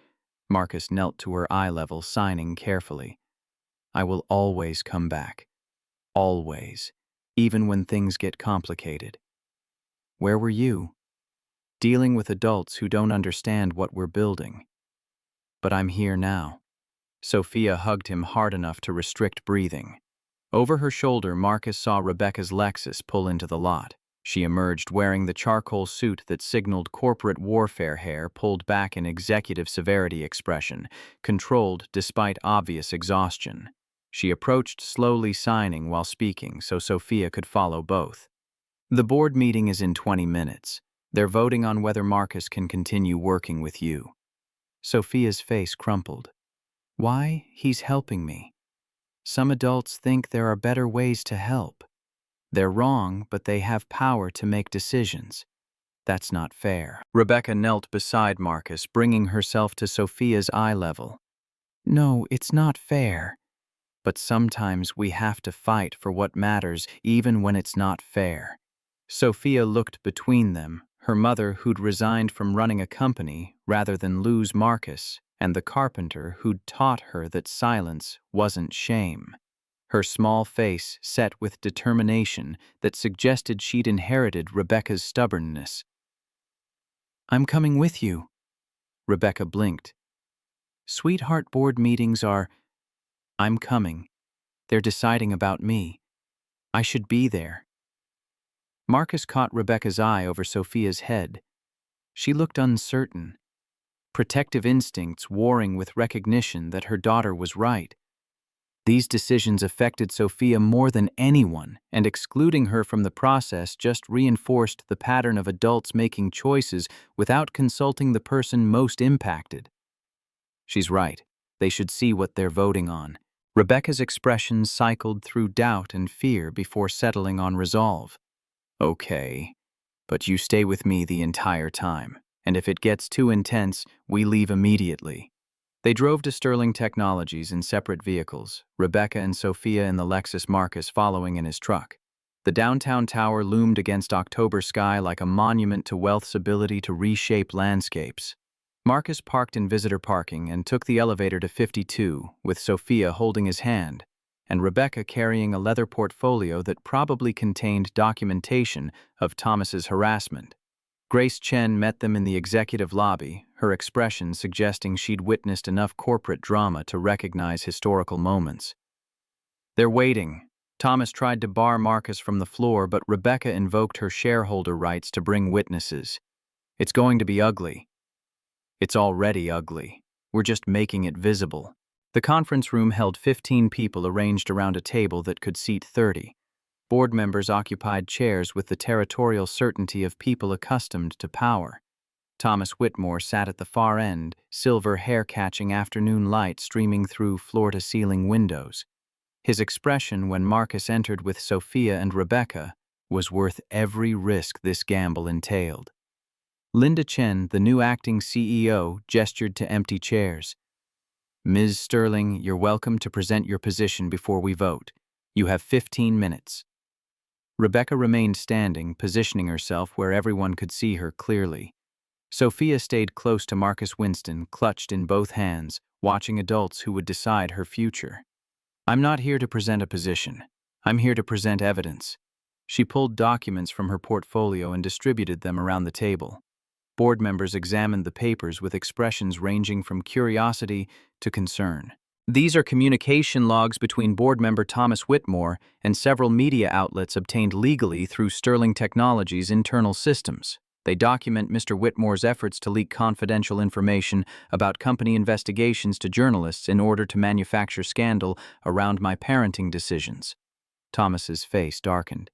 S1: Marcus knelt to her eye level, signing carefully. I will always come back. Always. Even when things get complicated. Where were you? Dealing with adults who don't understand what we're building. But I'm here now. Sophia hugged him hard enough to restrict breathing. Over her shoulder, Marcus saw Rebecca's Lexus pull into the lot. She emerged wearing the charcoal suit that signaled corporate warfare, hair pulled back in executive severity expression, controlled despite obvious exhaustion. She approached slowly, signing while speaking so Sophia could follow both. The board meeting is in 20 minutes. They're voting on whether Marcus can continue working with you. Sophia's face crumpled. Why? He's helping me. Some adults think there are better ways to help. They're wrong, but they have power to make decisions. That's not fair. Rebecca knelt beside Marcus, bringing herself to Sophia's eye level. No, it's not fair. But sometimes we have to fight for what matters, even when it's not fair. Sophia looked between them, her mother who'd resigned from running a company rather than lose Marcus, and the carpenter who'd taught her that silence wasn't shame. Her small face set with determination that suggested she'd inherited Rebecca's stubbornness. I'm coming with you. Rebecca blinked. Sweetheart board meetings are... I'm coming. They're deciding about me. I should be there. Marcus caught Rebecca's eye over Sophia's head. She looked uncertain, protective instincts warring with recognition that her daughter was right. These decisions affected Sophia more than anyone, and excluding her from the process just reinforced the pattern of adults making choices without consulting the person most impacted. She's right. They should see what they're voting on. Rebecca's expression cycled through doubt and fear before settling on resolve. Okay, but you stay with me the entire time, and if it gets too intense, we leave immediately. They drove to Sterling Technologies in separate vehicles, Rebecca and Sophia in the Lexus, Marcus following in his truck. The downtown tower loomed against October sky like a monument to wealth's ability to reshape landscapes. Marcus parked in visitor parking and took the elevator to 52, with Sophia holding his hand, and Rebecca carrying a leather portfolio that probably contained documentation of Thomas's harassment. Grace Chen met them in the executive lobby, her expression suggesting she'd witnessed enough corporate drama to recognize historical moments. "They're waiting." Thomas tried to bar Marcus from the floor, but Rebecca invoked her shareholder rights to bring witnesses. "It's going to be ugly." "It's already ugly. We're just making it visible." The conference room held 15 people arranged around a table that could seat 30. Board members occupied chairs with the territorial certainty of people accustomed to power. Thomas Whitmore sat at the far end, silver hair-catching afternoon light streaming through floor-to-ceiling windows. His expression when Marcus entered with Sophia and Rebecca was worth every risk this gamble entailed. Linda Chen, the new acting CEO, gestured to empty chairs. "Ms. Sterling, you're welcome to present your position before we vote. You have 15 minutes. Rebecca remained standing, positioning herself where everyone could see her clearly. Sophia stayed close to Marcus Winston, clutched in both hands, watching adults who would decide her future. "I'm not here to present a position. I'm here to present evidence." She pulled documents from her portfolio and distributed them around the table. Board members examined the papers with expressions ranging from curiosity to concern. These are communication logs between board member Thomas Whitmore and several media outlets obtained legally through Sterling Technologies' internal systems. They document Mr. Whitmore's efforts to leak confidential information about company investigations to journalists in order to manufacture scandal around my parenting decisions. Thomas's face darkened.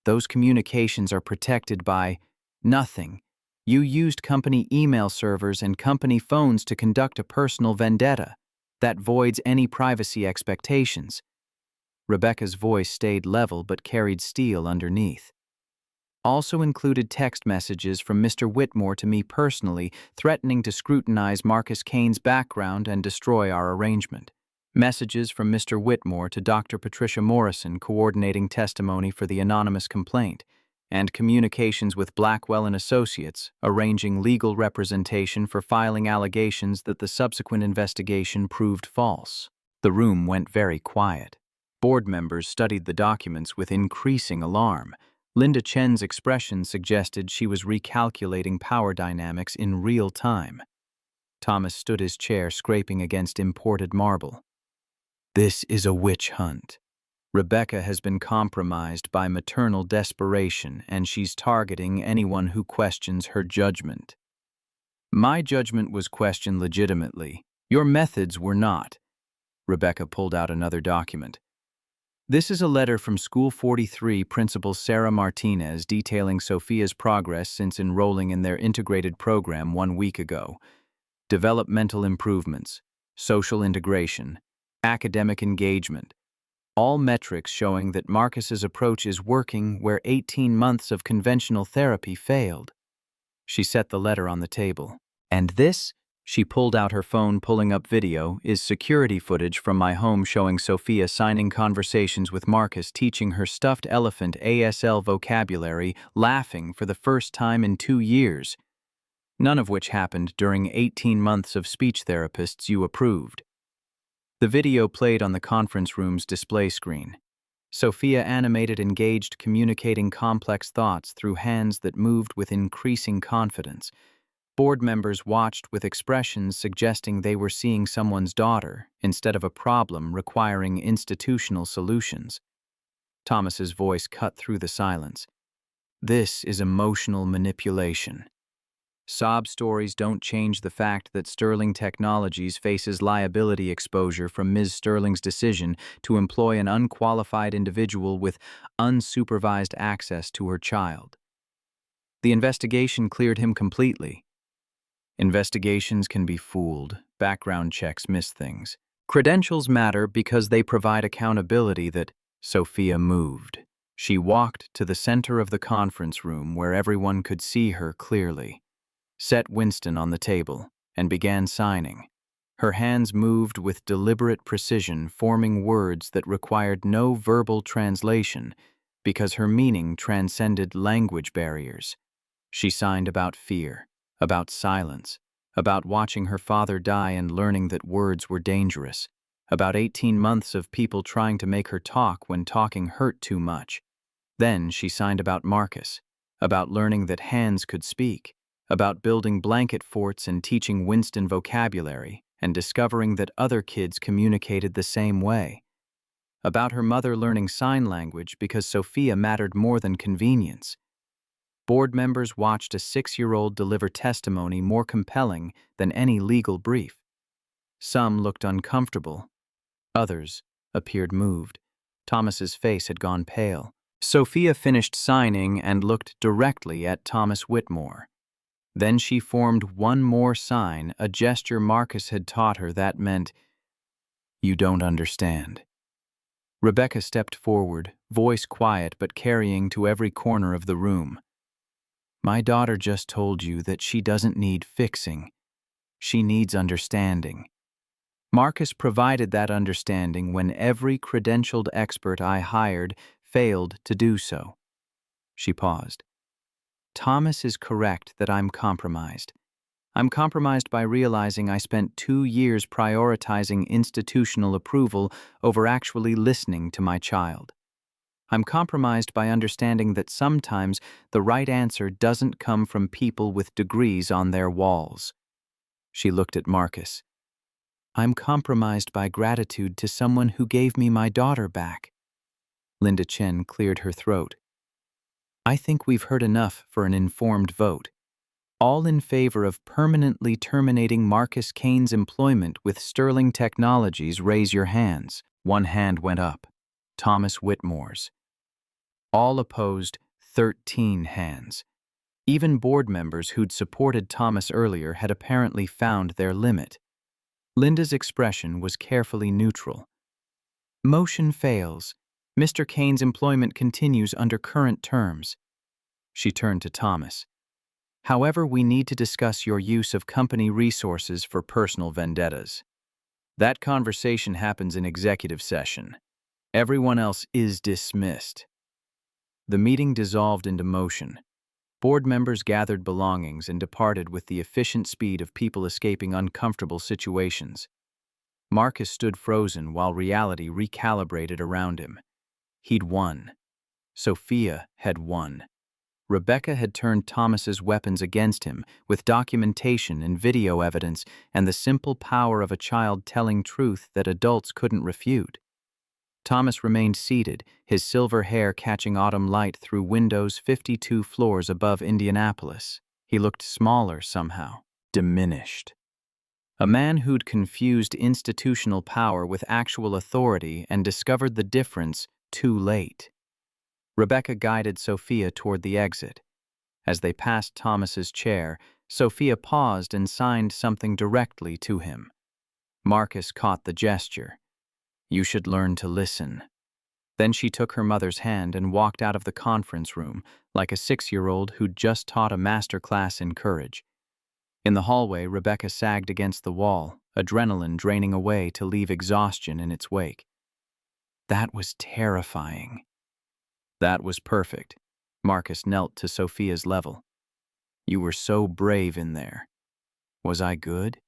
S1: "Those communications are protected by nothing. You used company email servers and company phones to conduct a personal vendetta. That voids any privacy expectations." Rebecca's voice stayed level but carried steel underneath. "Also included text messages from Mr. Whitmore to me personally, threatening to scrutinize Marcus Kane's background and destroy our arrangement. Messages from Mr. Whitmore to Dr. Patricia Morrison coordinating testimony for the anonymous complaint, and communications with Blackwell and Associates arranging legal representation for filing allegations that the subsequent investigation proved false." The room went very quiet. Board members studied the documents with increasing alarm. Linda Chen's expression suggested she was recalculating power dynamics in real time. Thomas stood his chair, scraping against imported marble. "This is a witch hunt. Rebecca has been compromised by maternal desperation, and she's targeting anyone who questions her judgment." "My judgment was questioned legitimately. Your methods were not." Rebecca pulled out another document. "This is a letter from School 43 Principal Sarah Martinez detailing Sophia's progress since enrolling in their integrated program 1 week ago. Developmental improvements, social integration, academic engagement, all metrics showing that Marcus's approach is working where 18 months of conventional therapy failed." She set the letter on the table. "And this," she pulled out her phone, pulling up video, "is security footage from my home showing Sophia signing conversations with Marcus, teaching her stuffed elephant ASL vocabulary, laughing for the first time in 2 years. None of which happened during 18 months of speech therapists you approved." The video played on the conference room's display screen. Sophia animated, engaged, communicating complex thoughts through hands that moved with increasing confidence. Board members watched with expressions suggesting they were seeing someone's daughter instead of a problem requiring institutional solutions. Thomas's voice cut through the silence. "This is emotional manipulation. Sob stories don't change the fact that Sterling Technologies faces liability exposure from Ms. Sterling's decision to employ an unqualified individual with unsupervised access to her child. The investigation cleared him completely. Investigations can be fooled. Background checks miss things. Credentials matter because they provide accountability." That Sophia moved. She walked to the center of the conference room where everyone could see her clearly, set Winston on the table, and began signing. Her hands moved with deliberate precision, forming words that required no verbal translation because her meaning transcended language barriers. She signed about fear, about silence, about watching her father die and learning that words were dangerous, about 18 months of people trying to make her talk when talking hurt too much. Then she signed about Marcus, about learning that hands could speak, about building blanket forts and teaching Winston vocabulary, and discovering that other kids communicated the same way. About her mother learning sign language because Sophia mattered more than convenience. Board members watched a 6-year-old deliver testimony more compelling than any legal brief. Some looked uncomfortable. Others appeared moved. Thomas's face had gone pale. Sophia finished signing and looked directly at Thomas Whitmore. Then she formed one more sign, a gesture Marcus had taught her that meant, "You don't understand." Rebecca stepped forward, voice quiet but carrying to every corner of the room. "My daughter just told you that she doesn't need fixing. She needs understanding. Marcus provided that understanding when every credentialed expert I hired failed to do so." She paused. "Thomas is correct that I'm compromised. I'm compromised by realizing I spent 2 years prioritizing institutional approval over actually listening to my child. I'm compromised by understanding that sometimes the right answer doesn't come from people with degrees on their walls." She looked at Marcus. "I'm compromised by gratitude to someone who gave me my daughter back." Linda Chen cleared her throat. "I think we've heard enough for an informed vote. All in favor of permanently terminating Marcus Kane's employment with Sterling Technologies, raise your hands." One hand went up. Thomas Whitmore's. All opposed, 13 hands. Even board members who'd supported Thomas earlier had apparently found their limit. Linda's expression was carefully neutral. "Motion fails. Mr. Kane's employment continues under current terms." She turned to Thomas. "However, we need to discuss your use of company resources for personal vendettas. That conversation happens in executive session. Everyone else is dismissed." The meeting dissolved into motion. Board members gathered belongings and departed with the efficient speed of people escaping uncomfortable situations. Marcus stood frozen while reality recalibrated around him. He'd won. Sophia had won. Rebecca had turned Thomas's weapons against him with documentation and video evidence and the simple power of a child telling truth that adults couldn't refute. Thomas remained seated, his silver hair catching autumn light through windows 52 floors above Indianapolis. He looked smaller somehow, diminished. A man who'd confused institutional power with actual authority and discovered the difference too late. Rebecca guided Sophia toward the exit. As they passed Thomas's chair, Sophia paused and signed something directly to him. Marcus caught the gesture. "You should learn to listen." Then she took her mother's hand and walked out of the conference room like a 6-year-old who'd just taught a master class in courage. In the hallway, Rebecca sagged against the wall, adrenaline draining away to leave exhaustion in its wake. "That was terrifying." "That was perfect." Marcus knelt to Sophia's level. "You were so brave in there." "Was I good?"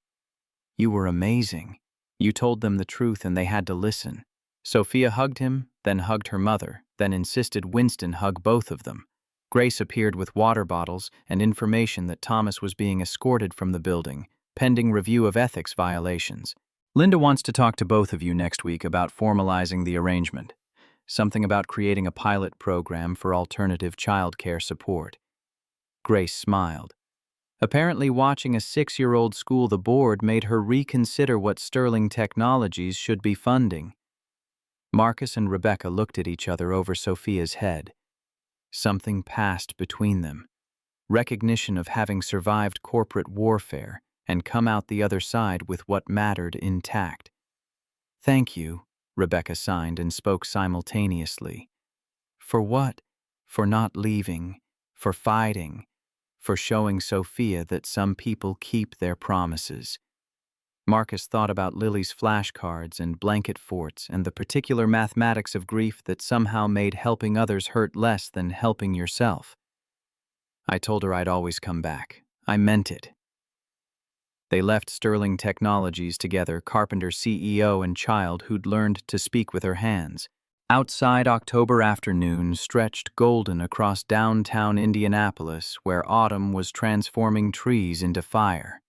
S1: "You were amazing. You told them the truth and they had to listen." Sophia hugged him, then hugged her mother, then insisted Winston hug both of them. Grace appeared with water bottles and information that Thomas was being escorted from the building, pending review of ethics violations. "Linda wants to talk to both of you next week about formalizing the arrangement. Something about creating a pilot program for alternative childcare support." Grace smiled. Apparently watching a 6-year-old school the board made her reconsider what Sterling Technologies should be funding. Marcus and Rebecca looked at each other over Sophia's head. Something passed between them. Recognition of having survived corporate warfare and come out the other side with what mattered intact. "Thank you," Rebecca signed and spoke simultaneously. "For what? For not leaving, for fighting, for showing Sophia that some people keep their promises." Marcus thought about Lily's flashcards and blanket forts and the particular mathematics of grief that somehow made helping others hurt less than helping yourself. I told her I'd always come back. I meant it. They left Sterling Technologies together, Carpenter CEO and child who'd learned to speak with her hands. Outside, October afternoon stretched golden across downtown Indianapolis, where autumn was transforming trees into fire.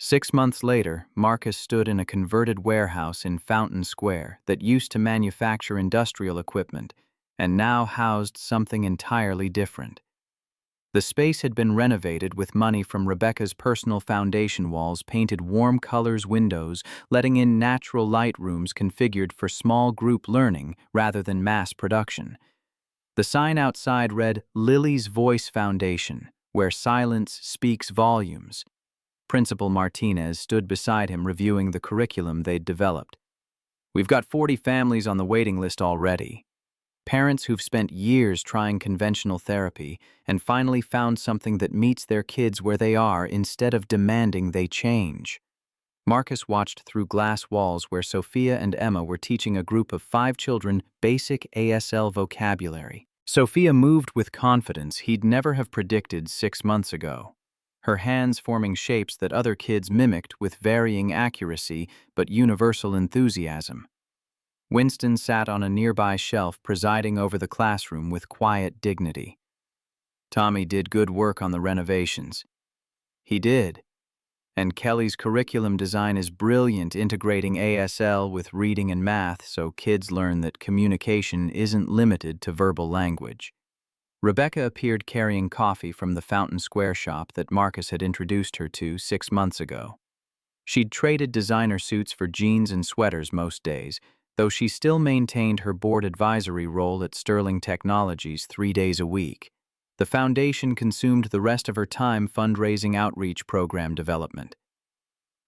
S1: 6 months later, Marcus stood in a converted warehouse in Fountain Square that used to manufacture industrial equipment and now housed something entirely different. The space had been renovated with money from Rebecca's personal foundation walls, painted warm colors windows, letting in natural light rooms configured for small group learning rather than mass production. The sign outside read, "Lily's Voice Foundation, where silence speaks volumes." Principal Martinez stood beside him reviewing the curriculum they'd developed. "We've got 40 families on the waiting list already. Parents who've spent years trying conventional therapy and finally found something that meets their kids where they are instead of demanding they change." Marcus watched through glass walls where Sophia and Emma were teaching a group of 5 children basic ASL vocabulary. Sophia moved with confidence he'd never have predicted 6 months ago, her hands forming shapes that other kids mimicked with varying accuracy but universal enthusiasm. Winston sat on a nearby shelf presiding over the classroom with quiet dignity. "Tommy did good work on the renovations." "He did. And Kelly's curriculum design is brilliant, integrating ASL with reading and math so kids learn that communication isn't limited to verbal language." Rebecca appeared carrying coffee from the Fountain Square shop that Marcus had introduced her to 6 months ago. She'd traded designer suits for jeans and sweaters most days, though she still maintained her board advisory role at Sterling Technologies 3 days a week. The foundation consumed the rest of her time fundraising outreach program development.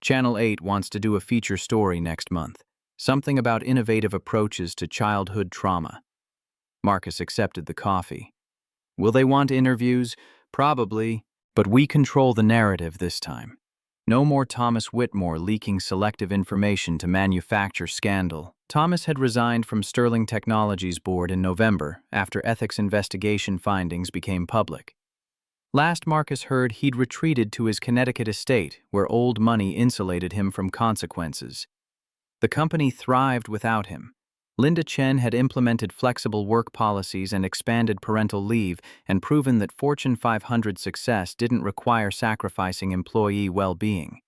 S1: Channel 8 wants to do a feature story next month, something about innovative approaches to childhood trauma. Marcus accepted the coffee. "Will they want interviews? Probably, but we control the narrative this time. No more Thomas Whitmore leaking selective information to manufacture scandal." Thomas had resigned from Sterling Technologies board in November after ethics investigation findings became public. Last Marcus heard, he'd retreated to his Connecticut estate, where old money insulated him from consequences. The company thrived without him. Linda Chen had implemented flexible work policies and expanded parental leave and proven that Fortune 500 success didn't require sacrificing employee well-being.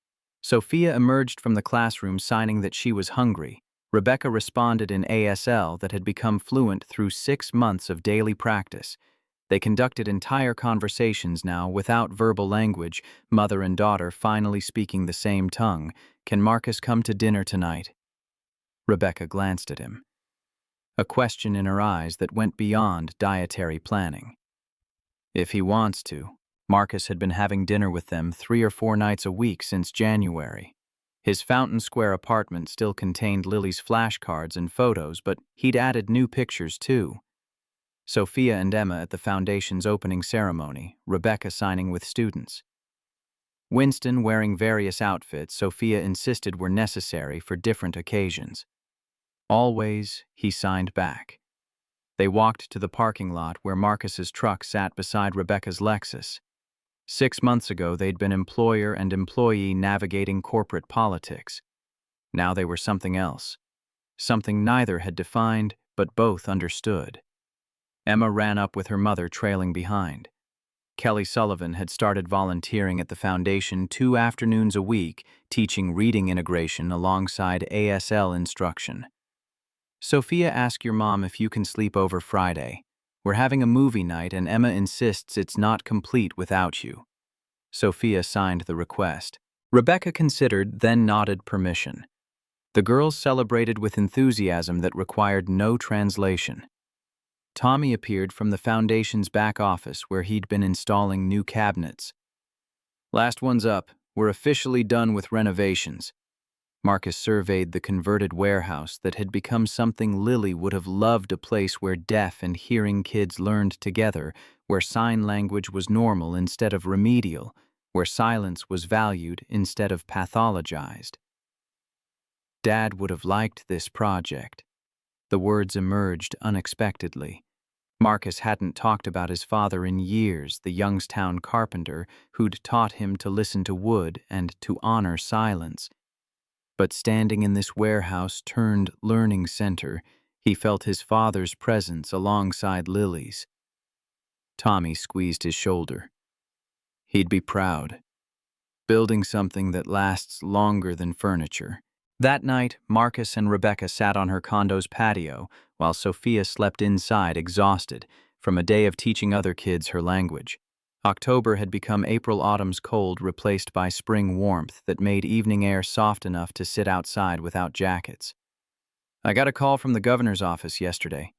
S1: Sophia emerged from the classroom signing that she was hungry. Rebecca responded in ASL that had become fluent through 6 months of daily practice. They conducted entire conversations now without verbal language, mother and daughter finally speaking the same tongue. "Can Marcus come to dinner tonight?" Rebecca glanced at him, a question in her eyes that went beyond dietary planning. "If he wants to." Marcus had been having dinner with them 3 or 4 nights a week since January. His Fountain Square apartment still contained Lily's flashcards and photos, but he'd added new pictures too. Sophia and Emma at the foundation's opening ceremony, Rebecca signing with students. Winston wearing various outfits Sophia insisted were necessary for different occasions. "Always," he signed back. They walked to the parking lot where Marcus's truck sat beside Rebecca's Lexus. 6 months ago, they'd been employer and employee navigating corporate politics. Now they were something else. Something neither had defined, but both understood. Emma ran up with her mother trailing behind. Kelly Sullivan had started volunteering at the foundation 2 afternoons a week, teaching reading integration alongside ASL instruction. "Sophia, ask your mom if you can sleep over Friday. We're having a movie night and Emma insists it's not complete without you." Sophia signed the request. Rebecca considered, then nodded permission. The girls celebrated with enthusiasm that required no translation. Tommy appeared from the foundation's back office where he'd been installing new cabinets. "Last one's up. We're officially done with renovations." Marcus surveyed the converted warehouse that had become something Lily would have loved, a place where deaf and hearing kids learned together, where sign language was normal instead of remedial, where silence was valued instead of pathologized. Dad would have liked this project. The words emerged unexpectedly. Marcus hadn't talked about his father in years, the Youngstown carpenter who'd taught him to listen to wood and to honor silence. But standing in this warehouse-turned-learning center, he felt his father's presence alongside Lily's. Tommy squeezed his shoulder. He'd be proud, building something that lasts longer than furniture. That night, Marcus and Rebecca sat on her condo's patio while Sophia slept inside exhausted from a day of teaching other kids her language. October had become April-autumn's cold replaced by spring warmth that made evening air soft enough to sit outside without jackets. I got a call from the governor's office yesterday.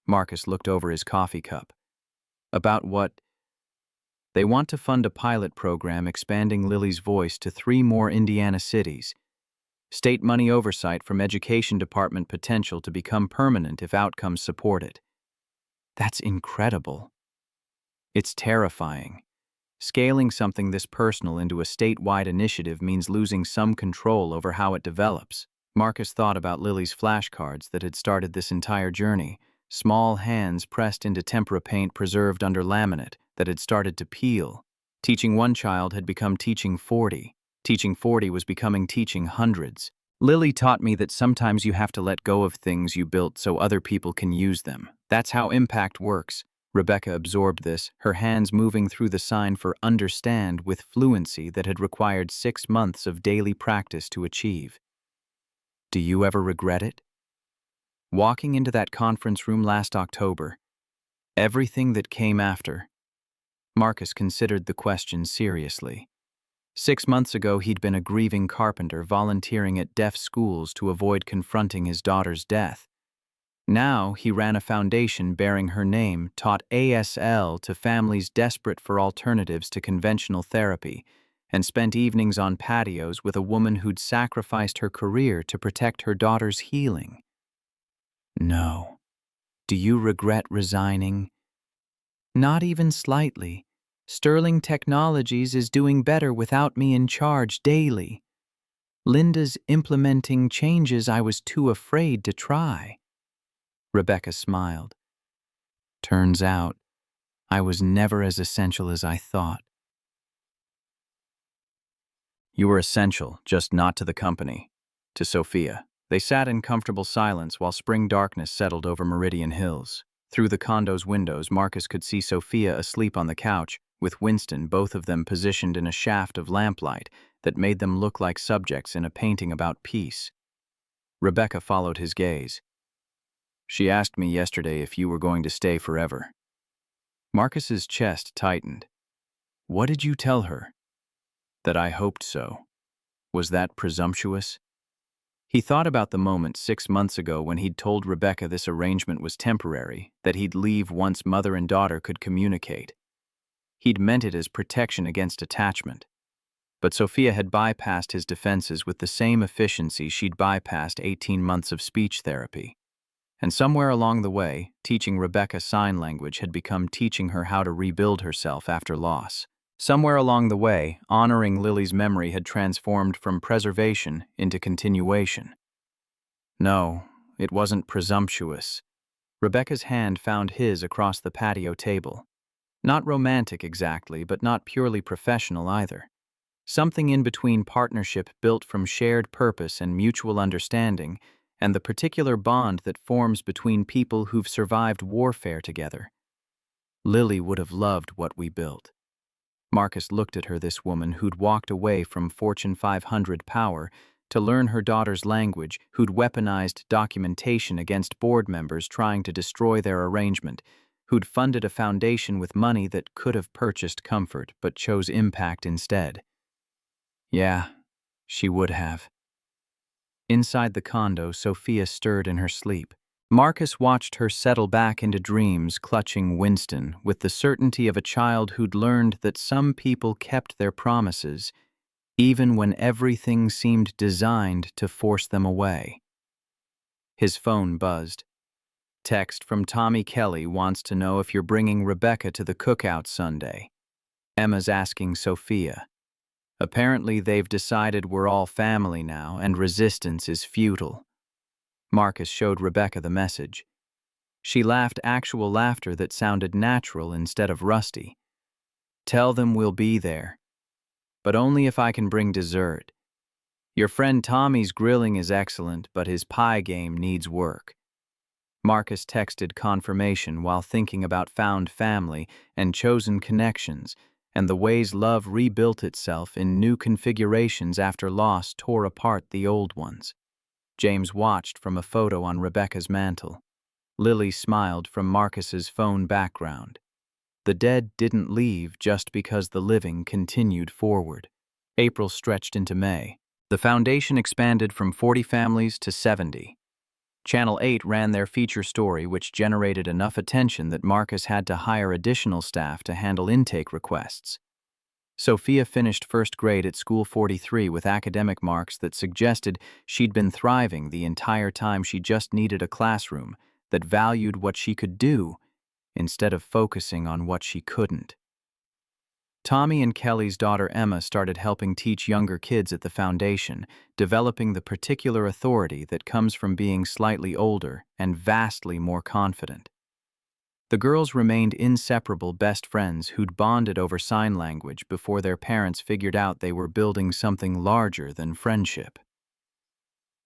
S1: Marcus looked over his coffee cup. About what? They want to fund a pilot program expanding Lily's voice to 3 more Indiana cities. State money oversight from Education Department potential to become permanent if outcomes support it. That's incredible. It's terrifying. Scaling something this personal into a statewide initiative means losing some control over how it develops. Marcus thought about Lily's flashcards that had started this entire journey, small hands pressed into tempera paint preserved under laminate that had started to peel. Teaching one child had become teaching 40. Teaching 40 was becoming teaching hundreds. Lily taught me that sometimes you have to let go of things you built so other people can use them. That's how impact works. Rebecca absorbed this, her hands moving through the sign for understand with fluency that had required 6 months of daily practice to achieve. Do you ever regret it? Walking into that conference room last October, everything that came after. Marcus considered the question seriously. 6 months ago, he'd been a grieving carpenter volunteering at deaf schools to avoid confronting his daughter's death. Now, he ran a foundation bearing her name, taught ASL to families desperate for alternatives to conventional therapy, and spent evenings on patios with a woman who'd sacrificed her career to protect her daughter's healing. No. Do you regret resigning? Not even slightly. Sterling Technologies is doing better without me in charge daily. Linda's implementing changes I was too afraid to try. Rebecca smiled. Turns out, I was never as essential as I thought. You were essential, just not to the company. To Sophia. They sat in comfortable silence while spring darkness settled over Meridian Hills. Through the condo's windows, Marcus could see Sophia asleep on the couch, with Winston, both of them positioned in a shaft of lamplight that made them look like subjects in a painting about peace. Rebecca followed his gaze. She asked me yesterday if you were going to stay forever. Marcus's chest tightened. What did you tell her? That I hoped so. Was that presumptuous? He thought about the moment 6 months ago when he'd told Rebecca this arrangement was temporary, that he'd leave once mother and daughter could communicate. He'd meant it as protection against attachment. But Sophia had bypassed his defenses with the same efficiency she'd bypassed 18 months of speech therapy. And somewhere along the way, teaching Rebecca sign language had become teaching her how to rebuild herself after loss. Somewhere along the way, honoring Lily's memory had transformed from preservation into continuation. No, it wasn't presumptuous. Rebecca's hand found his across the patio table. Not romantic exactly, but not purely professional either. Something in between partnership built from shared purpose and mutual understanding, and the particular bond that forms between people who've survived warfare together. Lily would have loved what we built. Marcus looked at her, this woman who'd walked away from Fortune 500 power to learn her daughter's language, who'd weaponized documentation against board members trying to destroy their arrangement, who'd funded a foundation with money that could have purchased comfort but chose impact instead. Yeah, she would have. Inside the condo, Sophia stirred in her sleep. Marcus watched her settle back into dreams, clutching Winston, with the certainty of a child who'd learned that some people kept their promises, even when everything seemed designed to force them away. His phone buzzed. Text from Tommy Kelly wants to know if you're bringing Rebecca to the cookout Sunday. Emma's asking Sophia. Apparently, they've decided we're all family now, and resistance is futile. Marcus showed Rebecca the message. She laughed actual laughter that sounded natural instead of rusty. Tell them we'll be there, but only if I can bring dessert. Your friend Tommy's grilling is excellent, but his pie game needs work. Marcus texted confirmation while thinking about found family and chosen connections, and the ways love rebuilt itself in new configurations after loss tore apart the old ones. James watched from a photo on Rebecca's mantle. Lily smiled from Marcus's phone background. The dead didn't leave just because the living continued forward. April stretched into May. The foundation expanded from 40 families to 70. Channel 8 ran their feature story, which generated enough attention that Marcus had to hire additional staff to handle intake requests. Sophia finished first grade at School 43 with academic marks that suggested she'd been thriving the entire time. She just needed a classroom that valued what she could do instead of focusing on what she couldn't. Tommy and Kelly's daughter Emma started helping teach younger kids at the foundation, developing the particular authority that comes from being slightly older and vastly more confident. The girls remained inseparable best friends who'd bonded over sign language before their parents figured out they were building something larger than friendship.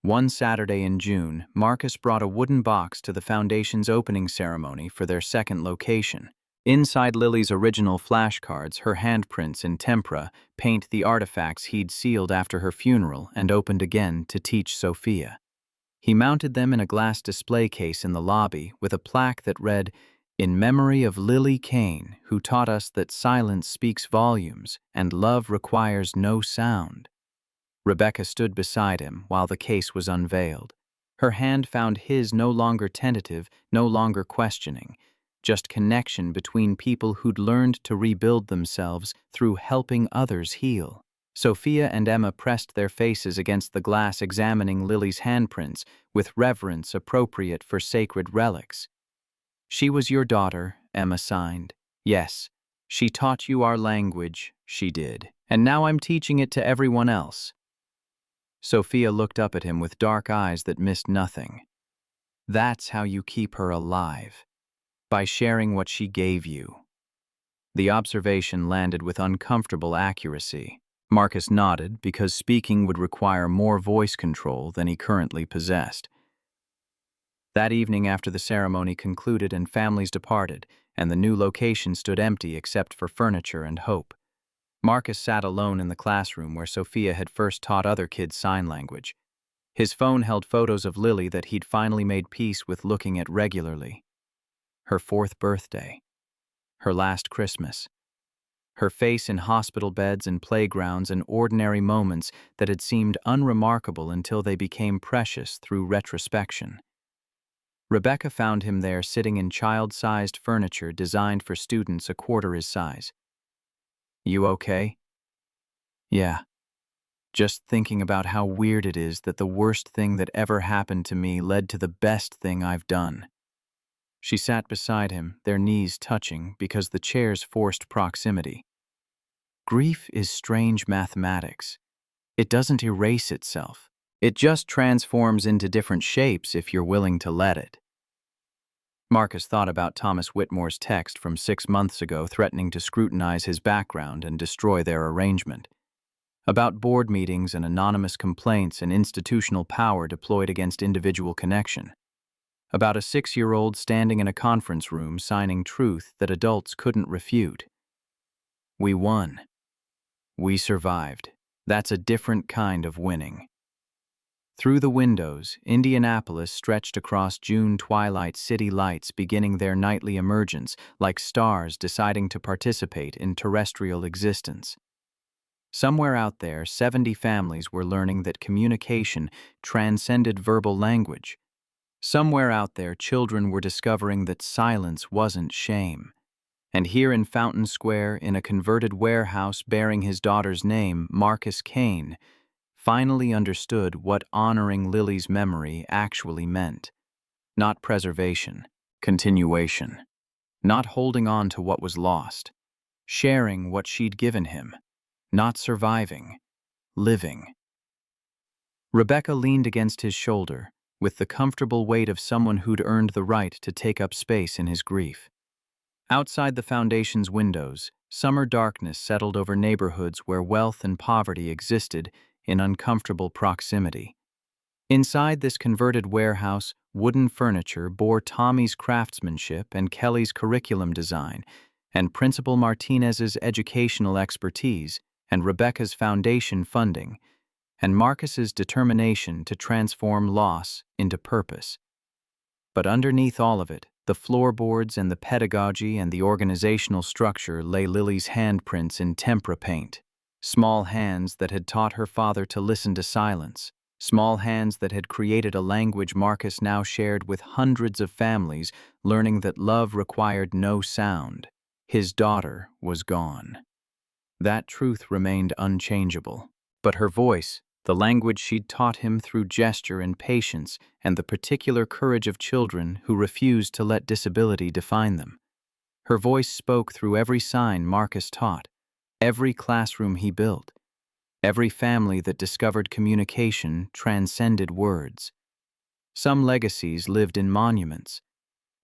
S1: One Saturday in June, Marcus brought a wooden box to the foundation's opening ceremony for their second location. Inside Lily's original flashcards, her handprints in tempera paint the artifacts he'd sealed after her funeral and opened again to teach Sophia. He mounted them in a glass display case in the lobby with a plaque that read, "In memory of Lily Kane, who taught us that silence speaks volumes and love requires no sound." Rebecca stood beside him while the case was unveiled. Her hand found his, no longer tentative, no longer questioning, just connection between people who'd learned to rebuild themselves through helping others heal. Sophia and Emma pressed their faces against the glass, examining Lily's handprints with reverence appropriate for sacred relics. "She was your daughter," Emma signed. "Yes, she taught you our language, she did. And now I'm teaching it to everyone else." Sophia looked up at him with dark eyes that missed nothing. "That's how you keep her alive. By sharing what she gave you." The observation landed with uncomfortable accuracy. Marcus nodded because speaking would require more voice control than he currently possessed. That evening, after the ceremony concluded and families departed, and the new location stood empty except for furniture and hope, Marcus sat alone in the classroom where Sophia had first taught other kids sign language. His phone held photos of Lily that he'd finally made peace with looking at regularly. Her 4th birthday. Her last Christmas. Her face in hospital beds and playgrounds, and ordinary moments that had seemed unremarkable until they became precious through retrospection. Rebecca found him there sitting in child-sized furniture designed for students a quarter his size. "You okay?" "Yeah. Just thinking about how weird it is that the worst thing that ever happened to me led to the best thing I've done." She sat beside him, their knees touching because the chairs forced proximity. Grief is strange mathematics. It doesn't erase itself. It just transforms into different shapes if you're willing to let it. Marcus thought about Thomas Whitmore's text from 6 months ago threatening to scrutinize his background and destroy their arrangement. About board meetings and anonymous complaints and institutional power deployed against individual connection. About a 6-year-old standing in a conference room signing truth that adults couldn't refute. We won. We survived. That's a different kind of winning. Through the windows, Indianapolis stretched across June twilight city lights beginning their nightly emergence like stars deciding to participate in terrestrial existence. Somewhere out there, 70 families were learning that communication transcended verbal language. Somewhere out there, children were discovering that silence wasn't shame. And here in Fountain Square, in a converted warehouse bearing his daughter's name, Marcus Kane finally understood what honoring Lily's memory actually meant. Not preservation, continuation. Not holding on to what was lost. Sharing what she'd given him. Not surviving, living. Rebecca leaned against his shoulder, with the comfortable weight of someone who'd earned the right to take up space in his grief. Outside the foundation's windows, summer darkness settled over neighborhoods where wealth and poverty existed in uncomfortable proximity. Inside this converted warehouse, wooden furniture bore Tommy's craftsmanship and Kelly's curriculum design, and Principal Martinez's educational expertise, and Rebecca's foundation funding, and Marcus's determination to transform loss into purpose. But underneath all of it, the floorboards and the pedagogy and the organizational structure lay Lily's handprints in tempera paint. Small hands that had taught her father to listen to silence. Small hands that had created a language Marcus now shared with hundreds of families, learning that love required no sound. His daughter was gone. That truth remained unchangeable. But her voice, the language she'd taught him through gesture and patience, and the particular courage of children who refused to let disability define them. Her voice spoke through every sign Marcus taught, every classroom he built, every family that discovered communication transcended words. Some legacies lived in monuments.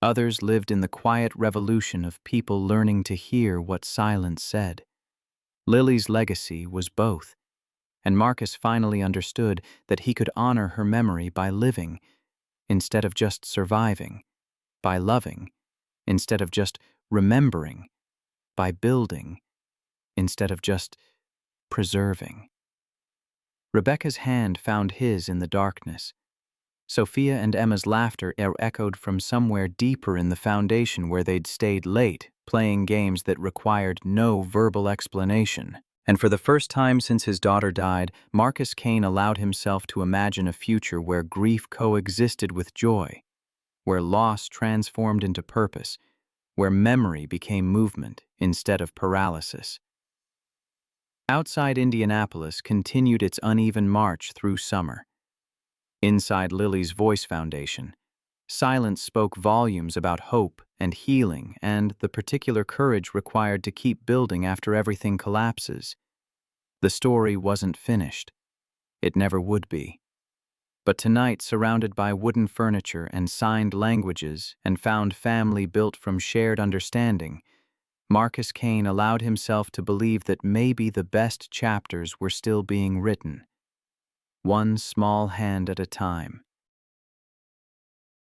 S1: Others lived in the quiet revolution of people learning to hear what silence said. Lily's legacy was both, and Marcus finally understood that he could honor her memory by living, instead of just surviving, by loving, instead of just remembering, by building, instead of just preserving. Rebecca's hand found his in the darkness. Sophia and Emma's laughter echoed from somewhere deeper in the foundation where they'd stayed late, playing games that required no verbal explanation. And for the first time since his daughter died, Marcus Kane allowed himself to imagine a future where grief coexisted with joy, where loss transformed into purpose, where memory became movement instead of paralysis. Outside Indianapolis continued its uneven march through summer. Inside Lily's Voice Foundation, silence spoke volumes about hope and healing and the particular courage required to keep building after everything collapses. The story wasn't finished. It never would be. But tonight, surrounded by wooden furniture and signed languages and found family built from shared understanding, Marcus Kane allowed himself to believe that maybe the best chapters were still being written, one small hand at a time.